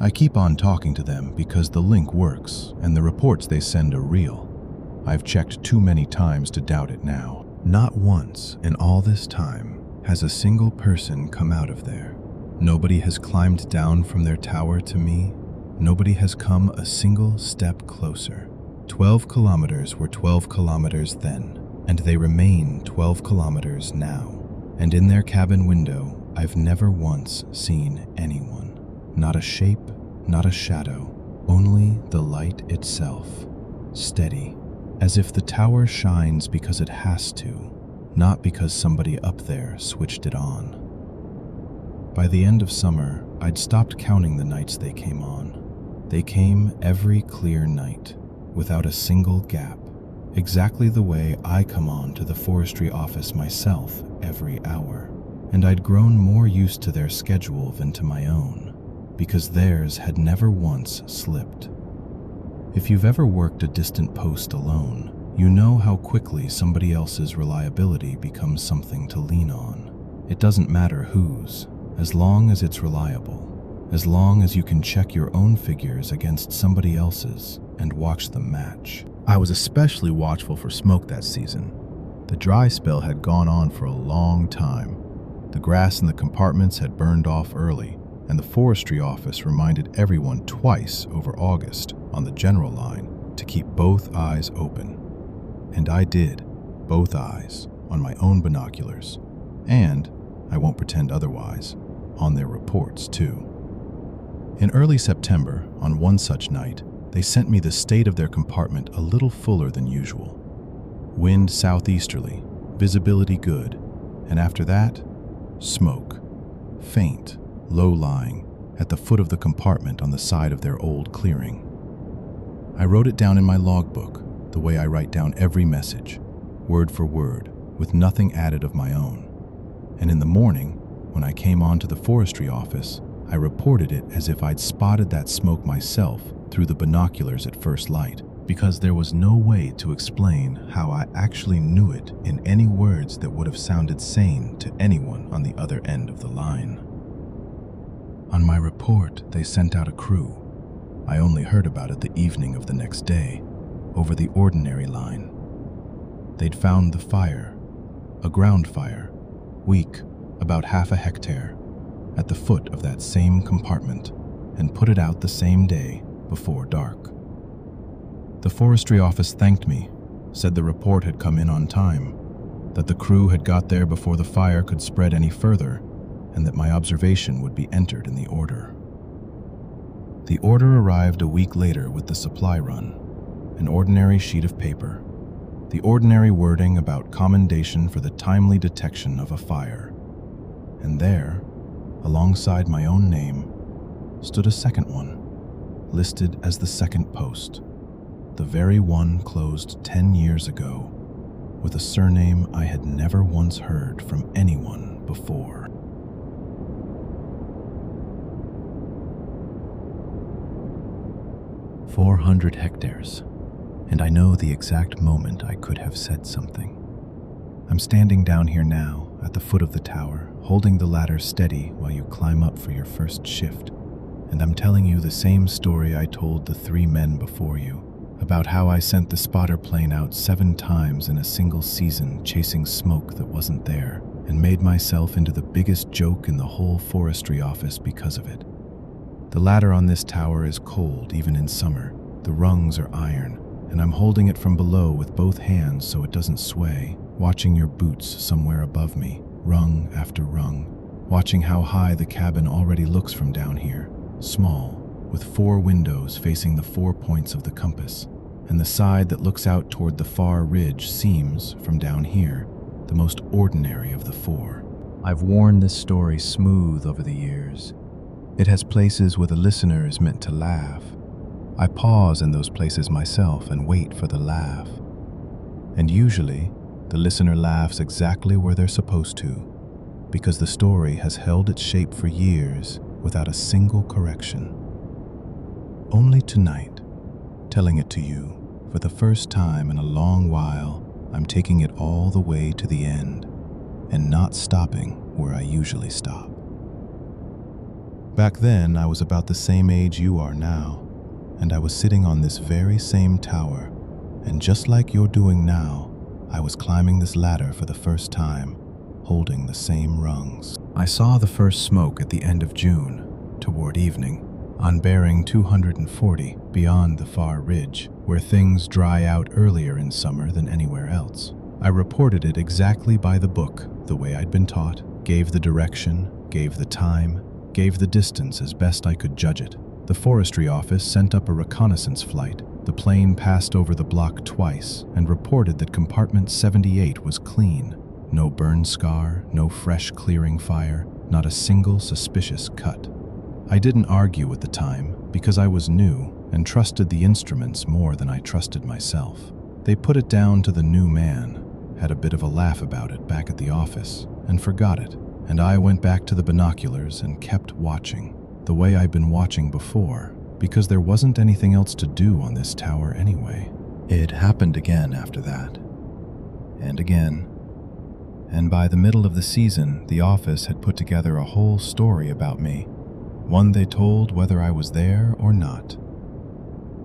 Speaker 3: I keep on talking to them because the link works and the reports they send are real. I've checked too many times to doubt it now. Not once in all this time has a single person come out of there. Nobody has climbed down from their tower to me. Nobody has come a single step closer. 12 kilometers were 12 kilometers then, and they remain 12 kilometers now. And in their cabin window, I've never once seen anyone. Not a shape, not a shadow, only the light itself, steady, as if the tower shines because it has to,
Speaker 1: not because somebody up there switched it on. By the end of summer, I'd stopped counting the nights they came on. They came every clear night, without a single gap, exactly the way I come on to the forestry office myself every hour. And I'd grown more used to their schedule than to my own, because theirs had never once slipped. If you've ever worked a distant post alone, you know how quickly somebody else's reliability becomes something to lean on. It doesn't matter whose, as long as it's reliable, as long as you can check your own figures against somebody else's and watch them match.
Speaker 3: I was especially watchful for smoke that season. The dry spell had gone on for a long time. The grass in the compartments had burned off early, and the forestry office reminded everyone twice over August on the general line to keep both eyes open. And I did, both eyes, on my own binoculars, and, I won't pretend otherwise, on their reports too. In early September, on one such night, they sent me the state of their compartment a little fuller than usual. Wind southeasterly, visibility good, and after that, smoke, faint, low-lying, at the foot of the compartment on the side of their old clearing. I wrote it down in my logbook, the way I write down every message, word for word, with nothing added of my own. And in the morning, when I came on to the forestry office, I reported it as if I'd spotted that smoke myself through the binoculars at first light, because there was no way to explain how I actually knew it in any words that would have sounded sane to anyone on the other end of the line. On my report, they sent out a crew. I only heard about it the evening of the next day, over the ordinary line. They'd found the fire, a ground fire, weak, about half a hectare, at the foot of that same compartment, and put it out the same day before dark. The forestry office thanked me, said the report had come in on time, that the crew had got there before the fire could spread any further, and that my observation would be entered in the order. The order arrived a week later with the supply run, an ordinary sheet of paper, the ordinary wording about commendation for the timely detection of a fire. And there, alongside my own name, stood a second one, listed as the second post, the very one closed 10 years ago, with a surname I had never once heard from anyone before. 400 hectares, and I know the exact moment I could have said something. I'm standing down here now, at the foot of the tower, holding the ladder steady while you climb up for your first shift, and I'm telling you the same story I told the 3 men before you, about how I sent the spotter plane out 7 times in a single season chasing smoke that wasn't there, and made myself into the biggest joke in the whole forestry office because of it. The ladder on this tower is cold even in summer. The rungs are iron, and I'm holding it from below with both hands so it doesn't sway, watching your boots somewhere above me, rung after rung, watching how high the cabin already looks from down here, small, with 4 windows facing the 4 points of the compass, and the side that looks out toward the far ridge seems, from down here, the most ordinary of the 4. I've worn this story smooth over the years. It has places where the listener is meant to laugh. I pause in those places myself and wait for the laugh. And usually, the listener laughs exactly where they're supposed to, because the story has held its shape for years without a single correction. Only tonight, telling it to you, for the first time in a long while, I'm taking it all the way to the end, and not stopping where I usually stop. Back then, I was about the same age you are now, and I was sitting on this very same tower, and just like you're doing now, I was climbing this ladder for the first time, holding the same rungs. I saw the first smoke at the end of June, toward evening, on bearing 240 beyond the far ridge, where things dry out earlier in summer than anywhere else. I reported it exactly by the book, the way I'd been taught, gave the direction, gave the time, gave the distance as best I could judge it. The forestry office sent up a reconnaissance flight. The plane passed over the block twice and reported that compartment 78 was clean.
Speaker 1: No burn scar, no fresh clearing fire, not a single suspicious cut. I didn't argue at the time because I was new and trusted the instruments more than I trusted myself. They put it down to the new man, had a bit of a laugh about it back at the office, and forgot it. And I went back to the binoculars and kept watching, the way I'd been watching before, because there wasn't anything else to do on this tower anyway.
Speaker 3: It happened again after that. And again. And by the middle of the season, the office had put together a whole story about me. One they told whether I was there or not.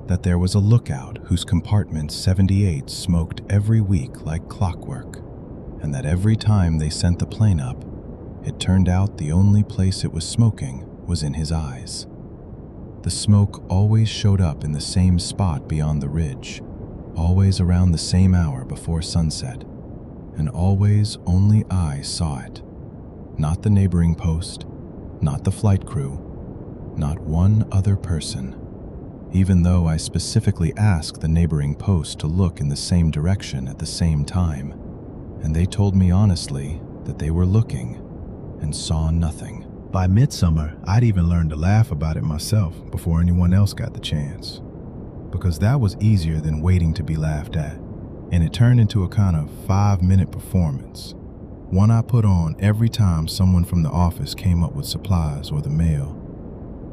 Speaker 3: That there was a lookout whose compartment 78 smoked every week like clockwork, and that every time they sent the plane up, it turned out the only place it was smoking was in his eyes. The smoke always showed up in the same spot beyond the ridge, always around the same hour before sunset, and always only I saw it. Not the neighboring post, not the flight crew, not one other person. Even though I specifically asked the neighboring post to look in the same direction at the same time, and they told me honestly that they were looking and saw nothing.
Speaker 2: By midsummer, I'd even learned to laugh about it myself before anyone else got the chance, because that was easier than waiting to be laughed at, and it turned into a kind of 5-minute performance, one I put on every time someone from the office came up with supplies or the mail.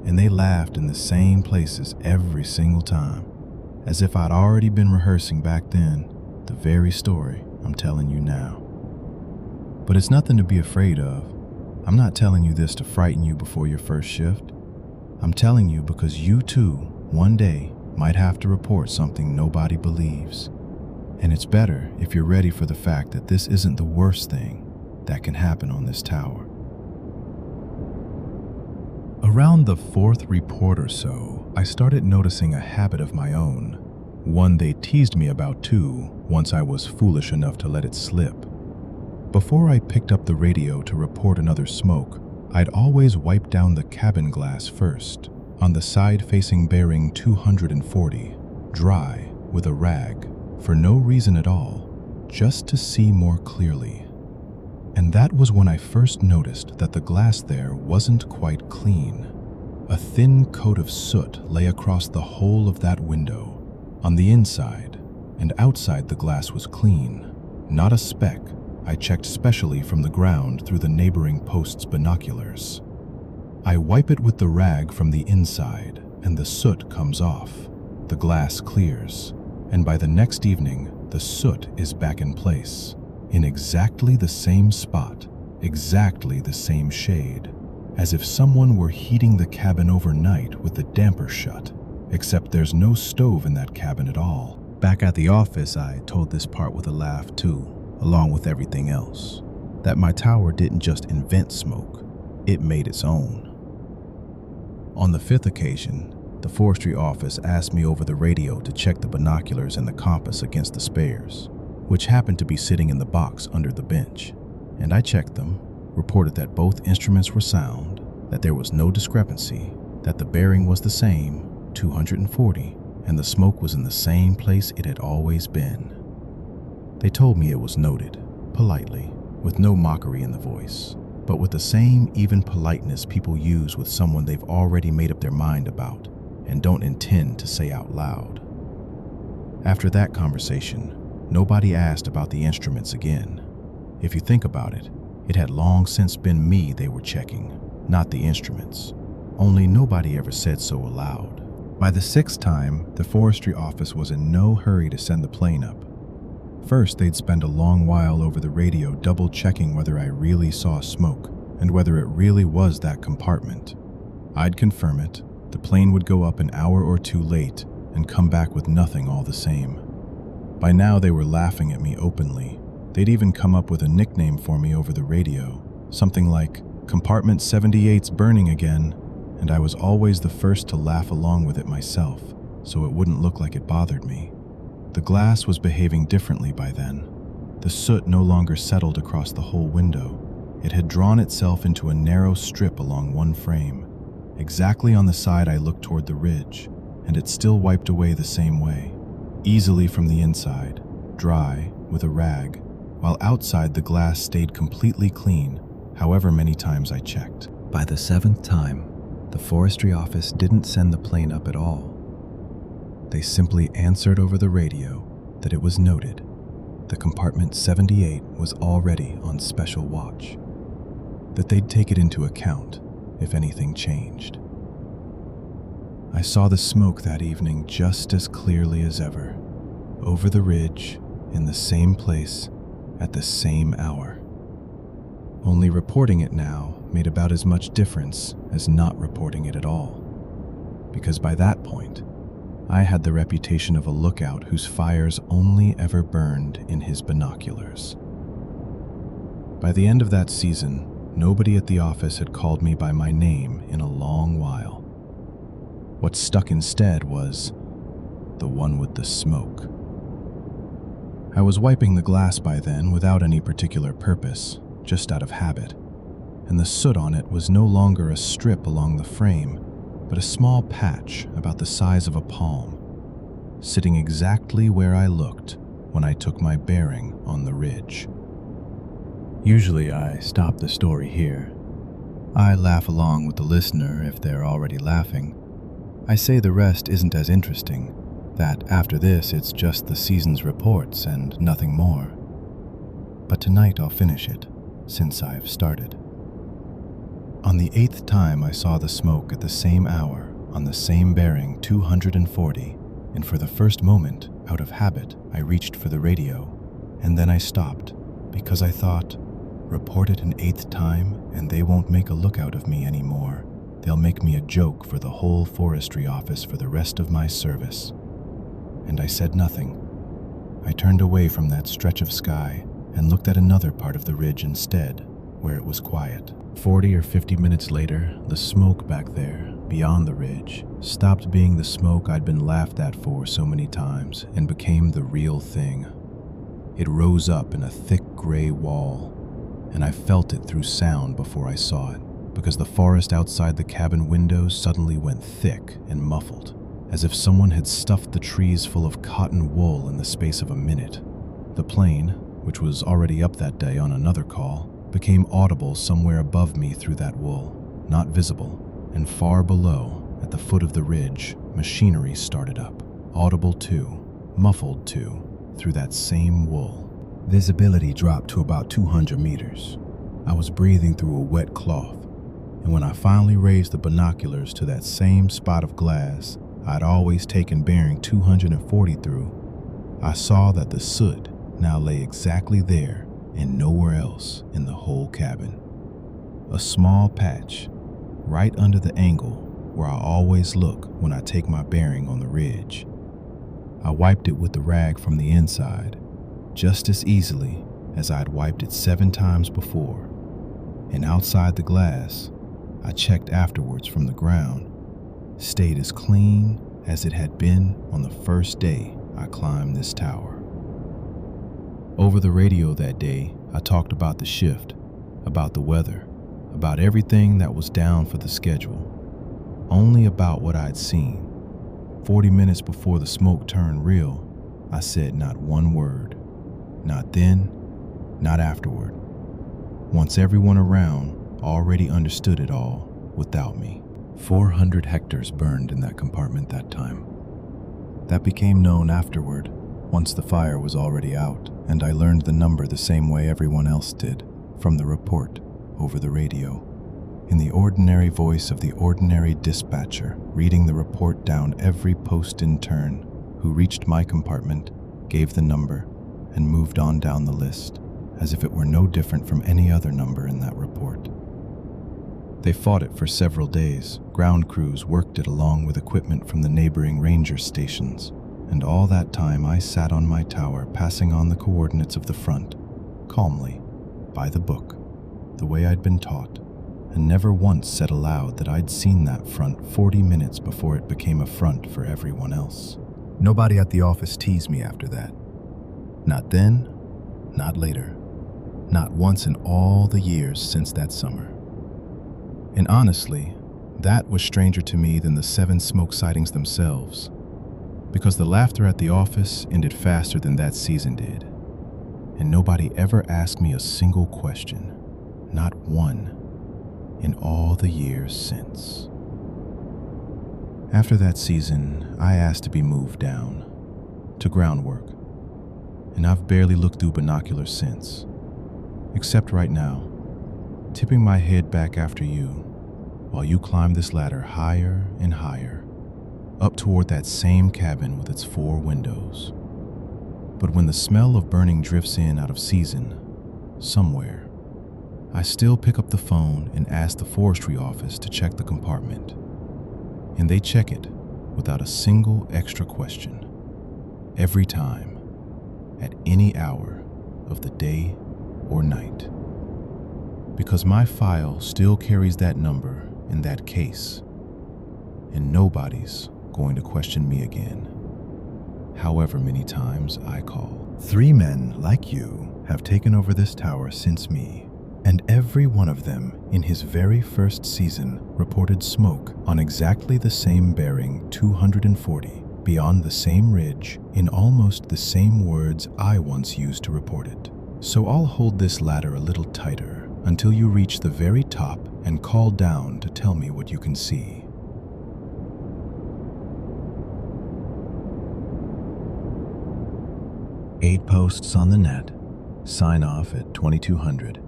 Speaker 2: And they laughed in the same places every single time, as if I'd already been rehearsing back then the very story I'm telling you now. But it's nothing to be afraid of. I'm not telling you this to frighten you before your first shift. I'm telling you because you too, one day, might have to report something nobody believes. And it's better if you're ready for the fact that this isn't the worst thing that can happen on this tower. Around the 4th report or so, I started noticing a habit of my own, one they teased me about too once I was foolish enough to let it slip. Before I picked up the radio to report another smoke, I'd always wipe down the cabin glass first, on the side facing bearing 240, dry with a rag, for no reason at all, just to see more clearly. And that was when I first noticed that the glass there wasn't quite clean. A thin coat of soot lay across the whole of that window. On the inside and outside the glass was clean, not a speck. I checked specially from the ground through the neighboring post's binoculars. I wipe it with the rag from the inside and the soot comes off. The glass clears, and by the next evening, the soot is back in place. In exactly the same spot, exactly the same shade, as if someone were heating the cabin overnight with the damper shut, except there's no stove in that cabin at all. Back at the office, I told this part with a laugh too, along with everything else, that my tower didn't just invent smoke, it made its own. On the 5th occasion, the forestry office asked me over the radio to check the binoculars and the compass against the spares, which happened to be sitting in the box under the bench, and I checked them, reported that both instruments were sound, that there was no discrepancy, that the bearing was the same, 240, and the smoke was in the same place it had always been. They told me it was noted, politely, with no mockery in the voice, but with the same even politeness people use with someone they've already made up their mind about and don't intend to say out loud. After that conversation, nobody asked about the instruments again. If you think about it, it had long since been me they were checking, not the instruments. Only nobody ever said so aloud. By the 6th time, the forestry office was in no hurry to send the plane up. First, they'd spend a long while over the radio double-checking whether I really saw smoke and whether it really was that compartment. I'd confirm it, the plane would go up an hour or two late and come back with nothing all the same. By now they were laughing at me openly. They'd even come up with a nickname for me over the radio, something like Compartment 78's burning again, and I was always the first to laugh along with it myself, so it wouldn't look like it bothered me. The glass was behaving differently by then. The soot no longer settled across the whole window. It had drawn itself into a narrow strip along one frame, exactly on the side I looked toward the ridge, and it still wiped away the same way, easily from the inside, dry, with a rag,
Speaker 1: while outside the glass stayed completely clean, however many times I checked.
Speaker 3: By the 7th time, the forestry office didn't send the plane up at all. They simply answered over the radio that it was noted the compartment 78 was already on special watch, that they'd take it into account if anything changed. I saw the smoke that evening just as clearly as ever, over the ridge, in the same place, at the same hour. Only reporting it now made about as much difference as not reporting it at all, because by that point, I had the reputation of a lookout whose fires only ever burned in his binoculars. By the end of that season, nobody at the office had called me by my name in a long while. What stuck instead was the one with the smoke. I was wiping the glass by then without any particular purpose, just out of habit, and the soot on it was no longer a strip along the frame, but a small patch about the size of a palm, sitting exactly where I looked when I took my bearing on the ridge. Usually I stop the story here. I laugh along with the listener if they're already laughing. I say the rest isn't as interesting, that after this it's just the season's reports and nothing more. But tonight I'll finish it, since I've started. On the 8th time I saw the smoke at the same hour, on the same bearing 240, and for the first moment, out of habit, I reached for the radio, and then I stopped, because I thought, report it an 8th time, and they won't make a lookout of me anymore. They'll make me a joke for the whole forestry office for the rest of my service. And I said nothing. I turned away from that stretch of sky and looked at another part of the ridge instead, where it was quiet. 40 or 50 minutes later, the smoke back there, beyond the ridge, stopped being the smoke I'd been laughed at for so many times and became the real thing. It rose up in a thick gray wall, and I felt it through sound before I saw it, because the forest outside the cabin windows suddenly went thick and muffled, as if someone had stuffed the trees full of cotton wool in the space of a minute. The plane, which was already up that day on another call, became audible somewhere above me through that wool, not visible, and far below, at the foot of the ridge, machinery started up, audible too, muffled too, through that same wool. Visibility dropped to about 200 meters. I was breathing through a wet cloth, and when I finally raised the binoculars to that same spot of glass I'd always taken bearing 240 through, I saw that the soot now lay exactly there and nowhere else in the whole cabin. A small patch, right under the angle where I always look when I take my bearing on the ridge. I wiped it with the rag from the inside, just as easily as I'd wiped it 7 times before, and outside the glass, I checked afterwards from the ground, stayed as clean as it had been on the first day I climbed this tower. Over the radio that day, I talked about the shift, about the weather, about everything that was down for the schedule, only about what I'd seen. 40 minutes before the smoke turned real, I said not one word. Not then, not afterward. Once everyone around already understood it all without me. 400 hectares burned in that compartment that time. That became known afterward, once the fire was already out, and I learned the number the same way everyone else did, from the report over the radio. In the ordinary voice of the ordinary dispatcher, reading the report down every post in turn, who reached my compartment, gave the number, and moved on down the list, as if it were no different from any other number in that report. They fought it for several days. Ground crews worked it along with equipment from the neighboring ranger stations, and all that time I sat on my tower passing on the coordinates of the front, calmly, by the book, the way I'd been taught, and never once said aloud that I'd seen that front 40 minutes before it became a front for everyone else. Nobody at the office teased me after that. Not then, not later, not once in all the years since that summer. And honestly, that was stranger to me than the 7 smoke sightings themselves, because the laughter at the office ended faster than that season did.
Speaker 2: and nobody ever asked me a single question, not one, in all the years since. After that season, I asked to be moved down, to groundwork, and I've barely looked through binoculars since, except right now, tipping my head back after you, while you climb this ladder higher and higher, up toward that same cabin with its 4 windows. But when the smell of burning drifts in out of season, somewhere, I still pick up the phone and ask the forestry office to check the compartment. And they check it without a single extra question, every time, at any hour of the day or night. Because my file still carries that number in that case, and nobody's going to question me again, however many times I call.
Speaker 3: 3 men like you have taken over this tower since me, and every one of them in his very first season reported smoke on exactly the same bearing 240 beyond the same ridge in almost the same words I once used to report it. So I'll hold this ladder a little tighter until you reach the very top and call down to tell me what you can see. Eight posts on the net, sign off at 2200,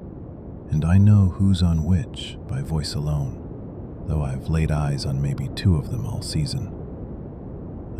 Speaker 3: and I know who's on which by voice alone, though I've laid eyes on maybe 2 of them all season.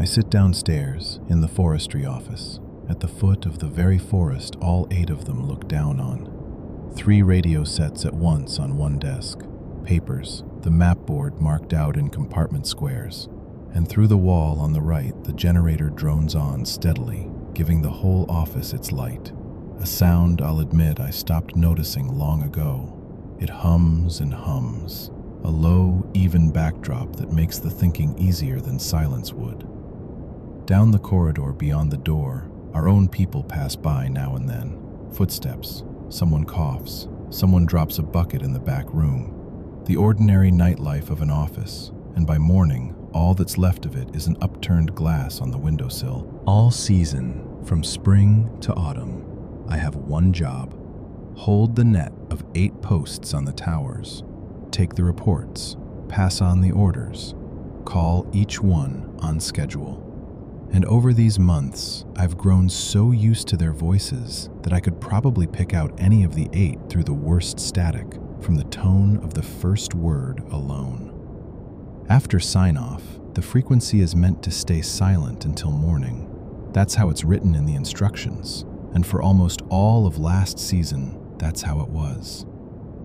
Speaker 3: I sit downstairs in the forestry office, at the foot of the very forest all 8 of them look down on. 3 radio sets at once on one desk, papers, the map board marked out in compartment squares, and through the wall on the right the generator drones on steadily, giving the whole office its light. A sound I'll admit I stopped noticing long ago. It hums and hums, a low, even backdrop that makes the thinking easier than silence would. Down the corridor beyond the door, our own people pass by now and then. Footsteps, someone coughs, someone drops a bucket in the back room. The ordinary nightlife of an office, and by morning, all that's left of it is an upturned glass on the windowsill. All season, from spring to autumn, I have one job: hold the net of 8 posts on the towers, take the reports, pass on the orders, call each one on schedule. And over these months, I've grown so used to their voices that I could probably pick out any of the 8 through the worst static from the tone of the first word alone. After sign-off, the frequency is meant to stay silent until morning. That's how it's written in the instructions, and for almost all of last season, that's how it was.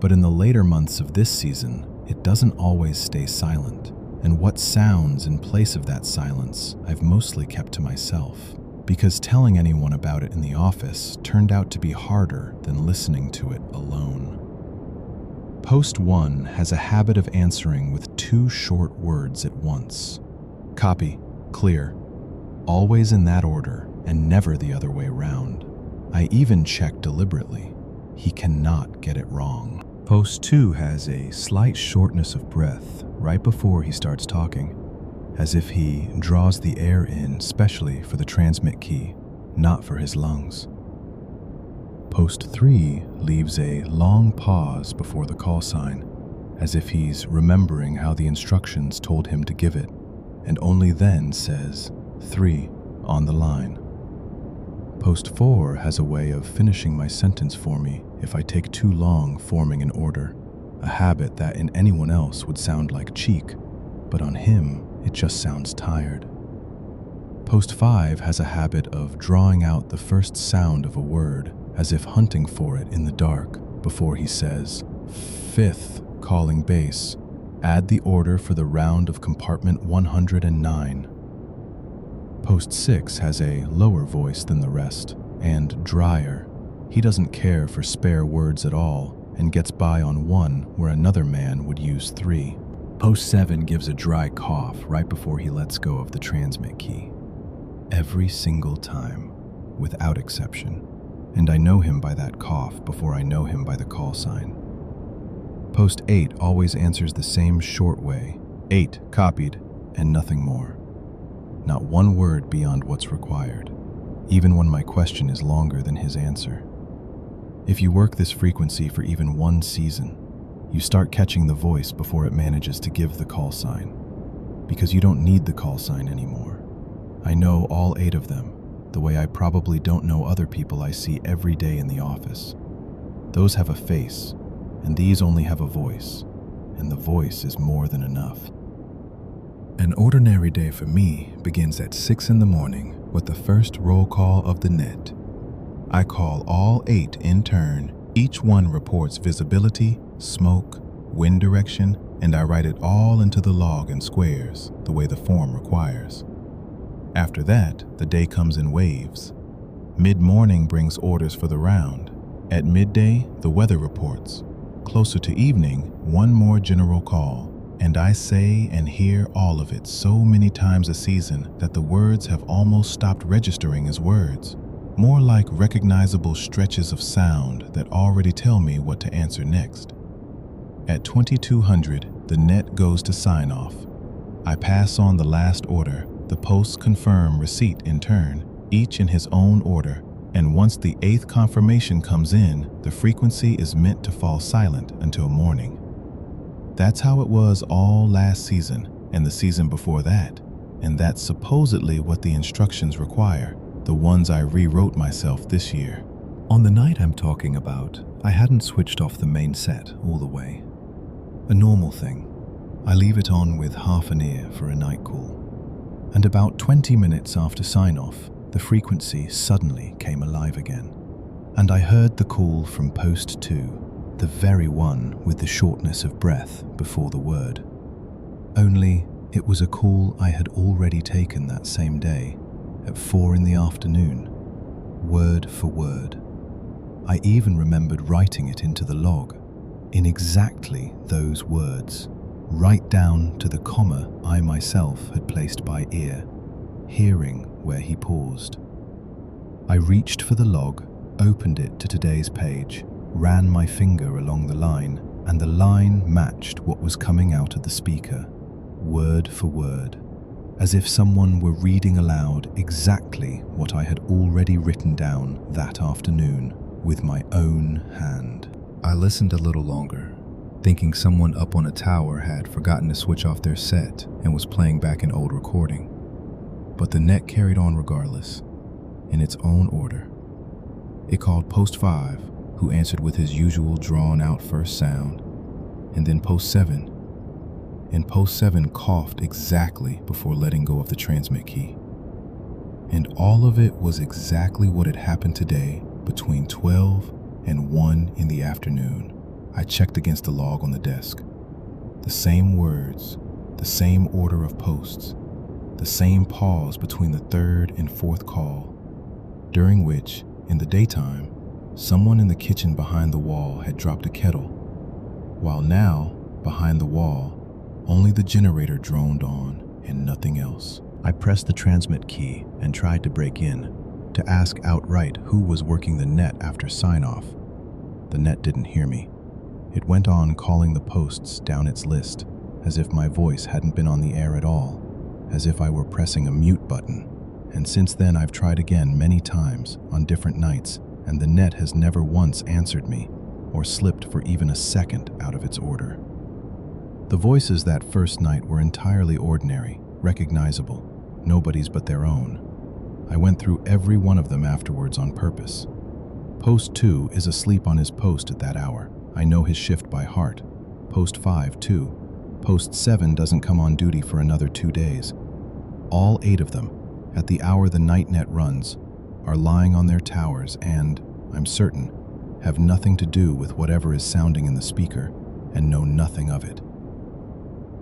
Speaker 3: But in the later months of this season, it doesn't always stay silent. And what sounds in place of that silence, I've mostly kept to myself, because telling anyone about it in the office turned out to be harder than listening to it alone. Post 1 has a habit of answering with 2 short words at once. Copy, clear, always in that order and never the other way round. I even check deliberately. He cannot get it wrong. Post 2 has a slight shortness of breath right before he starts talking, as if he draws the air in specially for the transmit key, not for his lungs. Post 3 leaves a long pause before the call sign, as if he's remembering how the instructions told him to give it, and only then says 3 on the line. Post 4 has a way of finishing my sentence for me if I take too long forming an order, a habit that in anyone else would sound like cheek, but on him it just sounds tired. Post 5 has a habit of drawing out the first sound of a word, as if hunting for it in the dark, before he says, 5th calling base, add the order for the round of compartment 109. Post 6 has a lower voice than the rest, and drier. He doesn't care for spare words at all, and gets by on 1 where another man would use 3. Post 7 gives a dry cough right before he lets go of the transmit key. Every single time, without exception, and I know him by that cough before I know him by the call sign. Post 8 always answers the same short way, 8 copied, and nothing more. Not one word beyond what's required, even when my question is longer than his answer.
Speaker 1: If you work this frequency for even one season, you start catching the voice before it manages to give the call sign, because you don't need the call sign anymore. I know all 8 of them, the way I probably don't know other people I see every day in the office. Those have a face, and these only have a voice, and the voice is more than enough.
Speaker 2: An ordinary day for me begins at 6 in the morning with the first roll call of the net. I call all 8 in turn. Each one reports visibility, smoke, wind direction, and I write it all into the log in squares, the way the form requires. After that, the day comes in waves. Mid-morning brings orders for the round. At midday, the weather reports. Closer to evening, one more general call, and I say and hear all of it so many times a season that the words have almost stopped registering as words, more like recognizable stretches of sound that already tell me what to answer next. At 2200, the net goes to sign off. I pass on the last order. The posts confirm receipt in turn, each in his own order, and once the 8th confirmation comes in, the frequency is meant to fall silent until morning. That's how it was all last season and the season before that, and that's supposedly what the instructions require, the ones I rewrote myself this year.
Speaker 3: On the night I'm talking about, I hadn't switched off the main set all the way. A normal thing. I leave it on with half an ear for a night call. And about 20 minutes after sign-off, the frequency suddenly came alive again. And I heard the call from post 2, the very one with the shortness of breath before the word. Only it was a call I had already taken that same day, at 4 in the afternoon, word for word. I even remembered writing it into the log, in exactly those words, right down to the comma I myself had placed by ear, hearing where he paused. I reached for the log, opened it to today's page, ran my finger along the line, and the line matched what was coming out of the speaker, word for word, as if someone were reading aloud exactly what I had already written down that afternoon with my own hand. I listened a little longer, thinking someone up on a tower had forgotten to switch off their set and was playing back an old recording. But the net carried on regardless, in its own order. It called post 5, who answered with his usual drawn-out first sound, and then post 7. And post 7 coughed exactly before letting go of the transmit key. And all of it was exactly what had happened today between 12 and 1 in the afternoon. I checked against the log on the desk. The same words, the same order of posts, the same pause between the 3rd and 4th call, during which, in the daytime, someone in the kitchen behind the wall had dropped a kettle, while now, behind the wall, only the generator droned on and nothing else. I pressed the transmit key and tried to break in, to ask outright who was working the net after sign-off. The net didn't hear me. It went on calling the posts down its list, as if my voice hadn't been on the air at all, as if I were pressing a mute button. And since then I've tried again many times, on different nights, and the net has never once answered me, or slipped for even a second out of its order. The voices that first night were entirely ordinary, recognizable, nobody's but their own. I went through every one of them afterwards on purpose. Post 2 is asleep on his post at that hour. I know his shift by heart. Post 5, too. Post 7 doesn't come on duty for another 2 days. All 8 of them, at the hour the night net runs, are lying on their towers and, I'm certain, have nothing to do with whatever is sounding in the speaker and know nothing of it.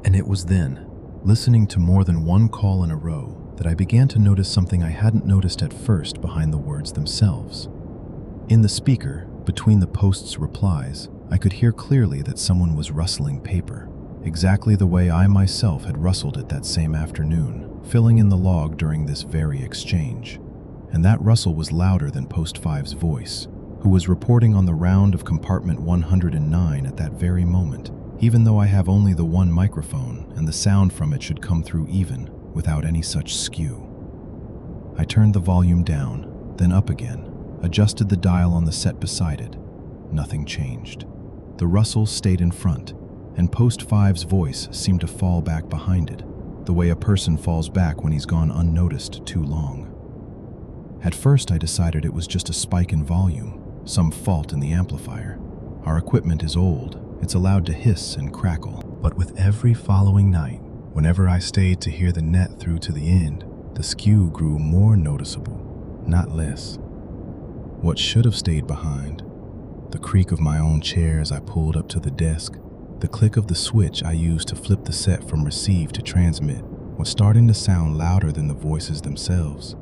Speaker 3: And it was then, listening to more than one call in a row, that I began to notice something I hadn't noticed at first behind the words themselves. In the speaker, between the post's replies, I could hear clearly that someone was rustling paper, exactly the way I myself had rustled it that same afternoon, filling in the log during this very exchange. And that rustle was louder than post 5's voice, who was reporting on the round of compartment 109 at that very moment, even though I have only the one microphone and the sound from it should come through even, without any such skew. I turned the volume down, then up again, adjusted the dial on the set beside it,
Speaker 1: nothing changed. The rustle stayed in front, and Post 5's voice seemed to fall back behind it, the way a person falls back when he's gone unnoticed too long. At first, I decided it was just a spike in volume, some fault in the amplifier. Our equipment is old, it's allowed to hiss and crackle. But with every following night, whenever I stayed to hear the net through to the end, the skew grew more noticeable, not less. What should have stayed behind, the creak of my own chair as I pulled up to the desk, the click of the switch I used to flip the set from receive to transmit, was starting to sound louder than the voices themselves,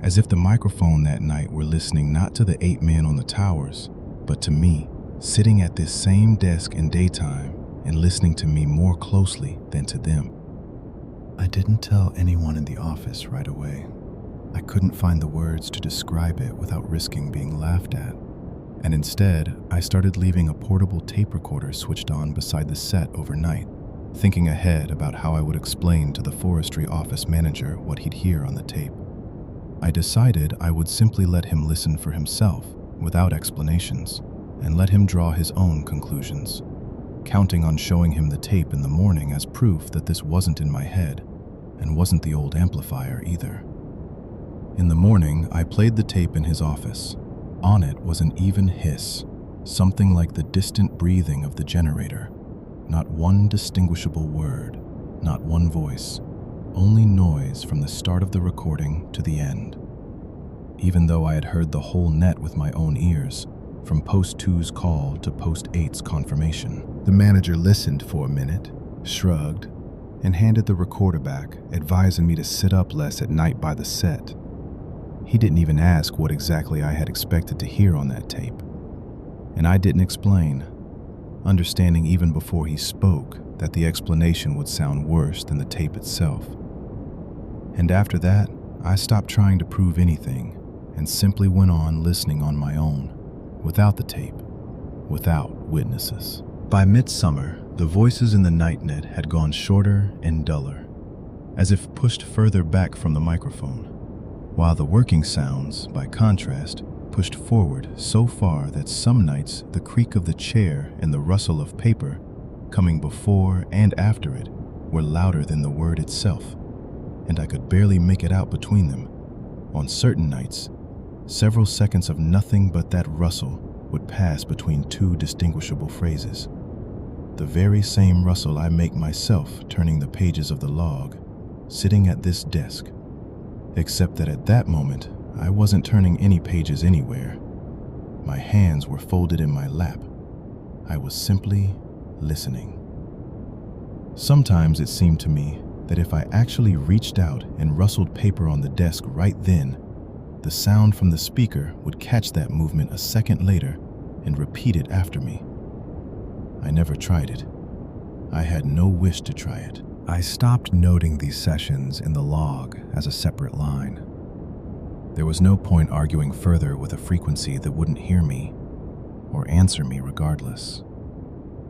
Speaker 1: as if the microphone that night were listening not to the 8 men on the towers, but to me, sitting at this same desk in daytime and listening to me more closely than to them.
Speaker 3: I didn't tell anyone in the office right away. I couldn't find the words to describe it without risking being laughed at. And instead, I started leaving a portable tape recorder switched on beside the set overnight, thinking ahead about how I would explain to the forestry office manager what he'd hear on the tape. I decided I would simply let him listen for himself, without explanations, and let him draw his own conclusions, counting on showing him the tape in the morning as proof that this wasn't in my head, and wasn't the old amplifier either. In the morning, I played the tape in his office. On it was an even hiss, something like the distant breathing of the generator. Not one distinguishable word, not one voice, only noise from the start of the recording to the end. Even though I had heard the whole net with my own ears, from Post 2's call to Post 8's confirmation. The manager listened for a minute, shrugged, and handed the recorder back, advising me to sit up less at night by the set. He didn't even ask what exactly I had expected to hear on that tape. And I didn't explain, understanding even before he spoke that the explanation would sound worse than the tape itself. And after that, I stopped trying to prove anything and simply went on listening on my own, without the tape, without witnesses. By midsummer, the voices in the night net had gone shorter and duller, as if pushed further back from the microphone, while the working sounds, by contrast, pushed forward so far that some nights the creak of the chair and the rustle of paper, coming before and after it, were louder than the word itself, and I could barely make it out between them. On certain nights, several seconds of nothing but that rustle would pass between two distinguishable phrases. The very same rustle I make myself turning the pages of the log, sitting at this desk. Except that at that moment, I wasn't turning any pages anywhere. My hands were folded in my lap. I was simply listening. Sometimes it seemed to me that if I actually reached out and rustled paper on the desk right then, the sound from the speaker would catch that movement a second later and repeat it after me. I never tried it. I had no wish to try it. I stopped noting these sessions in the log as a separate line. There was no point arguing further with a frequency that wouldn't hear me or answer me regardless.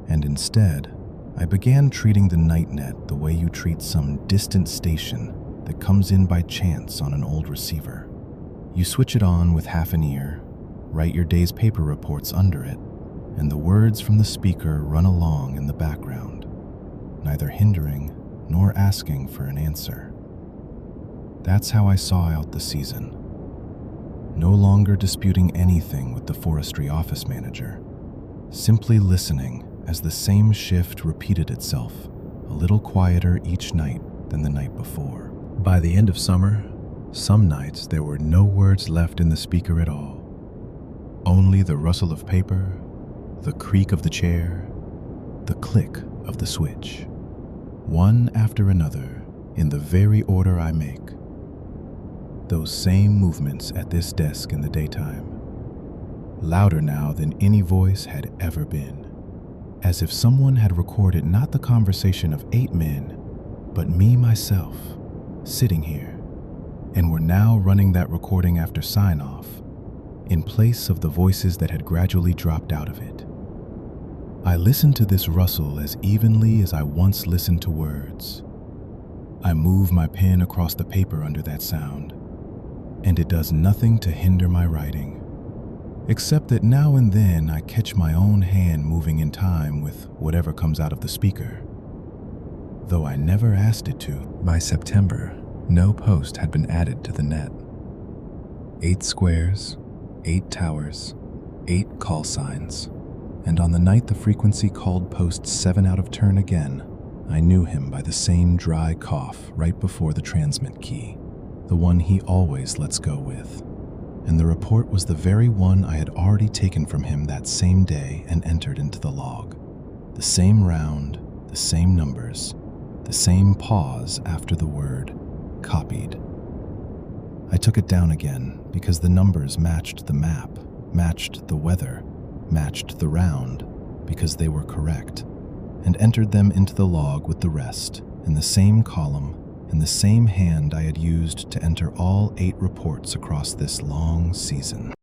Speaker 3: And instead, I began treating the night net the way you treat some distant station that comes in by chance on an old receiver. You switch it on with half an ear, write your day's paper reports under it, and the words from the speaker run along in the background, neither hindering nor asking for an answer. That's how I saw out the season. No longer disputing anything with the forestry office manager, simply listening as the same shift repeated itself, a little quieter each night than the night before. By the end of summer, some nights there were no words left in the speaker at all. Only the rustle of paper, the creak of the chair, the click of the switch. One after another, in the very order I make. Those same movements at this desk in the daytime, louder now than any voice had ever been, as if someone had recorded not the conversation of 8 men, but me myself, sitting here, and were now running that recording after sign-off, in place of the voices that had gradually dropped out of it. I listened to this rustle as evenly as I once listened to words. I move my pen across the paper under that sound, and it does nothing to hinder my writing.
Speaker 2: Except that now and then I catch my own hand moving in time with whatever comes out of the speaker, though I never asked it to.
Speaker 3: By September, no post had been added to the net. 8 squares, 8 towers, 8 call signs, and on the night the frequency called post 7 out of turn again, I knew him by the same dry cough right before the transmit key, the one he always lets go with. And the report was the very one I had already taken from him that same day and entered into the log. The same round, the same numbers, the same pause after the word copied. I took it down again because the numbers matched the map, matched the weather, matched the round because they were correct, and entered them into the log with the rest in the same column in the same hand I had used to enter all 8 reports across this long season.